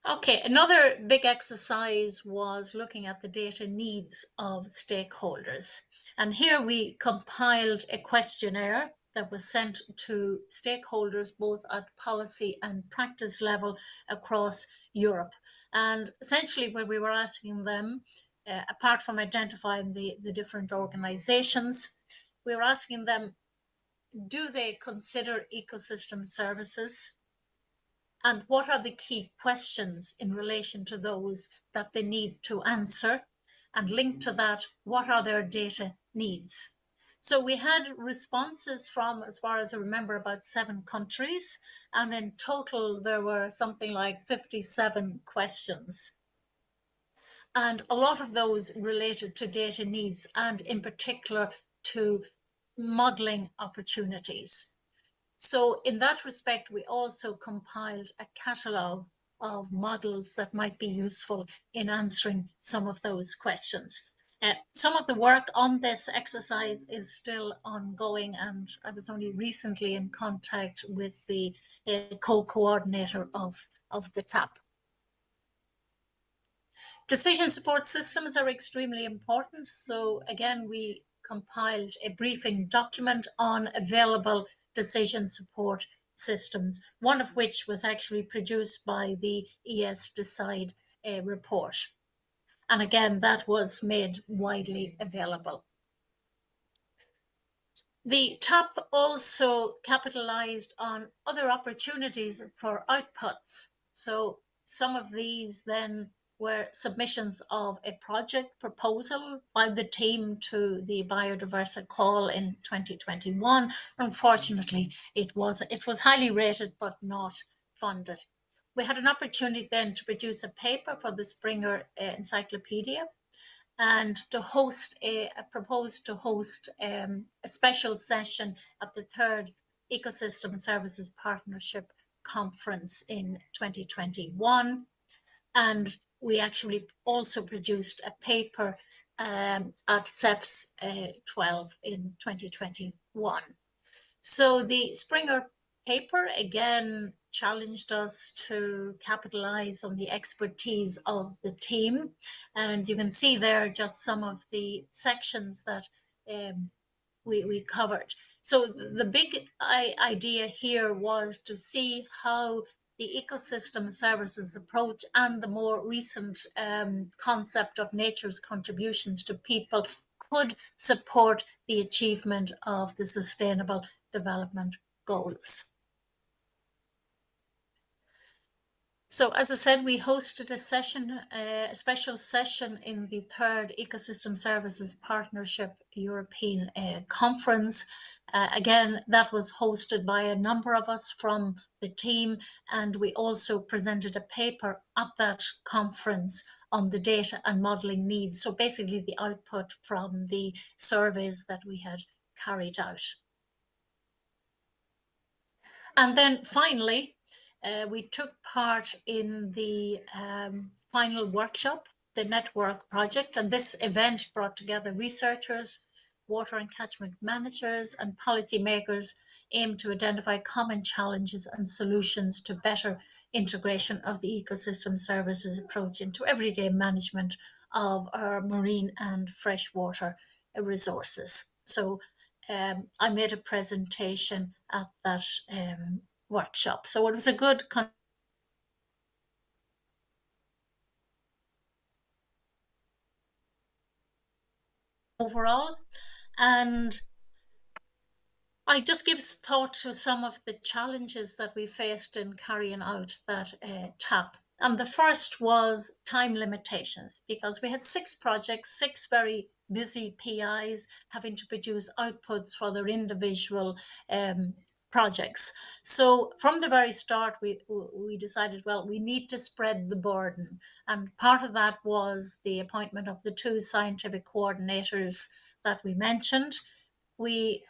Okay, another big exercise was looking at the data needs of stakeholders. And here we compiled a questionnaire that was sent to stakeholders both at policy and practice level across Europe. And essentially what we were asking them, apart from identifying the different organizations, we were asking them, do they consider ecosystem services? And what are the key questions in relation to those that they need to answer? and linked to that, what are their data needs? So we had responses from, as far as I remember, about 7 countries, and in total there were something like 57 questions. And a lot of those related to data needs, and in particular to modelling opportunities. So in that respect, we also compiled a catalogue of models that might be useful in answering some of those questions. Some of the work on this exercise is still ongoing, and I was only recently in contact with the co-coordinator of the TAP. Decision support systems are extremely important. So again, we compiled a briefing document on available decision support systems, one of which was actually produced by the ES Decide report. And again, that was made widely available. The TAP also capitalized on other opportunities for outputs. So some of these then were submissions of a project proposal by the team to the Biodiversa Call in 2021. Unfortunately, it was highly rated but not funded. We had an opportunity then to produce a paper for the Springer Encyclopedia, and to host proposed to host a special session at the 3rd Ecosystem Services Partnership Conference in 2021. And we actually also produced a paper at CEPS 12 in 2021. So the Springer paper again challenged us to capitalize on the expertise of the team. And you can see there just some of the sections that we covered. So the big idea here was to see how the ecosystem services approach and the more recent concept of nature's contributions to people could support the achievement of the Sustainable Development Goals. So as I said, we hosted a session, a special session in the 3rd Ecosystem Services Partnership European Conference. Again, that was hosted by a number of us from the team, and we also presented a paper at that conference on the data and modelling needs. So basically the output from the surveys that we had carried out. And then finally, we took part in the final workshop, the network project, and this event brought together researchers, water and catchment managers, and policymakers aimed to identify common challenges and solutions to better integration of the ecosystem services approach into everyday management of our marine and freshwater resources. So I made a presentation at that workshop. So it was a good overall, and I just give thought to some of the challenges that we faced in carrying out that TAP. And the first was time limitations, because we had 6 projects, 6 very busy PIs having to produce outputs for their individual projects. So from the very start, we decided, well, we need to spread the burden. And part of that was the appointment of the 2 scientific coordinators that we mentioned. We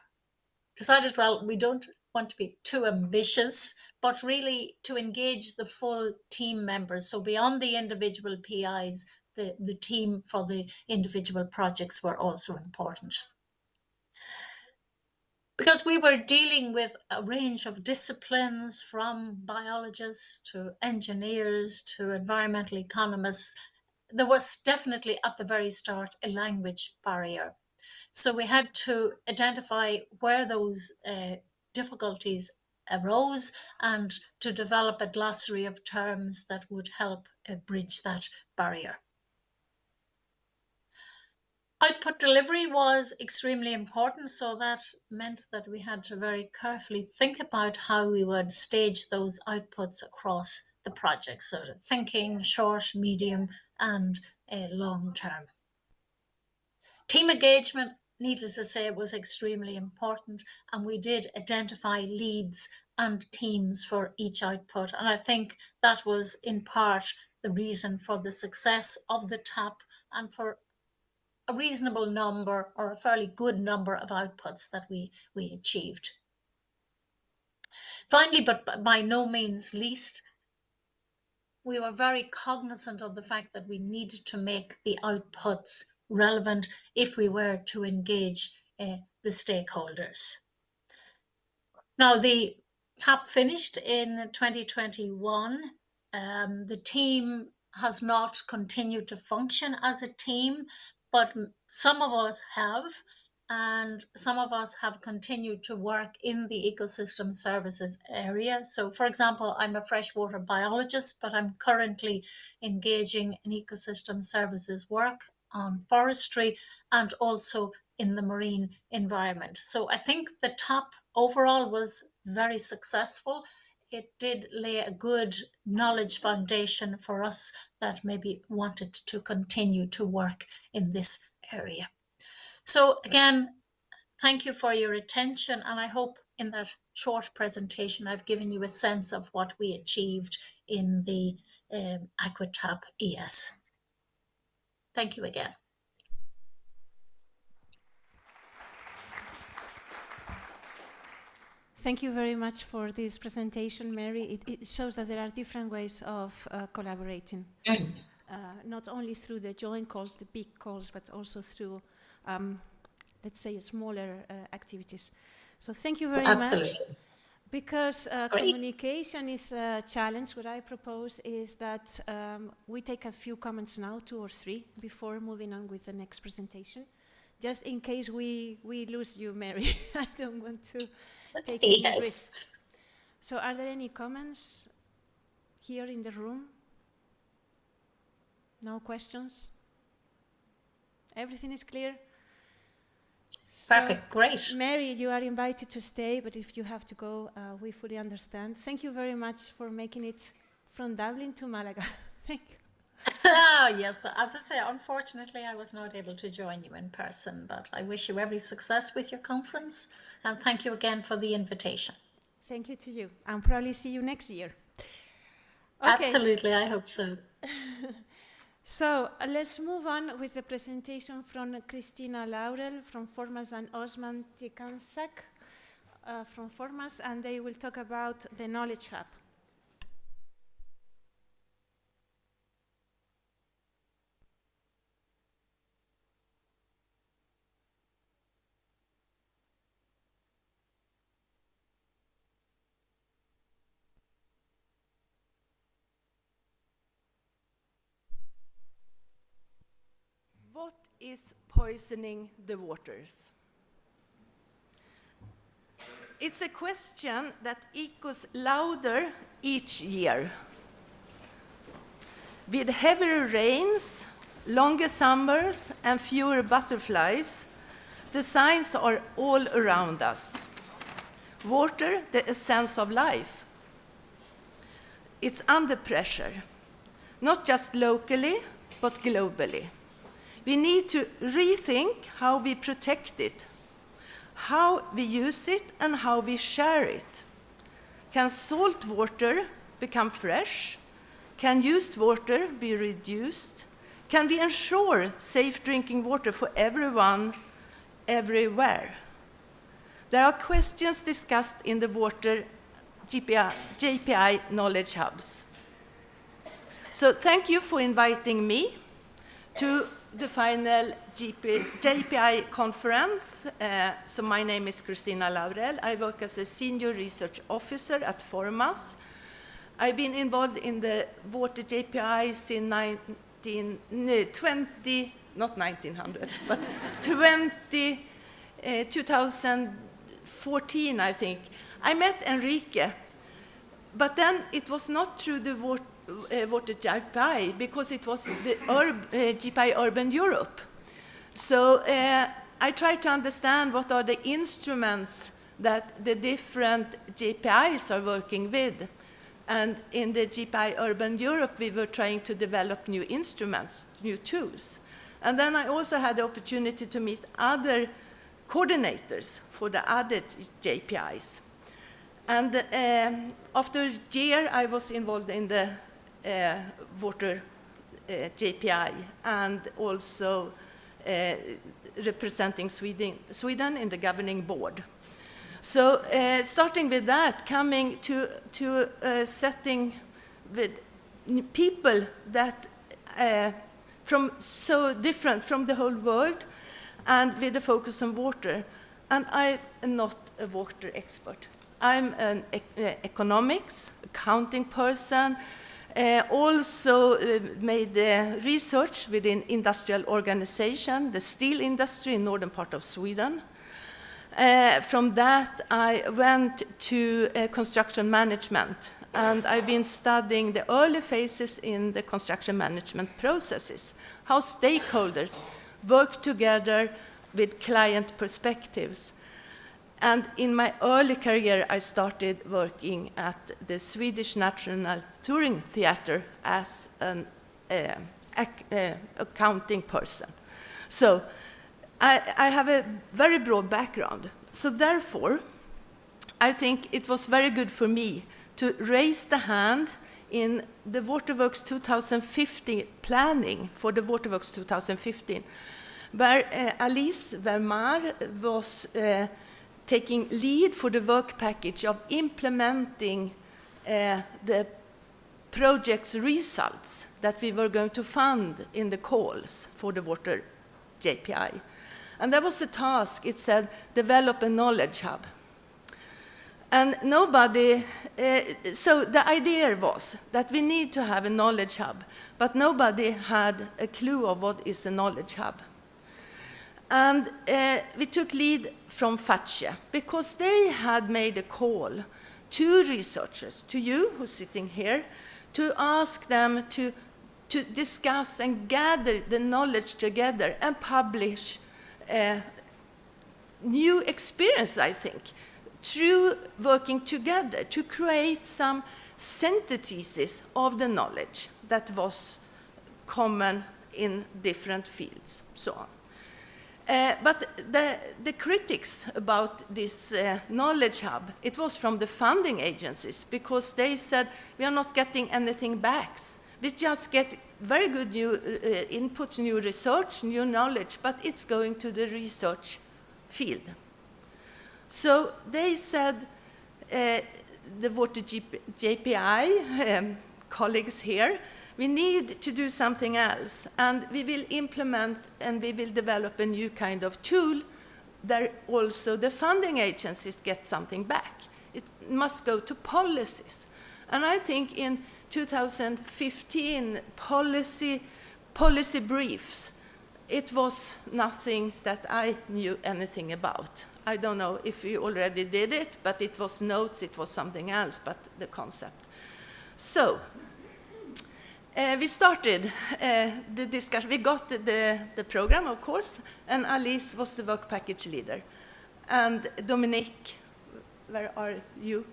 decided, well, we don't want to be too ambitious, but really to engage the full team members. So beyond the individual PIs, the team for the individual projects were also important. Because we were dealing with a range of disciplines, from biologists to engineers to environmental economists, there was definitely at the very start a language barrier. So we had to identify where those difficulties arose and to develop a glossary of terms that would help bridge that barrier. Output delivery was extremely important, so that meant that we had to very carefully think about how we would stage those outputs across the project, so thinking short, medium, and long term. Team engagement, needless to say, was extremely important, and we did identify leads and teams for each output. And I think that was in part the reason for the success of the TAP and for a reasonable number or a fairly good number of outputs that we achieved. Finally, but by no means least, we were very cognizant of the fact that we needed to make the outputs relevant if we were to engage the stakeholders. Now, the TAP finished in 2021. The team has not continued to function as a team, but some of us have, and some of us have continued to work in the ecosystem services area. So, for example, I'm a freshwater biologist, but I'm currently engaging in ecosystem services work on forestry and also in the marine environment. So I think the TAP overall was very successful. It did lay a good knowledge foundation for us that maybe wanted to continue to work in this area. So again, thank you for your attention, and I hope in that short presentation I've given you a sense of what we achieved in the AquaTAP ES. Thank you again. Thank you very much for this presentation, Mary. It shows that there are different ways of collaborating, not only through the joint calls, the big calls, but also through, let's say, smaller activities. So thank you very much. Because communication is a challenge, what I propose is that we take a few comments now, 2 or 3, before moving on with the next presentation, just in case we lose you, Mary. I don't want to take any risks. So are there any comments here in the room? No questions? Everything is clear? Perfect, great. Mary, you are invited to stay, but if you have to go, we fully understand. Thank you very much for making it from Dublin to Malaga. Thank you. Yes, as I say, unfortunately, I was not able to join you in person, but I wish you every success with your conference, and thank you again for the invitation. Thank you to you, and probably see you next year. Okay. Absolutely, I hope so. So let's move on with the presentation from Kristina Laurell from Formas and Osman Tikansak from Formas, and they will talk about the Knowledge Hub. What is poisoning the waters? It's a question that echoes louder each year. With heavier rains, longer summers, and fewer butterflies, the signs are all around us. Water, the essence of life. It's under pressure, not just locally, but globally. We need to rethink how we protect it, how we use it, and how we share it. Can salt water become fresh? Can used water be reduced? Can we ensure safe drinking water for everyone, everywhere? There are questions discussed in the Water JPI Knowledge Hubs. So thank you for inviting me to the final JPI conference. So my name is Kristina Laurell. I work as a senior research officer at Formas. I've been involved in the Water JPI since 2014, I think. I met Enrique, but then it was not through the Water JPI, because it was the JPI Urban Europe. So I tried to understand what are the instruments that the different JPIs are working with. And in the JPI Urban Europe, we were trying to develop new instruments, new tools. And then I also had the opportunity to meet other coordinators for the other JPIs. And after a year, I was involved in the Water JPI and also representing Sweden in the governing board. So starting with that, coming to a setting with people that from so different from the whole world and with a focus on water. And I am not a water expert. I'm an economics, accounting person, also made research within industrial organization, the steel industry in northern part of Sweden. From that, I went to construction management, and I've been studying the early phases in the construction management processes, how stakeholders work together with client perspectives. And in my early career, I started working at the Swedish National Touring Theatre as an accounting person. So I have a very broad background. So therefore, I think it was very good for me to raise the hand in the Waterworks 2015 planning for the Waterworks 2015, where Alice Vermar was taking lead for the work package of implementing the project's results that we were going to fund in the calls for the Water JPI. And that was the task. It said, develop a knowledge hub. And nobody, so the idea was that we need to have a knowledge hub, but nobody had a clue of what is a knowledge hub. And we took lead from FATSE because they had made a call to researchers, to you who's sitting here, to ask them to discuss and gather the knowledge together and publish new experience, I think, through working together to create some synthesis of the knowledge that was common in different fields, so on. But the critics about this knowledge hub, it was from the funding agencies, because they said, we are not getting anything back. We just get very good new input, new research, new knowledge, but it's going to the research field. So they said, the Water JPI colleagues here, we need to do something else, and we will implement and we will develop a new kind of tool that also the funding agencies get something back. It must go to policies. And I think in 2015 policy briefs, it was nothing that I knew anything about. I don't know if you already did it, but it was notes, it was something else, but the concept. So, we started the discussion. We got the program, of course, and Alice was the work package leader. And Dominique, where are you?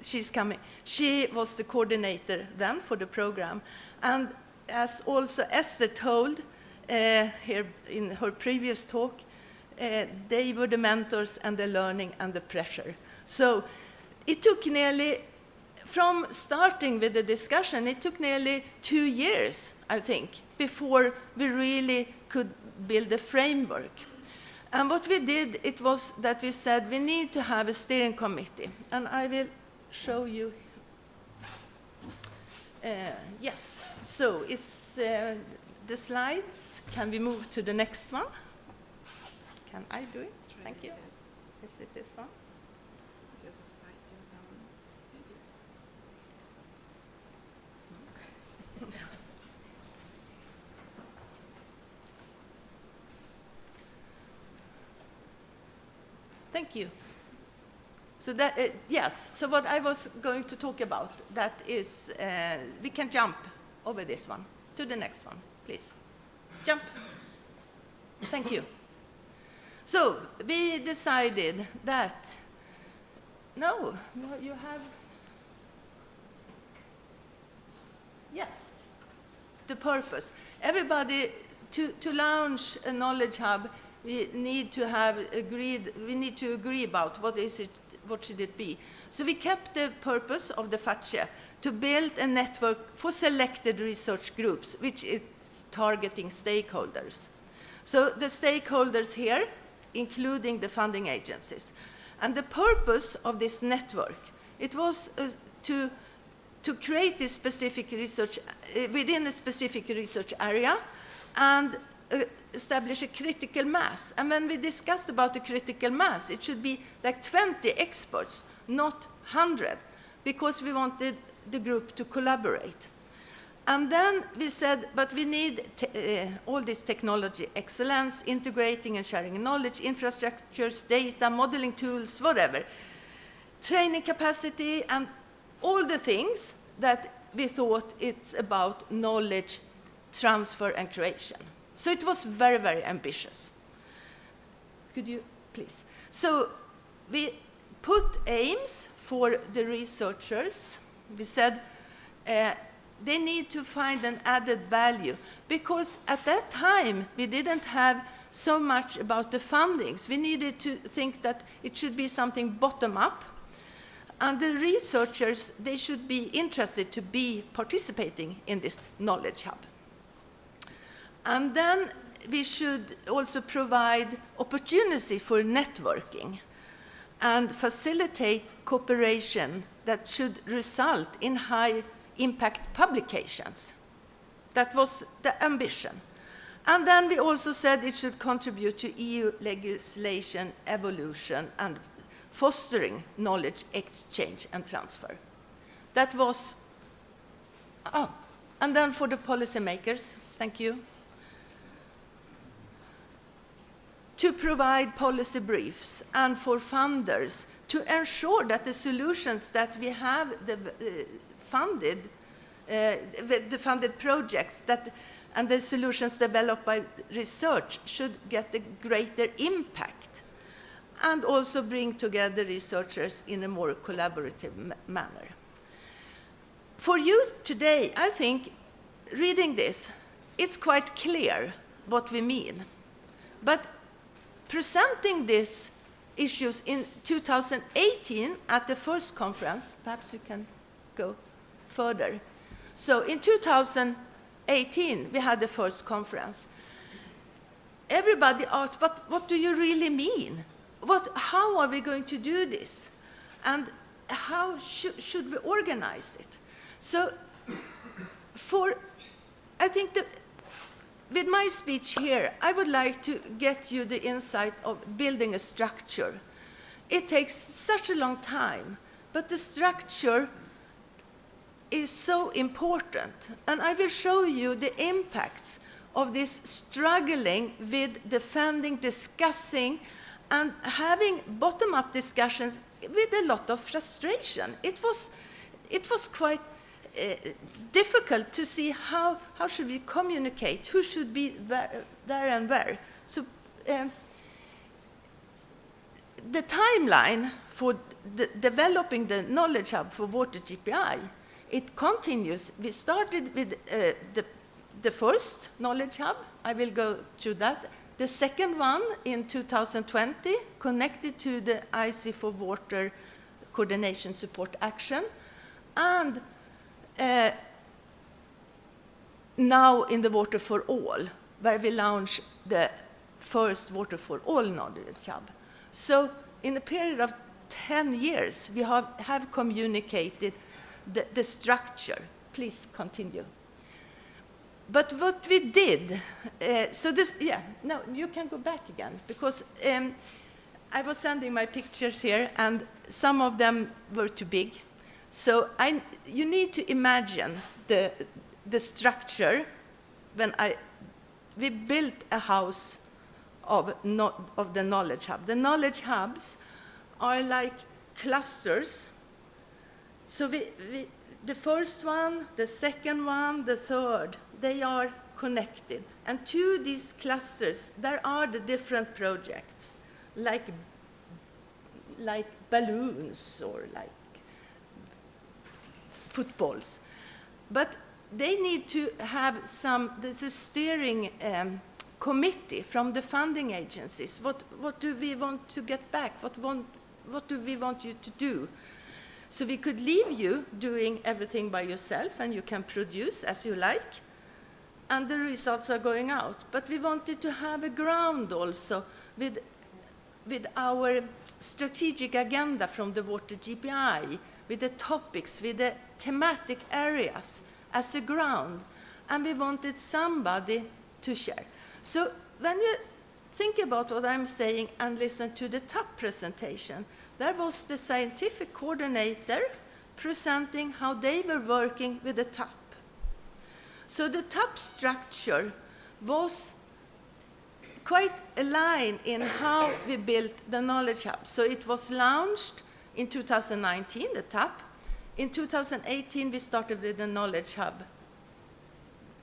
She's coming. She was the coordinator then for the program. And as also Esther told here in her previous talk, they were the mentors and the learning and the pressure. So it took nearly, from starting with the discussion, it took nearly 2 years, I think, before we really could build a framework. And what we did, it was that we said we need to have a steering committee. And I will show you. Yes, so is the slides, can we move to the next one? Can I do it? Thank you. Is it this one? Thank you. So that, yes, so what I was going to talk about, that is, we can jump over this one to the next one, please. Jump. Thank you. So we decided that, no, you have, yes, the purpose. Everybody to launch a knowledge hub, we need to agree about what should it be. So we kept the purpose of the FACE to build a network for selected research groups, which is targeting stakeholders. So the stakeholders here, including the funding agencies. And the purpose of this network, it was to create this specific research within a specific research area and establish a critical mass. And when we discussed about the critical mass, it should be like 20 experts, not 100, because we wanted the group to collaborate. And then we said, but we need all this technology excellence, integrating and sharing knowledge, infrastructures, data, modeling tools, whatever, training capacity, and all the things that we thought it's about knowledge transfer and creation. So it was very, very ambitious. Could you, please? So we put aims for the researchers. We said they need to find an added value, because at that time we didn't have so much about the fundings. We needed to think that it should be something bottom-up, and the researchers, they should be interested to be participating in this knowledge hub. And then we should also provide opportunity for networking and facilitate cooperation that should result in high-impact publications. That was the ambition. And then we also said it should contribute to EU legislation evolution and fostering knowledge exchange and transfer. That was, and then for the policymakers, thank you, to provide policy briefs, and for funders to ensure that the solutions that we have funded projects and the solutions developed by research should get a greater impact, and also bring together researchers in a more collaborative manner. For you today, I think, reading this, it's quite clear what we mean. But presenting these issues in 2018 at the first conference, perhaps you can go further. So in 2018, we had the first conference. Everybody asked, what do you really mean? How are we going to do this? And how should we organize it? So I think that with my speech here, I would like to get you the insight of building a structure. It takes such a long time, but the structure is so important. And I will show you the impacts of this struggling with defending, discussing, and having bottom-up discussions with a lot of frustration. It was quite difficult to see how should we communicate, who should be there and where. So the timeline for developing the knowledge hub for Water JPI, it continues. We started with the first knowledge hub. I will go through that. The second one in 2020, connected to the IC for Water Coordination Support Action, and now in the Water for All, where we launched the first Water for All knowledge hub. So in a period of 10 years, we have communicated the structure. Please continue. But what we did, no, you can go back again, because I was sending my pictures here, and some of them were too big. So you need to imagine the structure when we built a house of the knowledge hub. The knowledge hubs are like clusters. So the first one, the second one, the third, they are connected. And to these clusters, there are the different projects, like balloons or like footballs. But they need to have there's a steering committee from the funding agencies. What do we want to get back? What do we want you to do? So we could leave you doing everything by yourself, and you can produce as you like, and the results are going out. But we wanted to have a ground also with our strategic agenda from the Water JPI, with the topics, with the thematic areas as a ground, and we wanted somebody to share. So when you think about what I'm saying and listen to the top presentation, there was the scientific coordinator presenting how they were working with the TAP. So the TAP structure was quite aligned in how we built the Knowledge Hub. So it was launched in 2019, the TAP. In 2018, we started with the Knowledge Hub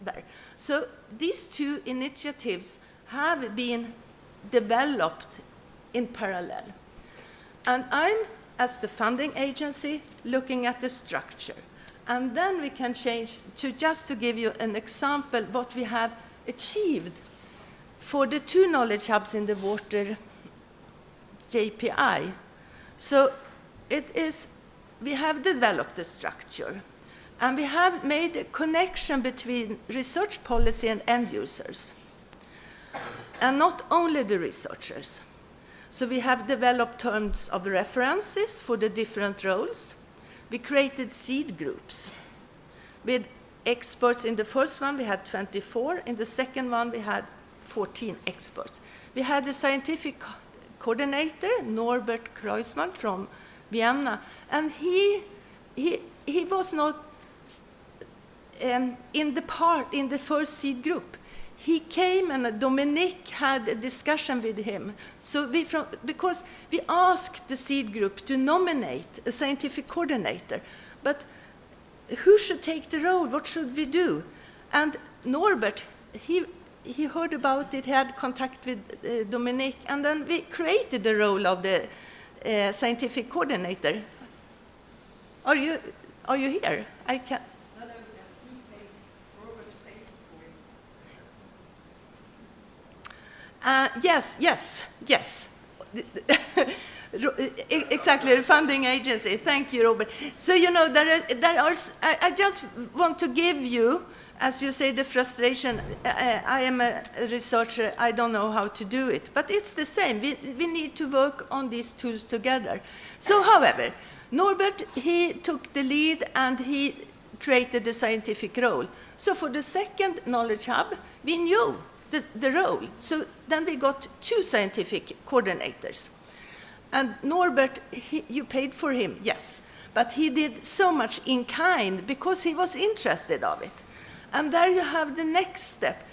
there. So these two initiatives have been developed in parallel. And I'm, as the funding agency, looking at the structure. And then we can change to just to give you an example what we have achieved for the two knowledge hubs in the Water JPI. So we have developed the structure, and we have made a connection between research policy and end users, and not only the researchers. So we have developed terms of references for the different roles. We created seed groups with experts. In the first one, we had 24. In the second one, we had 14 experts. We had a scientific coordinator, Norbert Kreuzmann from Vienna, and he was not in the first seed group. He came, and Dominique had a discussion with him. So because we asked the seed group to nominate a scientific coordinator, but who should take the role? What should we do? And Norbert, he heard about it, he had contact with Dominique, and then we created the role of the scientific coordinator. Are you here? I can. Yes. Exactly, the funding agency. Thank you, Robert. So, I just want to give you, as you say, the frustration. I am a researcher, I don't know how to do it. But it's the same. We need to work on these tools together. So, however, Norbert, he took the lead, and he created the scientific role. So for the second knowledge hub, we knew the role. So then we got two scientific coordinators. And Norbert, you paid for him, yes. But he did so much in kind because he was interested of it. And there you have the next step.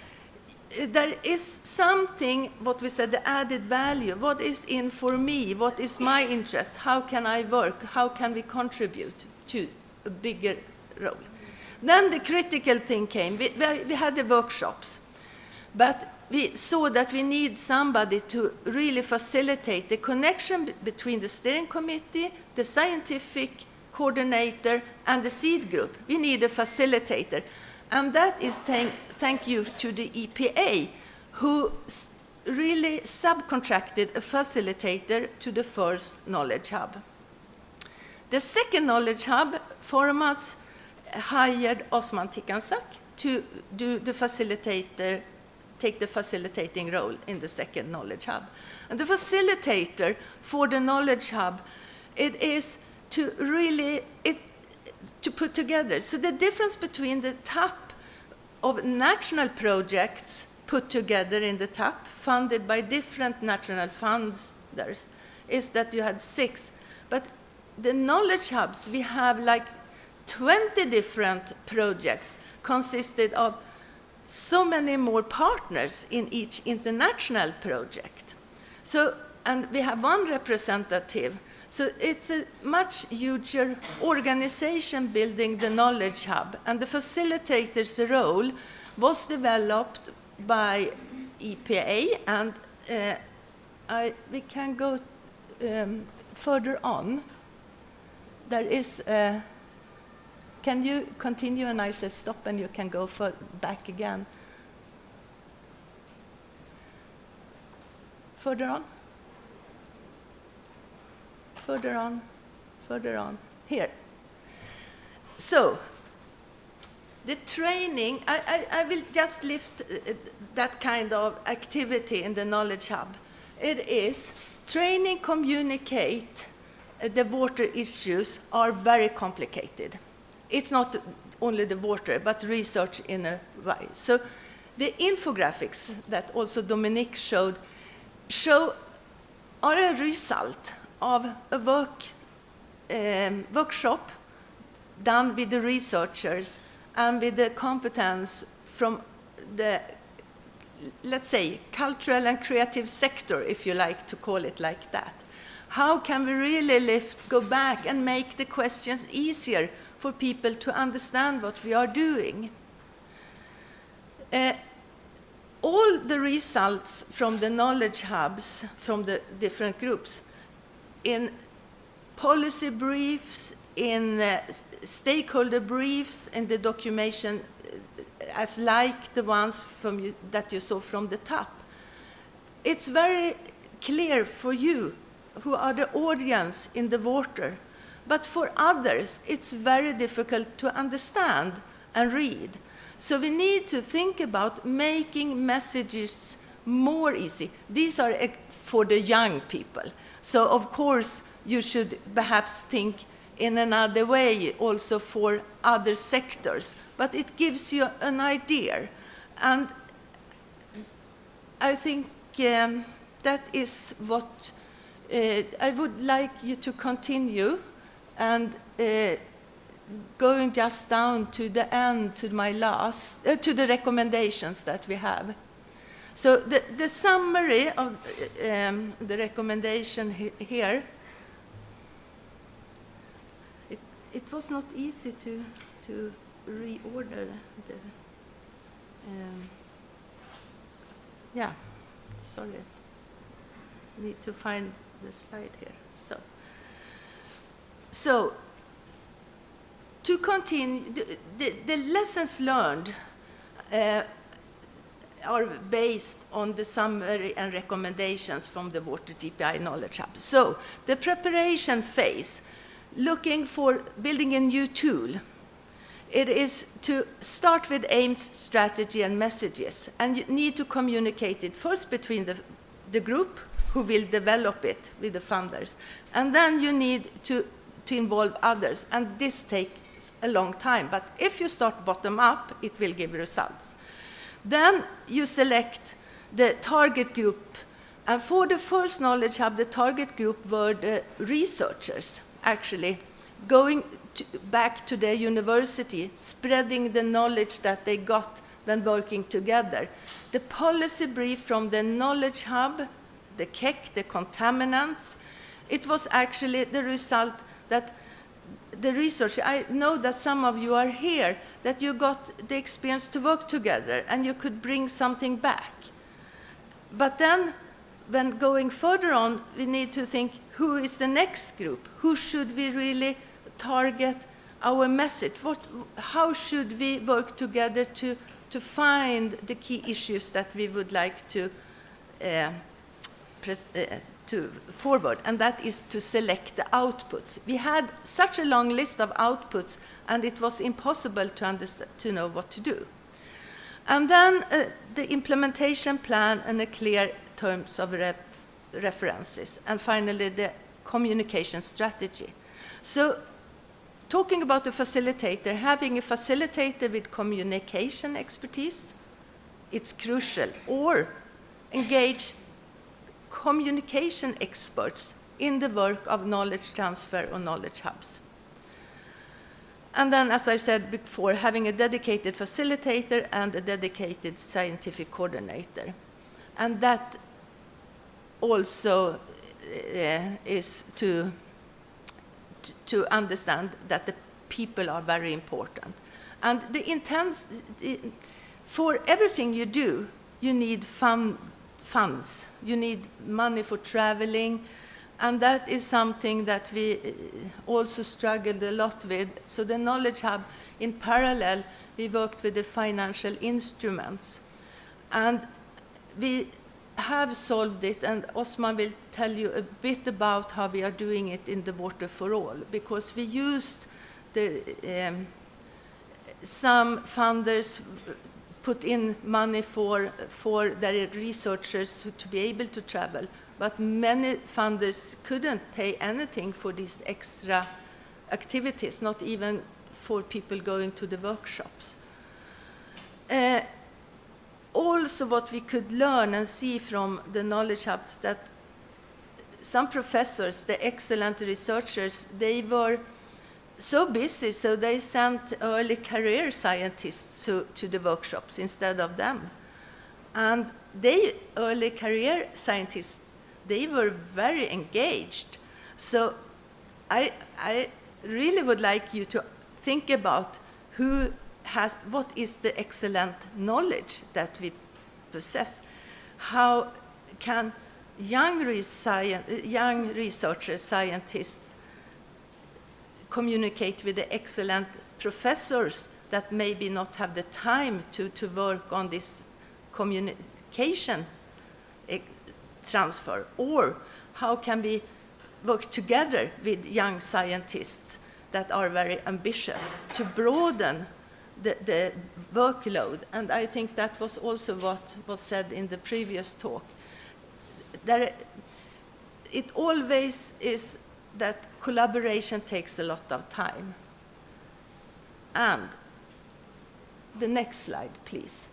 There is something, what we said, the added value. What is in for me? What is my interest? How can I work? How can we contribute to a bigger role? Then the critical thing came. We had the workshops. But we saw that we need somebody to really facilitate the connection between the steering committee, the scientific coordinator, and the seed group. We need a facilitator. And that is thank you to the EPA, who really subcontracted a facilitator to the first knowledge hub. The second knowledge hub, Formas hired Osman Tikansak to do the facilitator, take the facilitating role in the second knowledge hub. And the facilitator for the knowledge hub, it is to really, to put together. So the difference between the TAP of national projects put together in the TAP, funded by different national funds, is that you had 6. But the knowledge hubs, we have like 20 different projects consisted of so many more partners in each international project. So, and we have one representative. So it's a much huger organization building the knowledge hub. And the facilitator's role was developed by EPA. And we can go further on. There is Can you continue? And I said stop, and you can go back again. Further on. Further on. Further on. Here. So, the training, I will just lift that kind of activity in the Knowledge Hub. It is training, communicate the water issues are very complicated. It's not only the water, but research in a way. So the infographics that also Dominique showed are a result of a workshop done with the researchers and with the competence from the, let's say, cultural and creative sector, if you like to call it like that. How can we really go back and make the questions easier for people to understand what we are doing? All the results from the knowledge hubs, from the different groups, in policy briefs, in stakeholder briefs, in the documentation as like the ones that you saw from the top. It's very clear for you who are the audience in the water, but for others it's very difficult to understand and read. So we need to think about making messages more easy. These are for the young people. So of course you should perhaps think in another way also for other sectors, but it gives you an idea. And I think that is what I would like you to continue, and going just down to the end, to my last, to the recommendations that we have. So the summary of the recommendation here, it was not easy to reorder the, yeah, sorry, need to find the slide here. So to continue, the lessons learned are based on the summary and recommendations from the Water JPI Knowledge Hub. So the preparation phase, looking for building a new tool. It is to start with aims, strategy, and messages, and you need to communicate it first between the group who will develop it with the funders, and then you need to involve others, and this takes a long time, but if you start bottom up, it will give results. Then you select the target group, and for the first Knowledge Hub, the target group were the researchers, actually, going back to their university, spreading the knowledge that they got when working together. The policy brief from the Knowledge Hub, the KEK, the contaminants, it was actually the result that the research, I know that some of you are here, that you got the experience to work together and you could bring something back. But then, when going further on, we need to think, who is the next group? Who should we really target our message? How should we work together to find the key issues that we would like to forward? And that is to select the outputs. We had such a long list of outputs, and it was impossible to know what to do. And then the implementation plan and a clear terms of references, and finally the communication strategy. So talking about the facilitator, having a facilitator with communication expertise, it's crucial, or engage communication experts in the work of knowledge transfer or knowledge hubs. And then, as I said before, having a dedicated facilitator and a dedicated scientific coordinator. And that also is to understand that the people are very important. And for everything you do, you need funds. You need money for traveling, And that is something that we also struggled a lot with. So the Knowledge Hub, in parallel, we worked with the financial instruments. And we have solved it, and Osman will tell you a bit about how we are doing it in the Water for All, because we used some funders put in money for their researchers to be able to travel, but many funders couldn't pay anything for these extra activities, not even for people going to the workshops. Also, what we could learn and see from the Knowledge Hubs, that some professors, the excellent researchers, they were so busy, so they sent early career scientists to the workshops instead of them. And they, early career scientists, they were very engaged. So I really would like you to think about what is the excellent knowledge that we possess? How can young researchers, scientists, communicate with the excellent professors that maybe not have the time to work on this communication transfer? Or how can we work together with young scientists that are very ambitious to broaden the workload? And I think that was also what was said in the previous talk. It always is that collaboration takes a lot of time. And the next slide, please.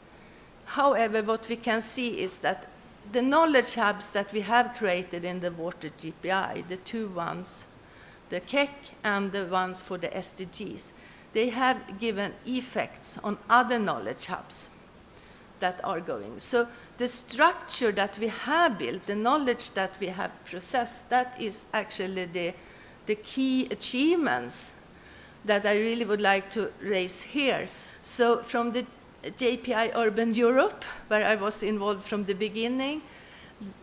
However, what we can see is that the knowledge hubs that we have created in the Water JPI, the two ones, the KEC and the ones for the SDGs, they have given effects on other knowledge hubs that are going. So the structure that we have built, the knowledge that we have processed, that is actually the key achievements that I really would like to raise here. So from the JPI Urban Europe, where I was involved from the beginning,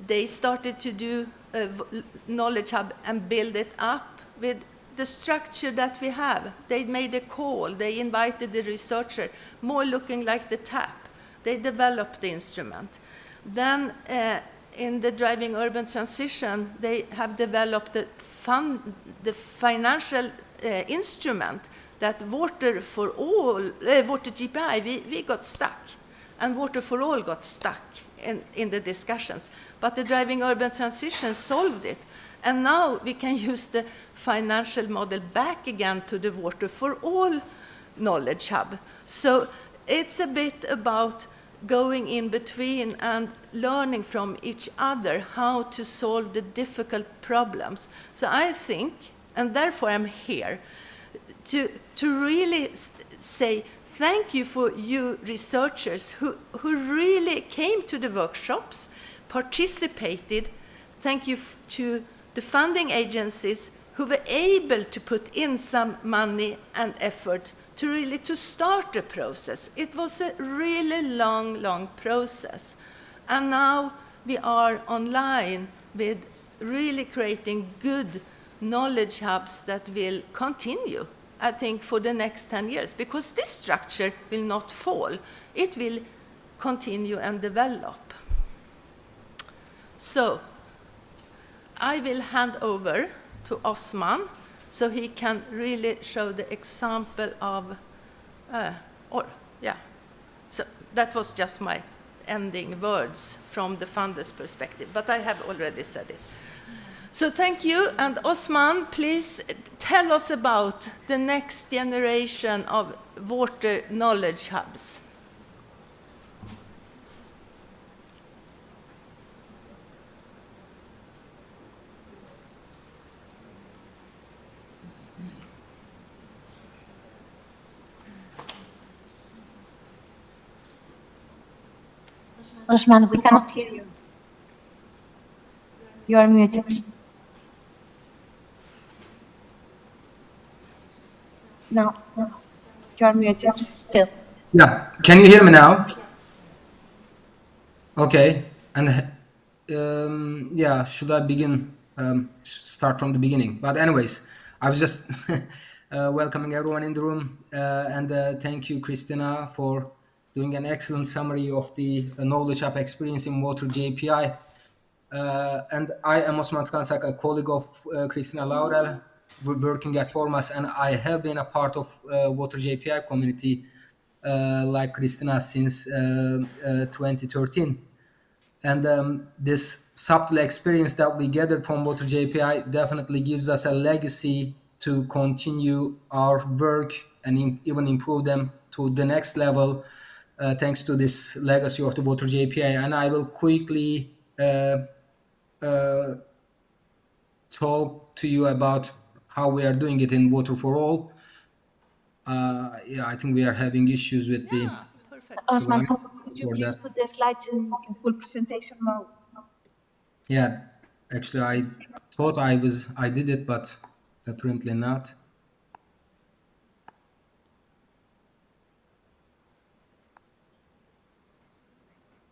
they started to do a knowledge hub and build it up with the structure that we have. They made a call, they invited the researcher, more looking like the tap. They developed the instrument. Then in the Driving Urban Transition, they have developed the financial instrument that Water for All, Water JPI, we got stuck. And Water for All got stuck in the discussions. But the Driving Urban Transition solved it. And now we can use the financial model back again to the Water for All knowledge hub. So it's a bit about going in between and learning from each other how to solve the difficult problems. So I think, and therefore I'm here, to really say thank you for you researchers who really came to the workshops, participated. Thank you to the funding agencies who were able to put in some money and effort to really start the process. It was a really long process. And now we are online with really creating good knowledge hubs that will continue, I think, for the next 10 years, because this structure will not fall. It will continue and develop. So I will hand over to Osman so he can really show the example of, So that was just my ending words from the funder's perspective, but I have already said it. So thank you, and Osman, please tell us about the next generation of water knowledge hubs. Osman, we cannot hear you. You are muted. No, you are muted still. Yeah, can you hear me now? Yes. Okay, and yeah, should I begin start from the beginning. But anyways, I was just welcoming everyone in the room, and thank you, Kristina, for doing an excellent summary of the Knowledge Hub experience in Water JPI. And I am Osman Tkansak, a colleague of Kristina Laurell, working at Formas, and I have been a part of Water JPI community like Kristina since 2013. And this subtle experience that we gathered from Water JPI definitely gives us a legacy to continue our work and even improve them to the next level, thanks to this legacy of the Water JPI. And I will quickly talk to you about how we are doing it in Water for All. Yeah, I think we are having issues with the Osman, could you please put the slides in full presentation mode? Yeah, actually, I thought I did it, but apparently not.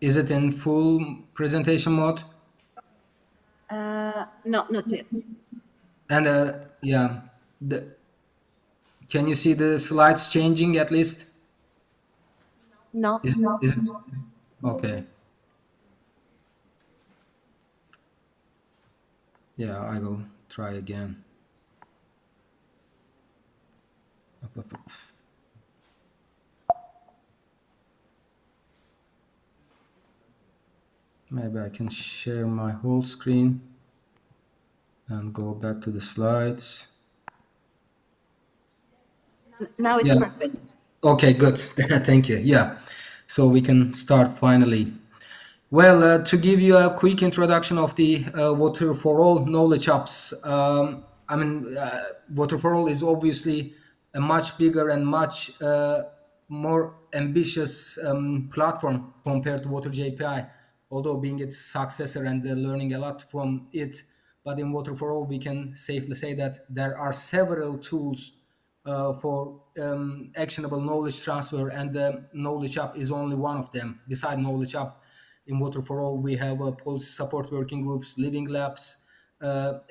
Is it in full presentation mode? No, not yet. And yeah, can you see the slides changing at least? No. Is it? Okay. Yeah, I will try again. Up. Maybe I can share my whole screen and go back to the slides. Now it's perfect. Okay, good. Thank you. Yeah, so we can start finally. Well, to give you a quick introduction of the Water for All Knowledge Hubs, I mean, Water for All is obviously a much bigger and much more ambitious platform compared to Water JPI, although being its successor and learning a lot from it. But in Water for All, we can safely say that there are several tools for actionable knowledge transfer, and the Knowledge Hub is only one of them. Beside Knowledge Hub, in Water for All, we have policy support working groups, living labs,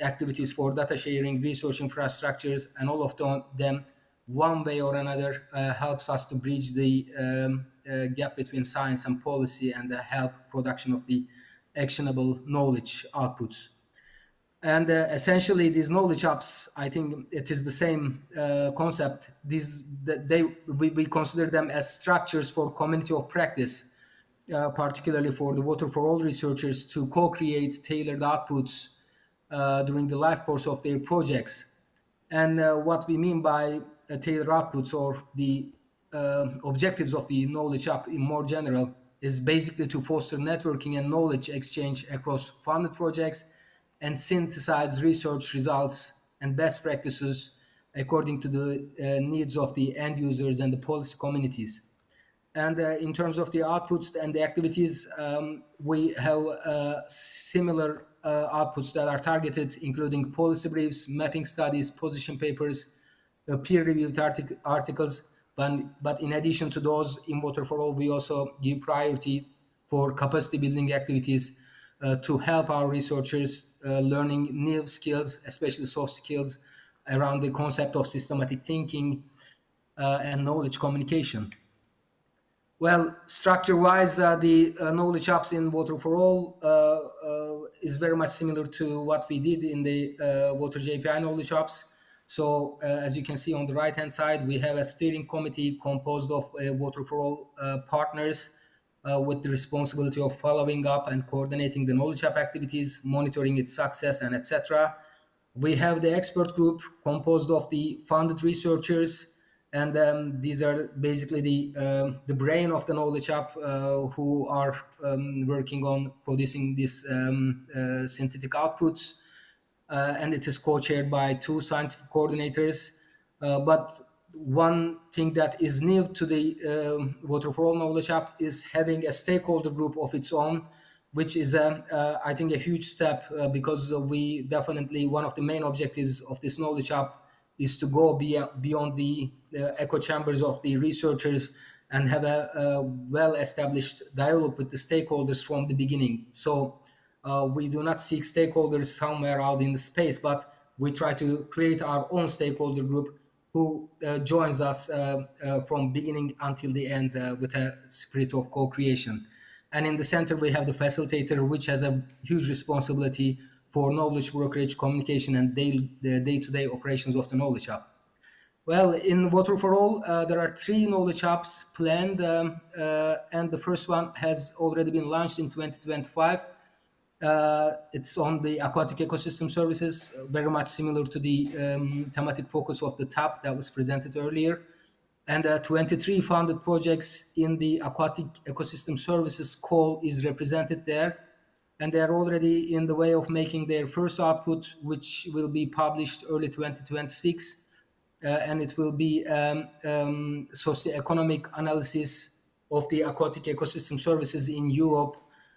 activities for data sharing, research infrastructures, and all of them, one way or another, helps us to bridge the gap between science and policy and help production of the actionable knowledge outputs. And essentially, these knowledge hubs, I think it is the same concept. We consider them as structures for community of practice, particularly for the Water for All researchers to co-create tailored outputs during the life course of their projects. And what we mean by tailored outputs, or the objectives of the Knowledge Hub in more general, is basically to foster networking and knowledge exchange across funded projects and synthesize research results and best practices according to the needs of the end users and the policy communities. And in terms of the outputs and the activities, we have similar outputs that are targeted, including policy briefs, mapping studies, position papers, peer-reviewed articles. But in addition to those, in Water for All, we also give priority for capacity building activities to help our researchers learning new skills, especially soft skills, around the concept of systematic thinking and knowledge communication. Well, structure-wise, the knowledge hubs in Water for All is very much similar to what we did in the Water JPI knowledge hubs. So as you can see on the right-hand side, we have a steering committee composed of Water for All partners with the responsibility of following up and coordinating the knowledge hub activities, monitoring its success, and etc. We have the expert group composed of the funded researchers, and these are basically the brain of the knowledge hub who are working on producing these synthetic outputs, and it is co-chaired by 2 scientific coordinators. But one thing that is new to the Water for All knowledge hub is having a stakeholder group of its own, which is I think a huge step because we definitely, one of the main objectives of this knowledge hub is to go beyond the echo chambers of the researchers and have a well-established dialogue with the stakeholders from the beginning. So we do not seek stakeholders somewhere out in the space, but we try to create our own stakeholder group who joins us from beginning until the end with a spirit of co-creation. And in the center, we have the facilitator, which has a huge responsibility for knowledge brokerage, communication, and the day-to-day operations of the knowledge hub. Well, in Water for All, there are 3 knowledge hubs planned, and the first one has already been launched in 2025. It's on the aquatic ecosystem services, very much similar to the thematic focus of the tab that was presented earlier. And 23 funded projects in the aquatic ecosystem services call is represented there. And they are already in the way of making their first output, which will be published early 2026. And it will be socioeconomic analysis of the aquatic ecosystem services in Europe.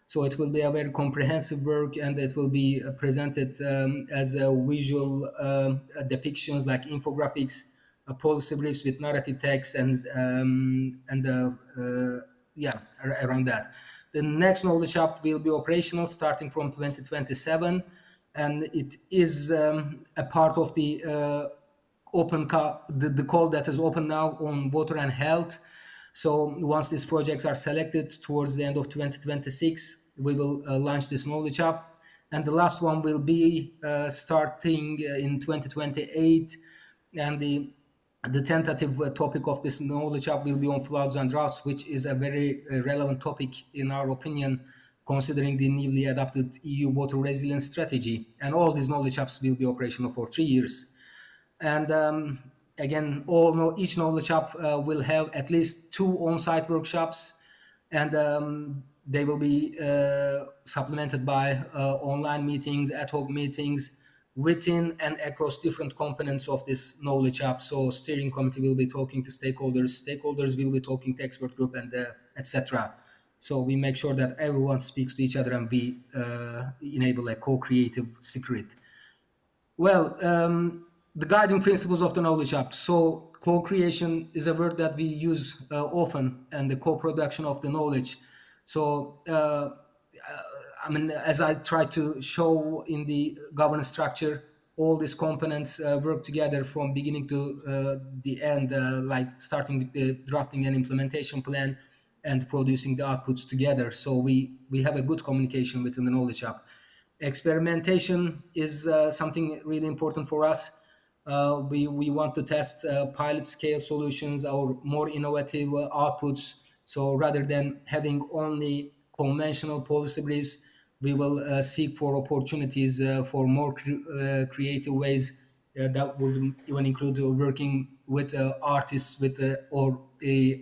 So it will be a very comprehensive work, and it will be presented as visual depictions like infographics, policy briefs with narrative text, and around that. The next knowledge hub will be operational starting from 2027, and it is a part of the open the call that is open now on water and health. So once these projects are selected towards the end of 2026, we will launch this knowledge hub. And the last one will be starting in 2028. And the tentative topic of this knowledge hub will be on floods and droughts, which is a very relevant topic in our opinion, considering the newly adopted EU water resilience strategy. And all these knowledge hubs will be operational for 3 years. And again, each knowledge hub will have at least 2 on-site workshops, and they will be supplemented by online meetings, ad hoc meetings within and across different components of this knowledge hub. So steering committee will be talking to stakeholders will be talking to expert group, and etc. So we make sure that everyone speaks to each other, and we enable a co-creative spirit. Well, the guiding principles of the knowledge hub. So co-creation is a word that we use often, and the co-production of the knowledge. So, I mean, as I try to show in the governance structure, all these components work together from beginning to the end, like starting with the drafting and implementation plan and producing the outputs together. So we have a good communication within the knowledge hub. Experimentation is something really important for us. We want to test pilot scale solutions or more innovative outputs. So rather than having only conventional policy briefs, we will seek for opportunities for more creative ways that will even include working with artists or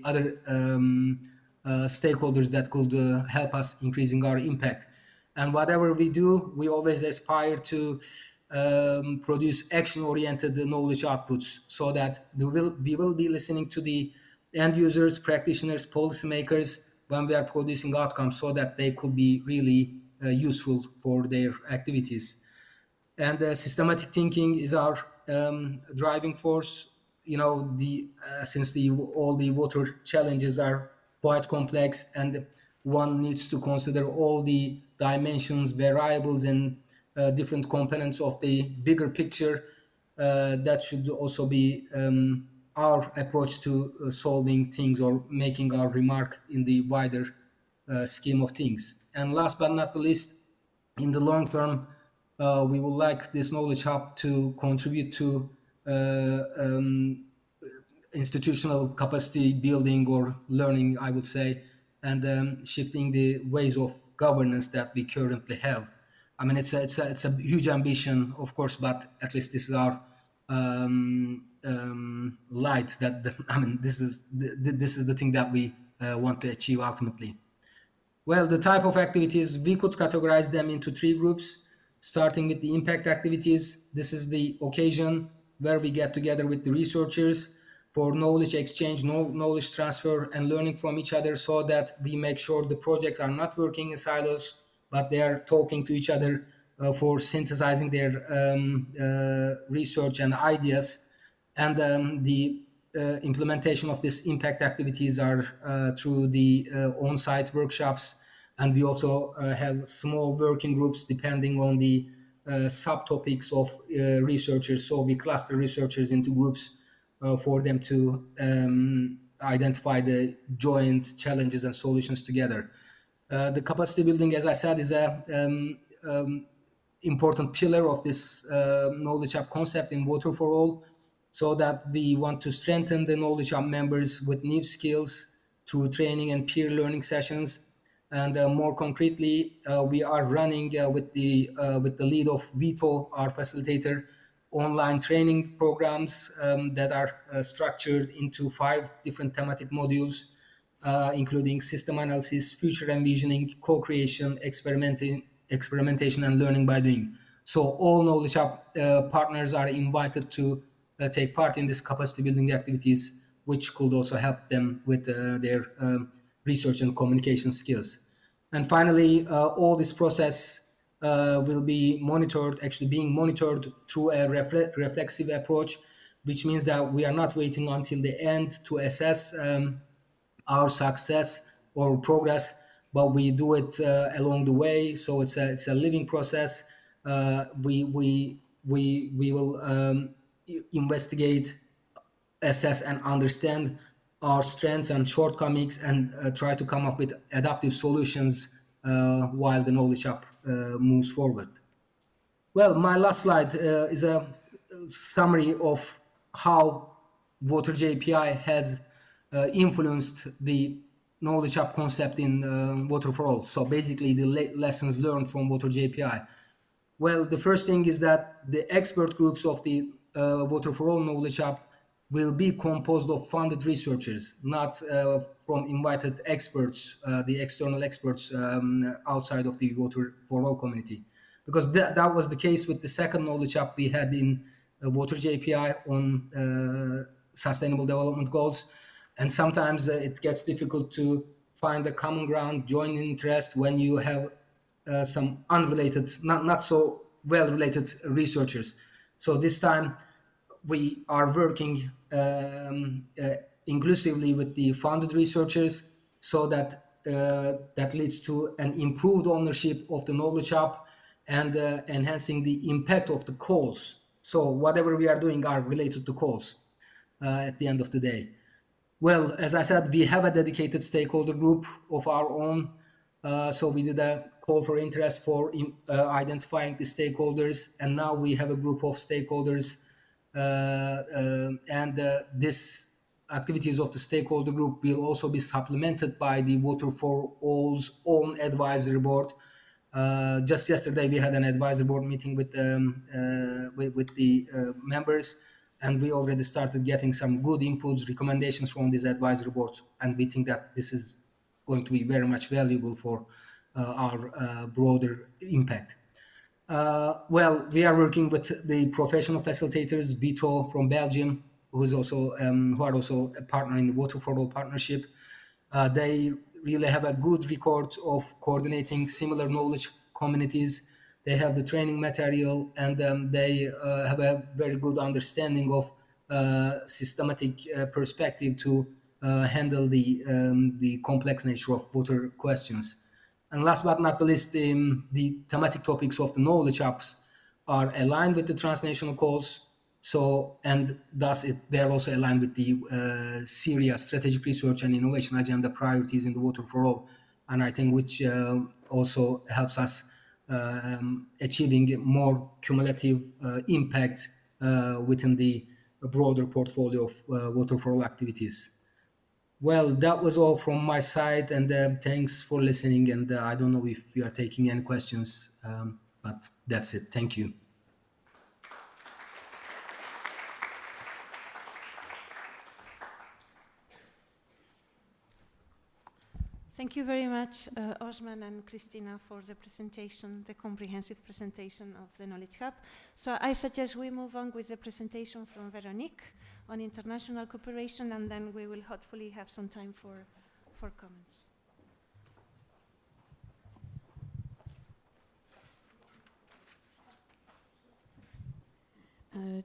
other stakeholders that could help us increasing our impact. And whatever we do, we always aspire to produce action-oriented knowledge outputs, so that we will be listening to the end users, practitioners, policymakers when we are producing outcomes, so that they could be really useful for their activities. And systematic thinking is our driving force. You know, since all the water challenges are quite complex, and one needs to consider all the dimensions, variables, and different components of the bigger picture. That should also be our approach to solving things or making our remark in the wider scheme of things. And last but not the least, in the long term, we would like this knowledge hub to contribute to institutional capacity building or learning, I would say, and shifting the ways of governance that we currently have. I mean, it's a huge ambition, of course, but at least this is our light. This is the thing that we want to achieve ultimately. Well, the type of activities, we could categorize them into 3 groups, starting with the impact activities. This is the occasion where we get together with the researchers for knowledge exchange, knowledge transfer, and learning from each other, so that we make sure the projects are not working in silos, but they are talking to each other for synthesizing their research and ideas. And the implementation of this impact activities are through the on-site workshops, And we also have small working groups depending on the subtopics of researchers. So we cluster researchers into groups for them to identify the joint challenges and solutions together. The capacity building, as I said, is a important pillar of this knowledge hub concept in Water for All, so that we want to strengthen the knowledge hub members with new skills through training and peer learning sessions. And more concretely, we are running with the lead of Vito, our facilitator, online training programs that are structured into 5 different thematic modules, including system analysis, future envisioning, co-creation, experimentation, and learning by doing. So all knowledge hub partners are invited to take part in this capacity building activities, which could also help them with their research and communication skills. And finally, all this process will be monitored, actually being monitored through a reflexive approach, which means that we are not waiting until the end to assess our success or progress, but we do it along the way. So it's a living process. We will investigate, assess, and understand our strengths and shortcomings, and try to come up with adaptive solutions while the knowledge hub moves forward. Well, my last slide is a summary of how Water JPI has influenced the knowledge hub concept in Water for All. So basically the lessons learned from Water JPI. Well, the first thing is that the expert groups of the Water for All knowledge hub will be composed of funded researchers, not from invited experts, the external experts outside of the Water for All community. Because that was the case with the second knowledge hub we had in Water JPI on sustainable development goals. And sometimes it gets difficult to find a common ground, join interest when you have some unrelated, not so well-related researchers. So this time we are working inclusively with the funded researchers, so that that leads to an improved ownership of the knowledge hub and enhancing the impact of the calls. So whatever we are doing are related to calls at the end of the day. Well, as I said, we have a dedicated stakeholder group of our own. So we did a call for interest for identifying the stakeholders, and now we have a group of stakeholders, and this activities of the stakeholder group will also be supplemented by the Water for All's own advisory board. Just yesterday we had an advisory board meeting with the members, and we already started getting some good inputs, recommendations from these advisory boards, and we think that this is going to be very much valuable for our broader impact. Well, we are working with the professional facilitators, Vito from Belgium, who are also a partner in the Water for All partnership. They really have a good record of coordinating similar knowledge communities. They have the training material, and they have a very good understanding of systematic perspective to handle the complex nature of water questions. And last but not the least, the thematic topics of the knowledge hubs are aligned with the transnational calls. So, and thus they're also aligned with the Syria strategic research and innovation agenda priorities in the Water for All. And I think which also helps us achieving more cumulative impact within the broader portfolio of Water for All activities. Well, that was all from my side, and thanks for listening. And I don't know if you are taking any questions, but that's it. Thank you. Thank you very much, Osman and Kristina, for the presentation, the comprehensive presentation of the Knowledge Hub. So I suggest we move on with the presentation from Veronique on international cooperation, and then we will hopefully have some time for comments.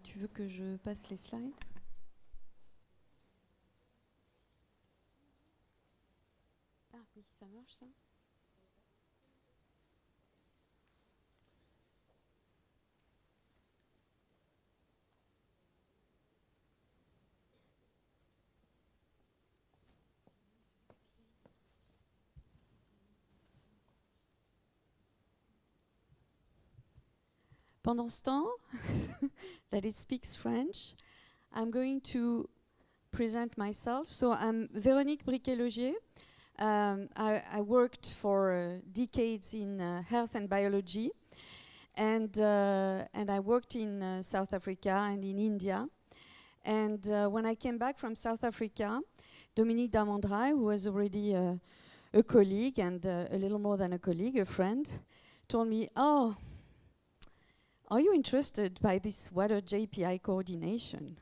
Tu veux que je passe les slides? Ah oui, ça marche ça? Pendant ce temps, that it speaks French, I'm going to present myself. So I'm Véronique Briquet-Logier. I worked for decades in health and biology, and I worked in South Africa and in India. And when I came back from South Africa, Dominique Darmendrail, who was already a colleague and a little more than a colleague, a friend, told me, "Oh, are you interested by this Water JPI coordination?"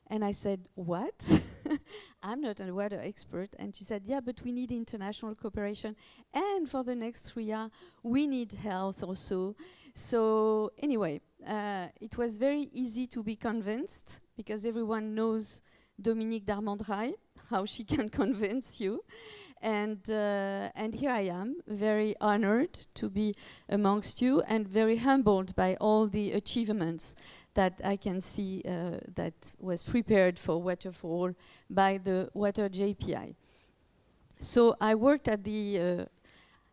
And I said, "What?" I'm not a water expert. And she said, "Yeah, but we need international cooperation. And for the next 3 years, we need health also." So anyway, it was very easy to be convinced because everyone knows Dominique Darmendrail, how she can convince you. And here I am, very honored to be amongst you and very humbled by all the achievements that I can see that was prepared for Water for All by the Water JPI. So I worked at the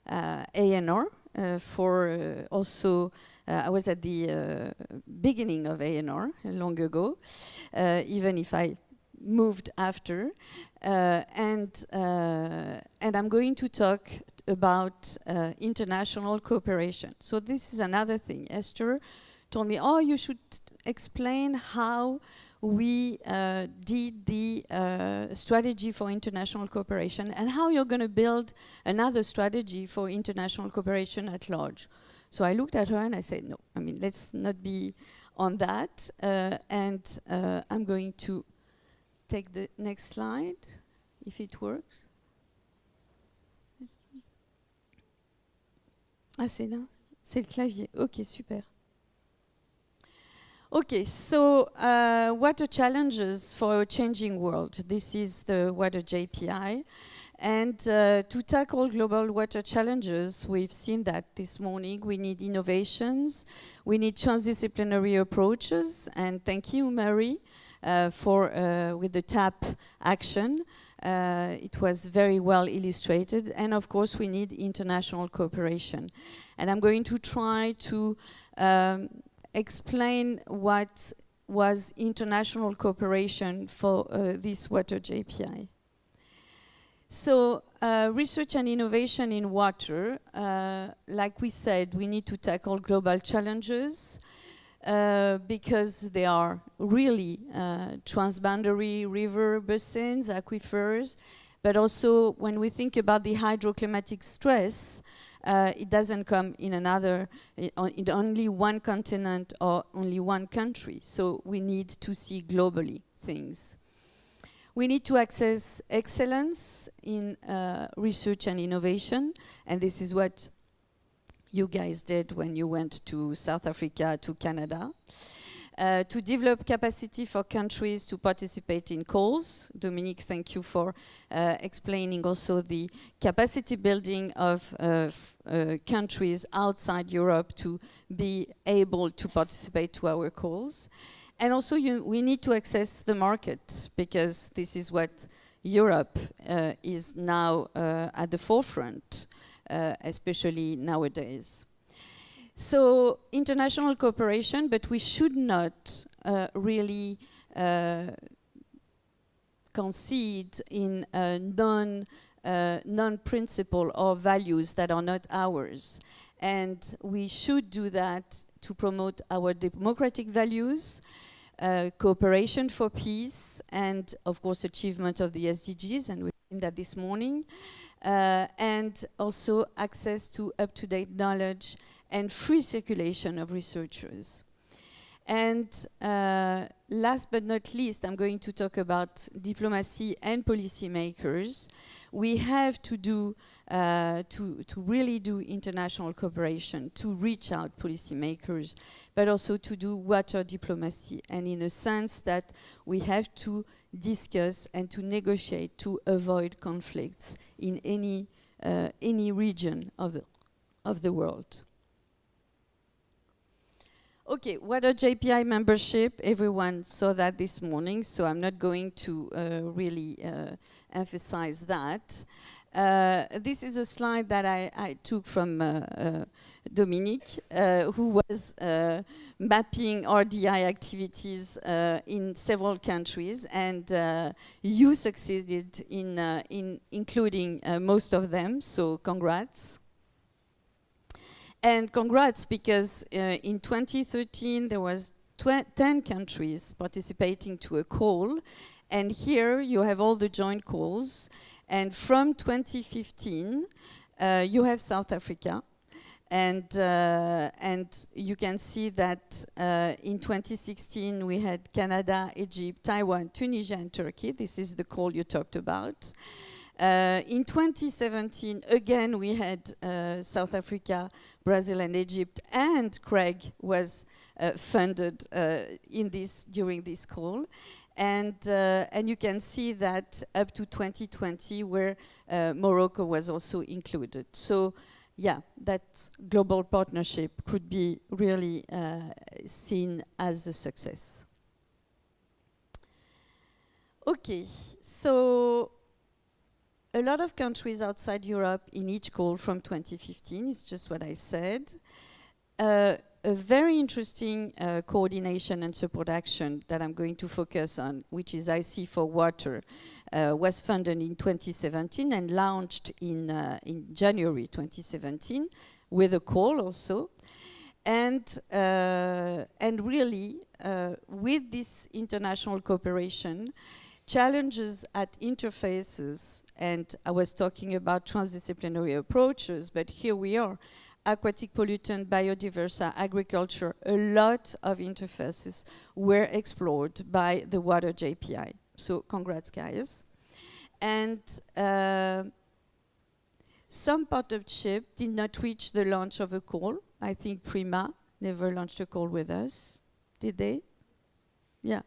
ANR for also, I was at the beginning of ANR long ago, even if I moved after, and I'm going to talk about international cooperation. So this is another thing. Esther told me, "Oh, you should explain how we did the strategy for international cooperation and how you're going to build another strategy for international cooperation at large." So I looked at her and I said, "No, I mean, let's not be on that." And I'm going to take the next slide, if it works. Ah, c'est là? C'est le clavier. Ok, super. Okay, so water challenges for a changing world. This is the Water JPI. And to tackle global water challenges, we've seen that this morning, we need innovations, we need transdisciplinary approaches, and thank you, Mary, with the TAP action. It was very well illustrated, and of course we need international cooperation. And I'm going to try to explain what was international cooperation for this Water JPI. So research and innovation in water, like we said, we need to tackle global challenges because they are really transboundary river basins, aquifers, but also when we think about the hydroclimatic stress, it doesn't come in in only one continent or only one country. So we need to see globally things. We need to access excellence in research and innovation, and this is what you guys did when you went to South Africa, to Canada. To develop capacity for countries to participate in calls. Dominique, thank you for explaining also the capacity building of countries outside Europe to be able to participate to our calls. And also we need to access the market because this is what Europe is now at the forefront, especially nowadays. So international cooperation, but we should not really concede in non-principle or values that are not ours. And we should do that to promote our democratic values, cooperation for peace, and of course achievement of the SDGs, and we've seen that this morning, and also access to up-to-date knowledge and free circulation of researchers. And last but not least, I'm going to talk about diplomacy and policymakers. We have to do, to really do international cooperation, to reach out policymakers, but also to do water diplomacy, and in a sense that we have to discuss and to negotiate to avoid conflicts in any region of the world. Okay, Water JPI membership, everyone saw that this morning, so I'm not going to really emphasize that. This is a slide that I took from Dominique, who was mapping RDI activities in several countries, and you succeeded in including most of them, so congrats. And congrats, because in 2013 there was 10 countries participating to a call, and here you have all the joint calls. And from 2015, you have South Africa, and you can see that in 2016 we had Canada, Egypt, Taiwan, Tunisia, and Turkey. This is the call you talked about. In 2017, again, we had South Africa, Brazil, and Egypt, and Craig was funded during this call. And you can see that up to 2020, where Morocco was also included. So, yeah, that global partnership could be really seen as a success. Okay, so a lot of countries outside Europe in each call from 2015 is just what I said. A very interesting coordination and support action that I'm going to focus on, which is IC for Water, was funded in 2017 and launched in January 2017 with a call also. And really, with this international cooperation, challenges at interfaces, and I was talking about transdisciplinary approaches, but here we are, aquatic pollutant, biodiversity, agriculture, a lot of interfaces were explored by the Water JPI. So congrats, guys. And some partnership did not reach the launch of a call. I think Prima never launched a call with us. Did they? Yeah.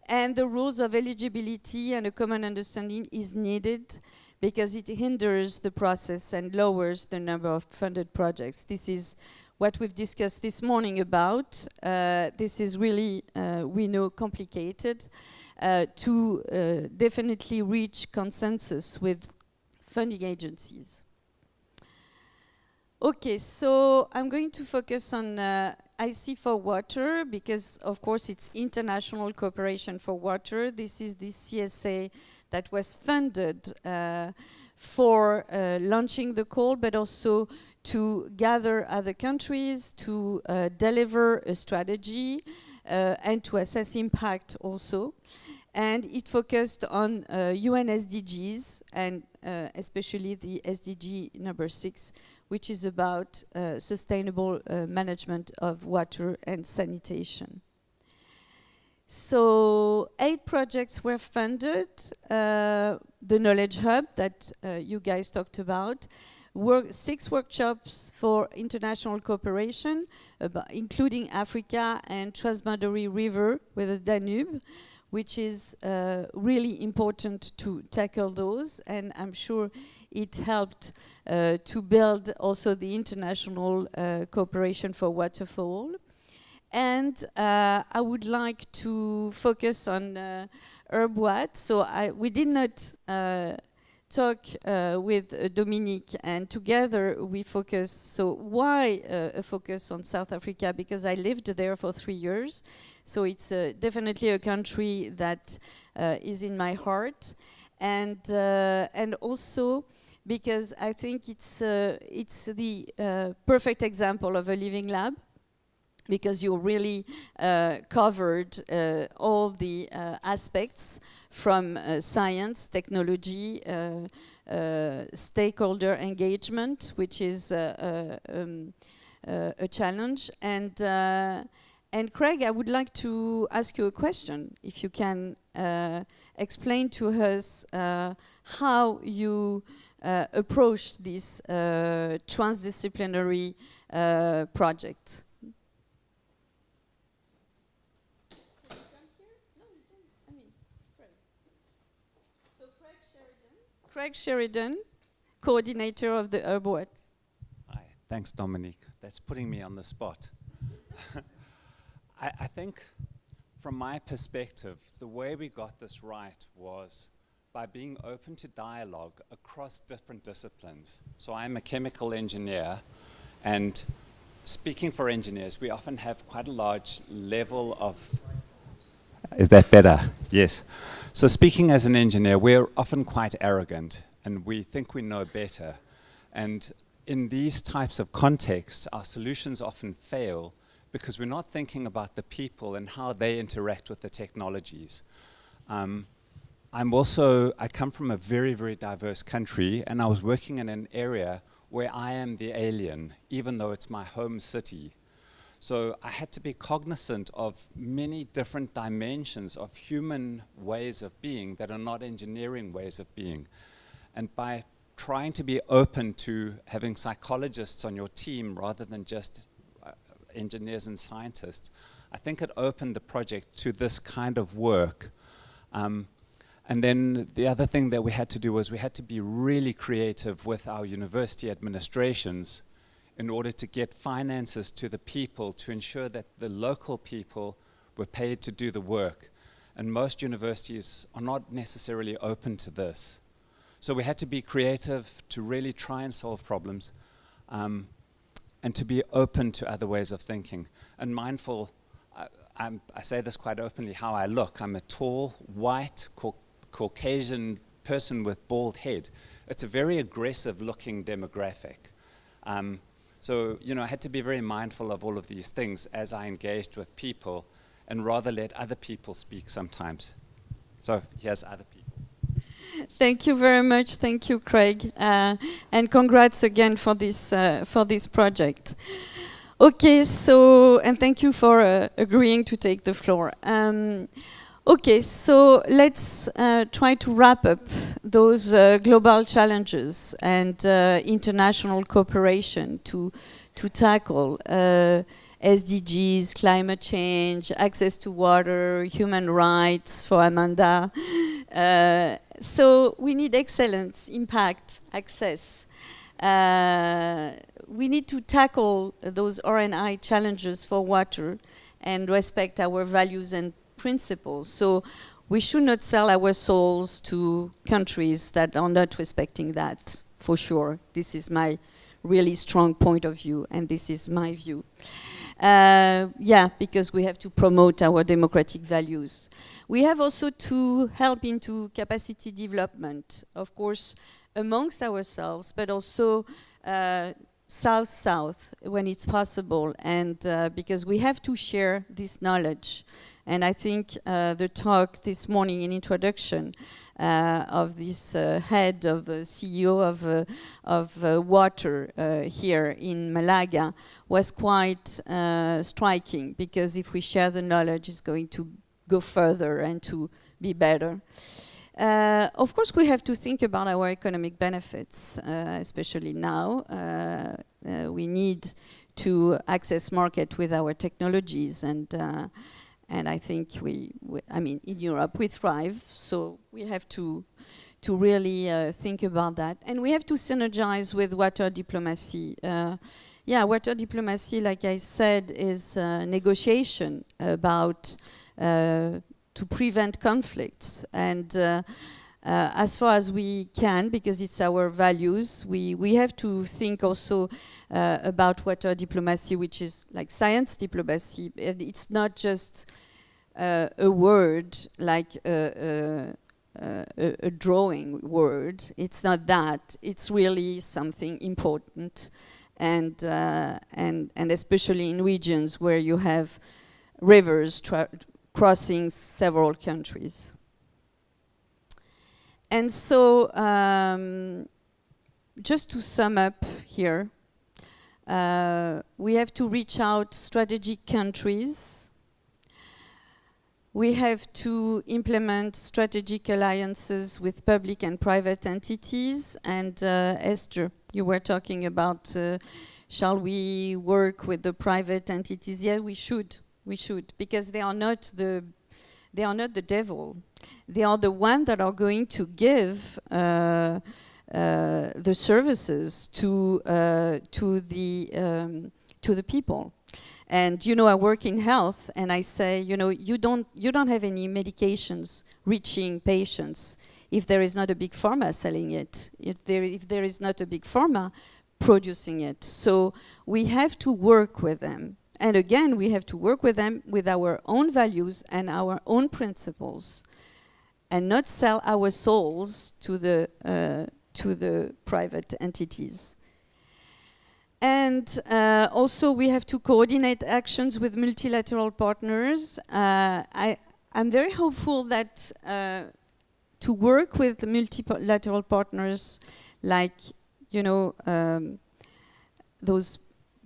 And the rules of eligibility and a common understanding is needed because it hinders the process and lowers the number of funded projects. This is what we've discussed this morning about. This is really, we know, complicated to definitely reach consensus with funding agencies. Okay, so I'm going to focus on IC for Water because, of course, it's international cooperation for water. This is the CSA that was funded for launching the call, but also to gather other countries, to deliver a strategy, and to assess impact also. And it focused on UN SDGs, and especially the SDG number 6, which is about sustainable management of water and sanitation. So 8 projects were funded. The Knowledge Hub that you guys talked about, 6 workshops for international cooperation, including Africa and Transboundary River with the Danube, which is really important to tackle those, and I'm sure it helped to build also the international cooperation for water for all. And I would like to focus on HerbWatt. So we did not talk with Dominique, and together we focus. So why a focus on South Africa? Because I lived there for 3 years. So it's definitely a country that is in my heart. And also because I think it's the perfect example of a living lab, because you really covered all the aspects from science, technology, stakeholder engagement, which is a challenge. And Craig, I would like to ask you a question. If you can explain to us how you approached this transdisciplinary project. Craig Sheridan, coordinator of the HerbWatt. Hi, thanks, Dominique. That's putting me on the spot. I think, from my perspective, the way we got this right was by being open to dialogue across different disciplines. So I'm a chemical engineer, and speaking for engineers, we often have quite a large level of... Is that better? Yes. So speaking as an engineer, we're often quite arrogant and we think we know better. And in these types of contexts, our solutions often fail because we're not thinking about the people and how they interact with the technologies. I come from a very, very diverse country, and I was working in an area where I am the alien, even though it's my home city. So I had to be cognizant of many different dimensions of human ways of being that are not engineering ways of being. And by trying to be open to having psychologists on your team rather than just engineers and scientists, I think it opened the project to this kind of work. And then the other thing that we had to do was we had to be really creative with our university administrations in order to get finances to the people to ensure that the local people were paid to do the work. And most universities are not necessarily open to this. So we had to be creative to really try and solve problems and to be open to other ways of thinking. And mindful, I say this quite openly, how I look. I'm a tall, white, Caucasian person with bald head. It's a very aggressive looking demographic. So, you know, I had to be very mindful of all of these things as I engaged with people and rather let other people speak sometimes. So here's other people. Thank you very much. Thank you, Craig. And congrats again for this project. Okay, so, and thank you for agreeing to take the floor. Okay, so let's try to wrap up those global challenges and international cooperation to tackle SDGs, climate change, access to water, human rights for Amanda. So we need excellence, impact, access. We need to tackle those R&I challenges for water and respect our values and principles. So we should not sell our souls to countries that are not respecting that, for sure. This is my really strong point of view, and this is my view. Yeah, because we have to promote our democratic values. We have also to help into capacity development, of course, amongst ourselves, but also South-South when it's possible, and because we have to share this knowledge. And I think the talk this morning in introduction of this head of the CEO of Water here in Málaga was quite striking, because if we share the knowledge, it's going to go further and to be better. Of course, we have to think about our economic benefits, especially now. We need to access market with our technologies, and I think I mean, in Europe we thrive, so we have to really think about that. And we have to synergize with water diplomacy. Yeah, water diplomacy, like I said, is negotiation about to prevent conflicts. And as far as we can, because it's our values, we have to think also about water diplomacy, which is like science diplomacy. It's not just a word, like a drawing word. It's not that. It's really something important, and especially in regions where you have rivers crossing several countries. And so, just to sum up here, we have to reach out strategic countries. We have to implement strategic alliances with public and private entities. And Esther, you were talking about, shall we work with the private entities? Yeah, we should, because they are not the devil. They are the ones that are going to give the services to the people. And you know, I work in health, and I say, you know, you don't have any medications reaching patients if there is not a big pharma selling it. If there is not a big pharma producing it. So we have to work with them. And again, we have to work with them with our own values and our own principles, and not sell our souls to the private entities. And also we have to coordinate actions with multilateral partners. I'm very hopeful that to work with multilateral partners like, you know, those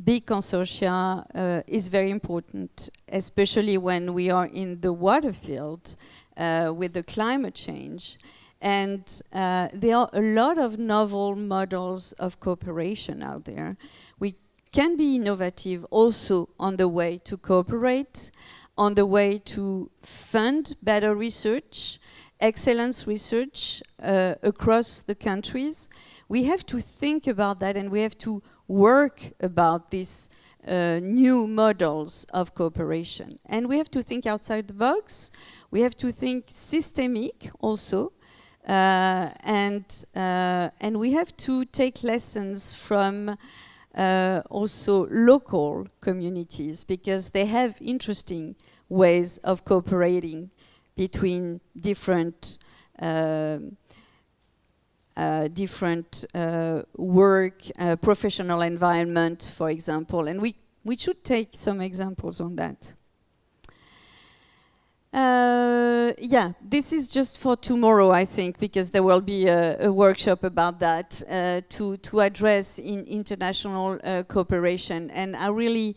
big consortia is very important, especially when we are in the water field with the climate change. And there are a lot of novel models of cooperation out there. We can be innovative also on the way to cooperate, on the way to fund better research, excellence research across the countries. We have to think about that, and we have to work about these new models of cooperation. And we have to think outside the box. We have to think systemic also. And we have to take lessons from also local communities, because they have interesting ways of cooperating between different work, professional environment, for example. And we should take some examples on that. Yeah, this is just for tomorrow, I think, because there will be a workshop about that to address international cooperation. And I really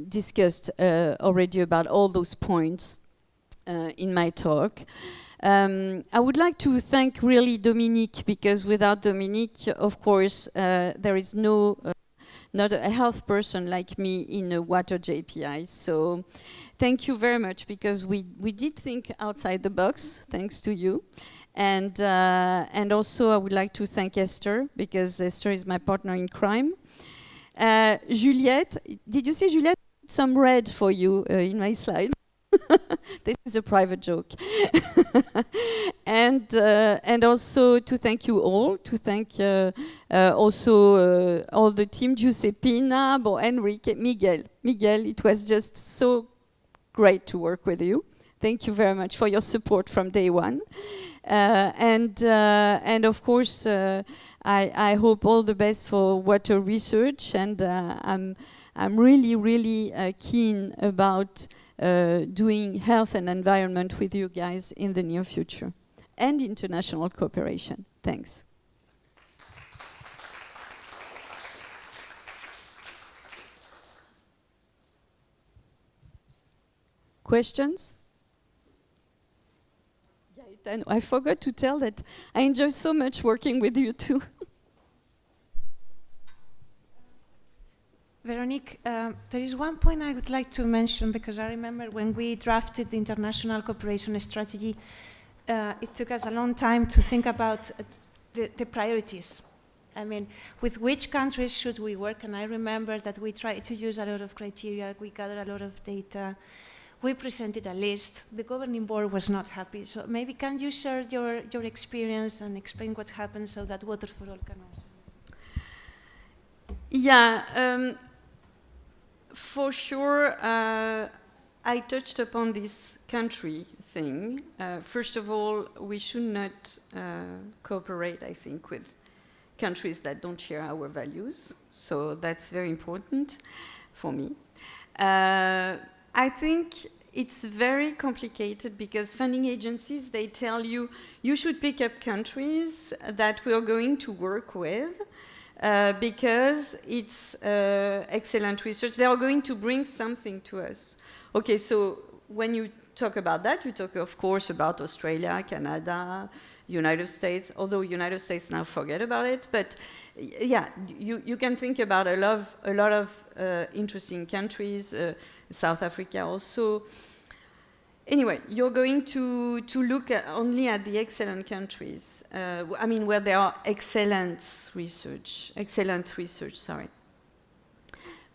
discussed already about all those points in my talk. I would like to thank really Dominique, because without Dominique, of course, there is no not a health person like me in a Water JPI. So thank you very much, because we did think outside the box, thanks to you. And also I would like to thank Esther, because Esther is my partner in crime. Juliette, did you see Juliette? Some red for you in my slides. This is a private joke. And also to thank you all, to thank also all the team, Giuseppina, Enrique, Miguel, it was just so great to work with you. Thank you very much for your support from day one. And of course, I hope all the best for water research, and I'm really keen about doing health and environment with you guys in the near future, and international cooperation. Thanks. Questions? I forgot to tell that I enjoy so much working with you too. Veronique, there is one point I would like to mention, because I remember when we drafted the international cooperation strategy, it took us a long time to think about the priorities. I mean, with which countries should we work? And I remember that we tried to use a lot of criteria, we gathered a lot of data, we presented a list. The governing board was not happy. So maybe can you share your experience and explain what happened so that Water for All can also use it? Yeah, for sure, I touched upon this country thing. First of all, we should not cooperate, I think, with countries that don't share our values. So that's very important for me. I think it's very complicated, because funding agencies, they tell you, you should pick up countries that we are going to work with, because it's excellent research. They are going to bring something to us. Okay, so when you talk about that, you talk, of course, about Australia, Canada, United States, although United States now forget about it. But yeah, you can think about a lot of interesting countries, South Africa also. Anyway, you're going to look only at the excellent countries. I mean, where there are excellent research, sorry.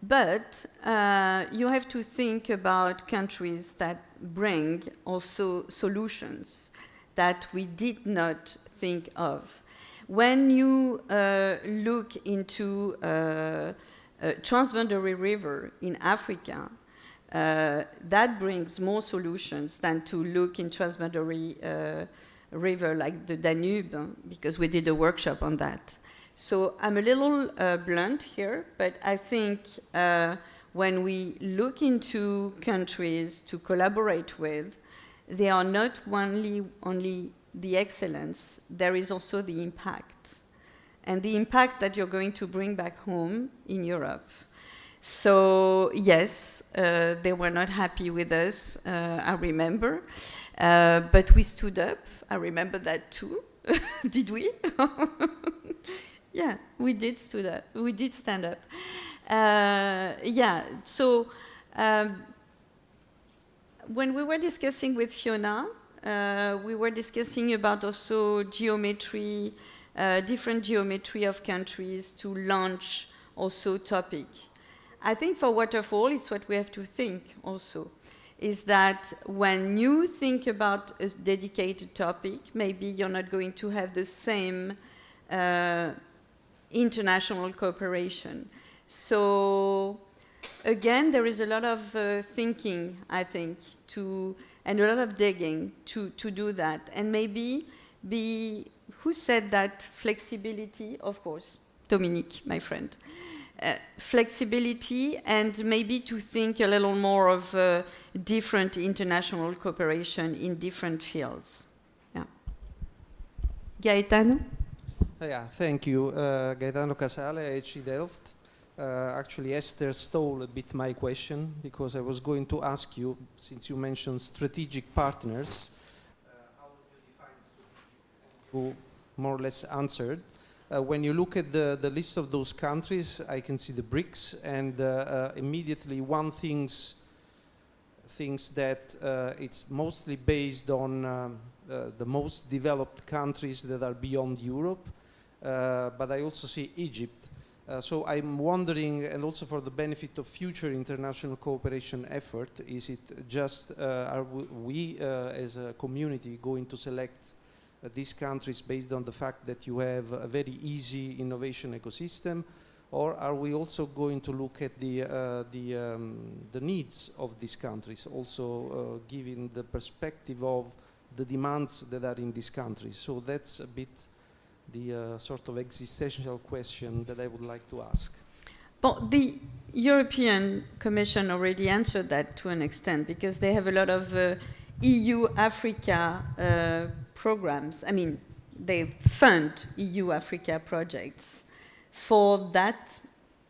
But you have to think about countries that bring also solutions that we did not think of. When you look into transboundary river in Africa, that brings more solutions than to look in transboundary river like the Danube, because we did a workshop on that. So I'm a little blunt here, but I think when we look into countries to collaborate with, they are not only the excellence, there is also the impact. And the impact that you're going to bring back home in Europe. So yes, they were not happy with us, I remember. But we stood up, I remember that too. Did we? Yeah, we did stand up. Yeah, so when we were discussing with Fiona, we were discussing about also geometry, different geometry of countries to launch also topic. I think for Waterfall, it's what we have to think also, is that when you think about a dedicated topic, maybe you're not going to have the same international cooperation. So again, there is a lot of thinking, I think, and a lot of digging to do that. And maybe who said that flexibility? Of course, Dominique, my friend. Flexibility and maybe to think a little more of different international cooperation in different fields. Yeah. Gaetano? Yeah, thank you. Gaetano Casale, HE Delft. Actually, Esther stole a bit my question because I was going to ask you, since you mentioned strategic partners, how would you define strategic? You more or less answered. When you look at the list of those countries, I can see the BRICS, and immediately one thinks that it's mostly based on the most developed countries that are beyond Europe, but I also see Egypt. So I'm wondering, and also for the benefit of future international cooperation effort, is it just, are we as a community going to select these countries based on the fact that you have a very easy innovation ecosystem, or are we also going to look at the needs of these countries, also giving the perspective of the demands that are in these countries? So that's a bit the sort of existential question that I would like to ask. Well, the European Commission already answered that to an extent, because they have a lot of EU-Africa programs. I mean, they fund EU-Africa projects for that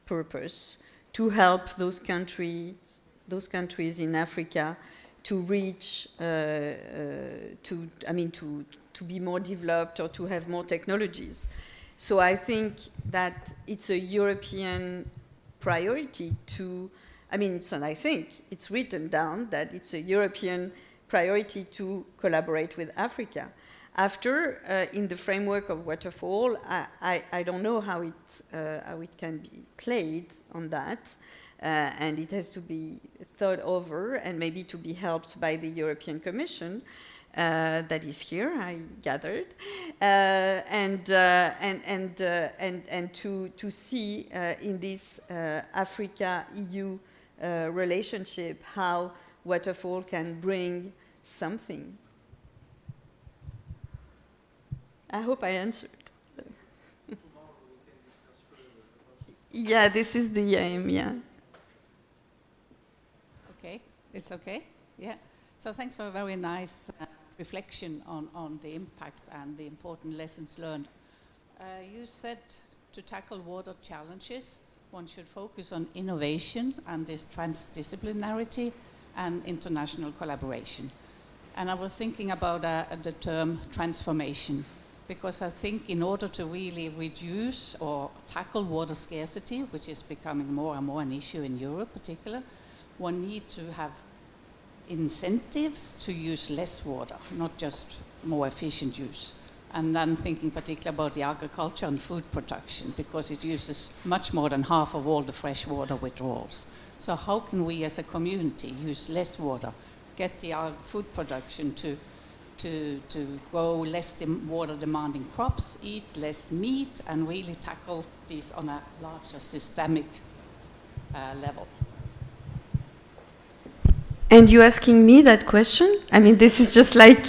purpose, to help those countries in Africa to reach, to be more developed or to have more technologies. So I think that it's a European priority to, it's written down that it's a European priority to collaborate with Africa. After, in the framework of Waterfall, I don't know how it can be played on that, and it has to be thought over and maybe to be helped by the European Commission that is here, I gathered, and to see in this Africa-EU relationship how Waterfall can bring something. I hope I answered. Yeah, this is the aim, yeah. Okay, it's okay, yeah. So thanks for a very nice reflection on the impact and the important lessons learned. You said to tackle water challenges, one should focus on innovation and this transdisciplinarity and international collaboration. And I was thinking about the term transformation, because I think in order to really reduce or tackle water scarcity, which is becoming more and more an issue in Europe particularly, one needs to have incentives to use less water, not just more efficient use. And then thinking particularly about the agriculture and food production, because it uses much more than half of all the fresh water withdrawals. So how can we as a community use less water, get the food production to to grow less water-demanding crops, eat less meat, and really tackle these on a larger systemic level. And you asking me that question? I mean, this is just like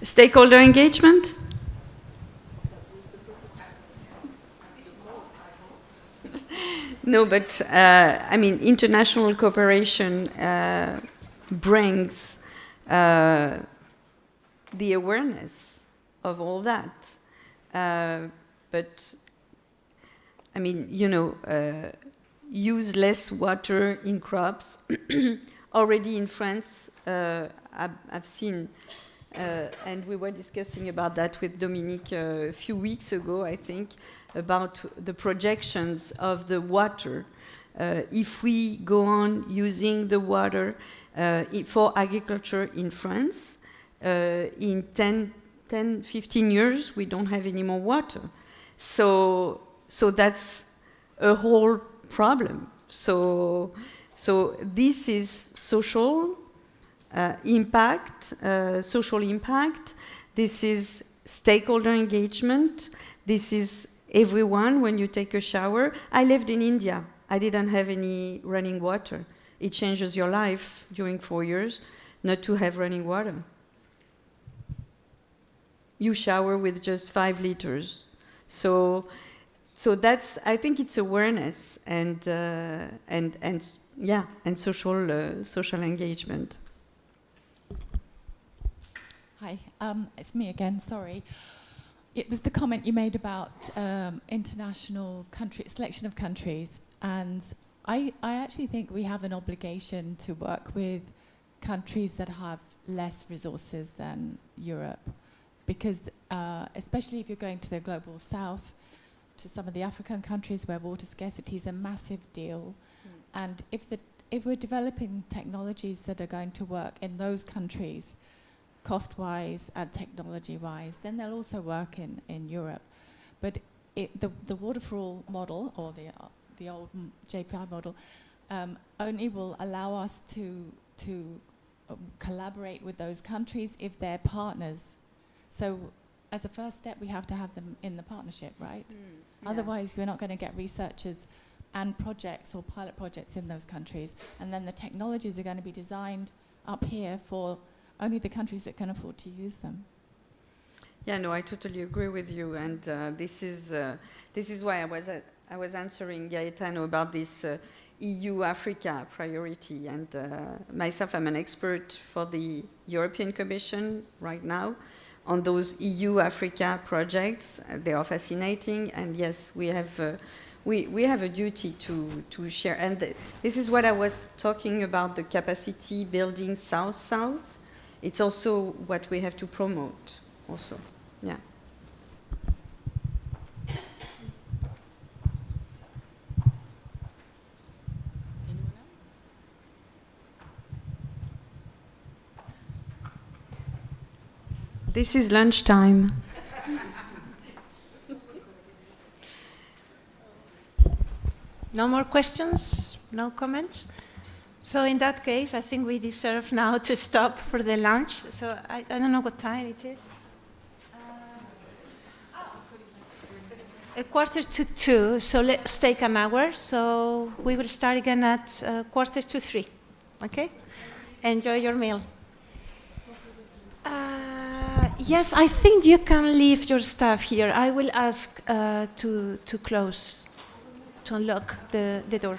stakeholder engagement? No, but I mean, international cooperation brings the awareness of all that. But I mean, you know, use less water in crops. Already in France, I've seen, and we were discussing about that with Dominique a few weeks ago, I think, about the projections of the water. If we go on using the water for agriculture in France, in 10, 15 years, we don't have any more water. So that's a whole problem. So this is social impact, social impact. This is stakeholder engagement. This is everyone. When you take a shower, I lived in India. I didn't have any running water. It changes your life during 4 years not to have running water. You shower with just 5 liters. So that's, I think it's awareness and social engagement. Hi, it's me again, sorry. It was the comment you made about international selection of countries, and I actually think we have an obligation to work with countries that have less resources than Europe, because especially if you're going to the global south, to some of the African countries where water scarcity is a massive deal, and if we're developing technologies that are going to work in those countries, cost-wise and technology-wise, then they'll also work in Europe. But the water for all model, or the old JPI model, only will allow us to collaborate with those countries if they're partners. So as a first step, we have to have them in the partnership, right? Yeah. Otherwise, we're not going to get researchers and projects or pilot projects in those countries. And then the technologies are going to be designed up here for only the countries that can afford to use them. Yeah, no, I totally agree with you, and this is why I was answering Gaetano about this EU-Africa priority, and myself, I'm an expert for the European Commission right now on those EU-Africa projects. They are fascinating, and yes, we have a duty to share, and this is what I was talking about, the capacity building South-South. It's also what we have to promote also, yeah. This is lunchtime. No more questions? No comments? So in that case, I think we deserve now to stop for the lunch. So I don't know what time it is. 1:45, so let's take an hour. So we will start again at 2:45, okay? Enjoy your meal. Yes, I think you can leave your stuff here. I will ask to close, to unlock the door.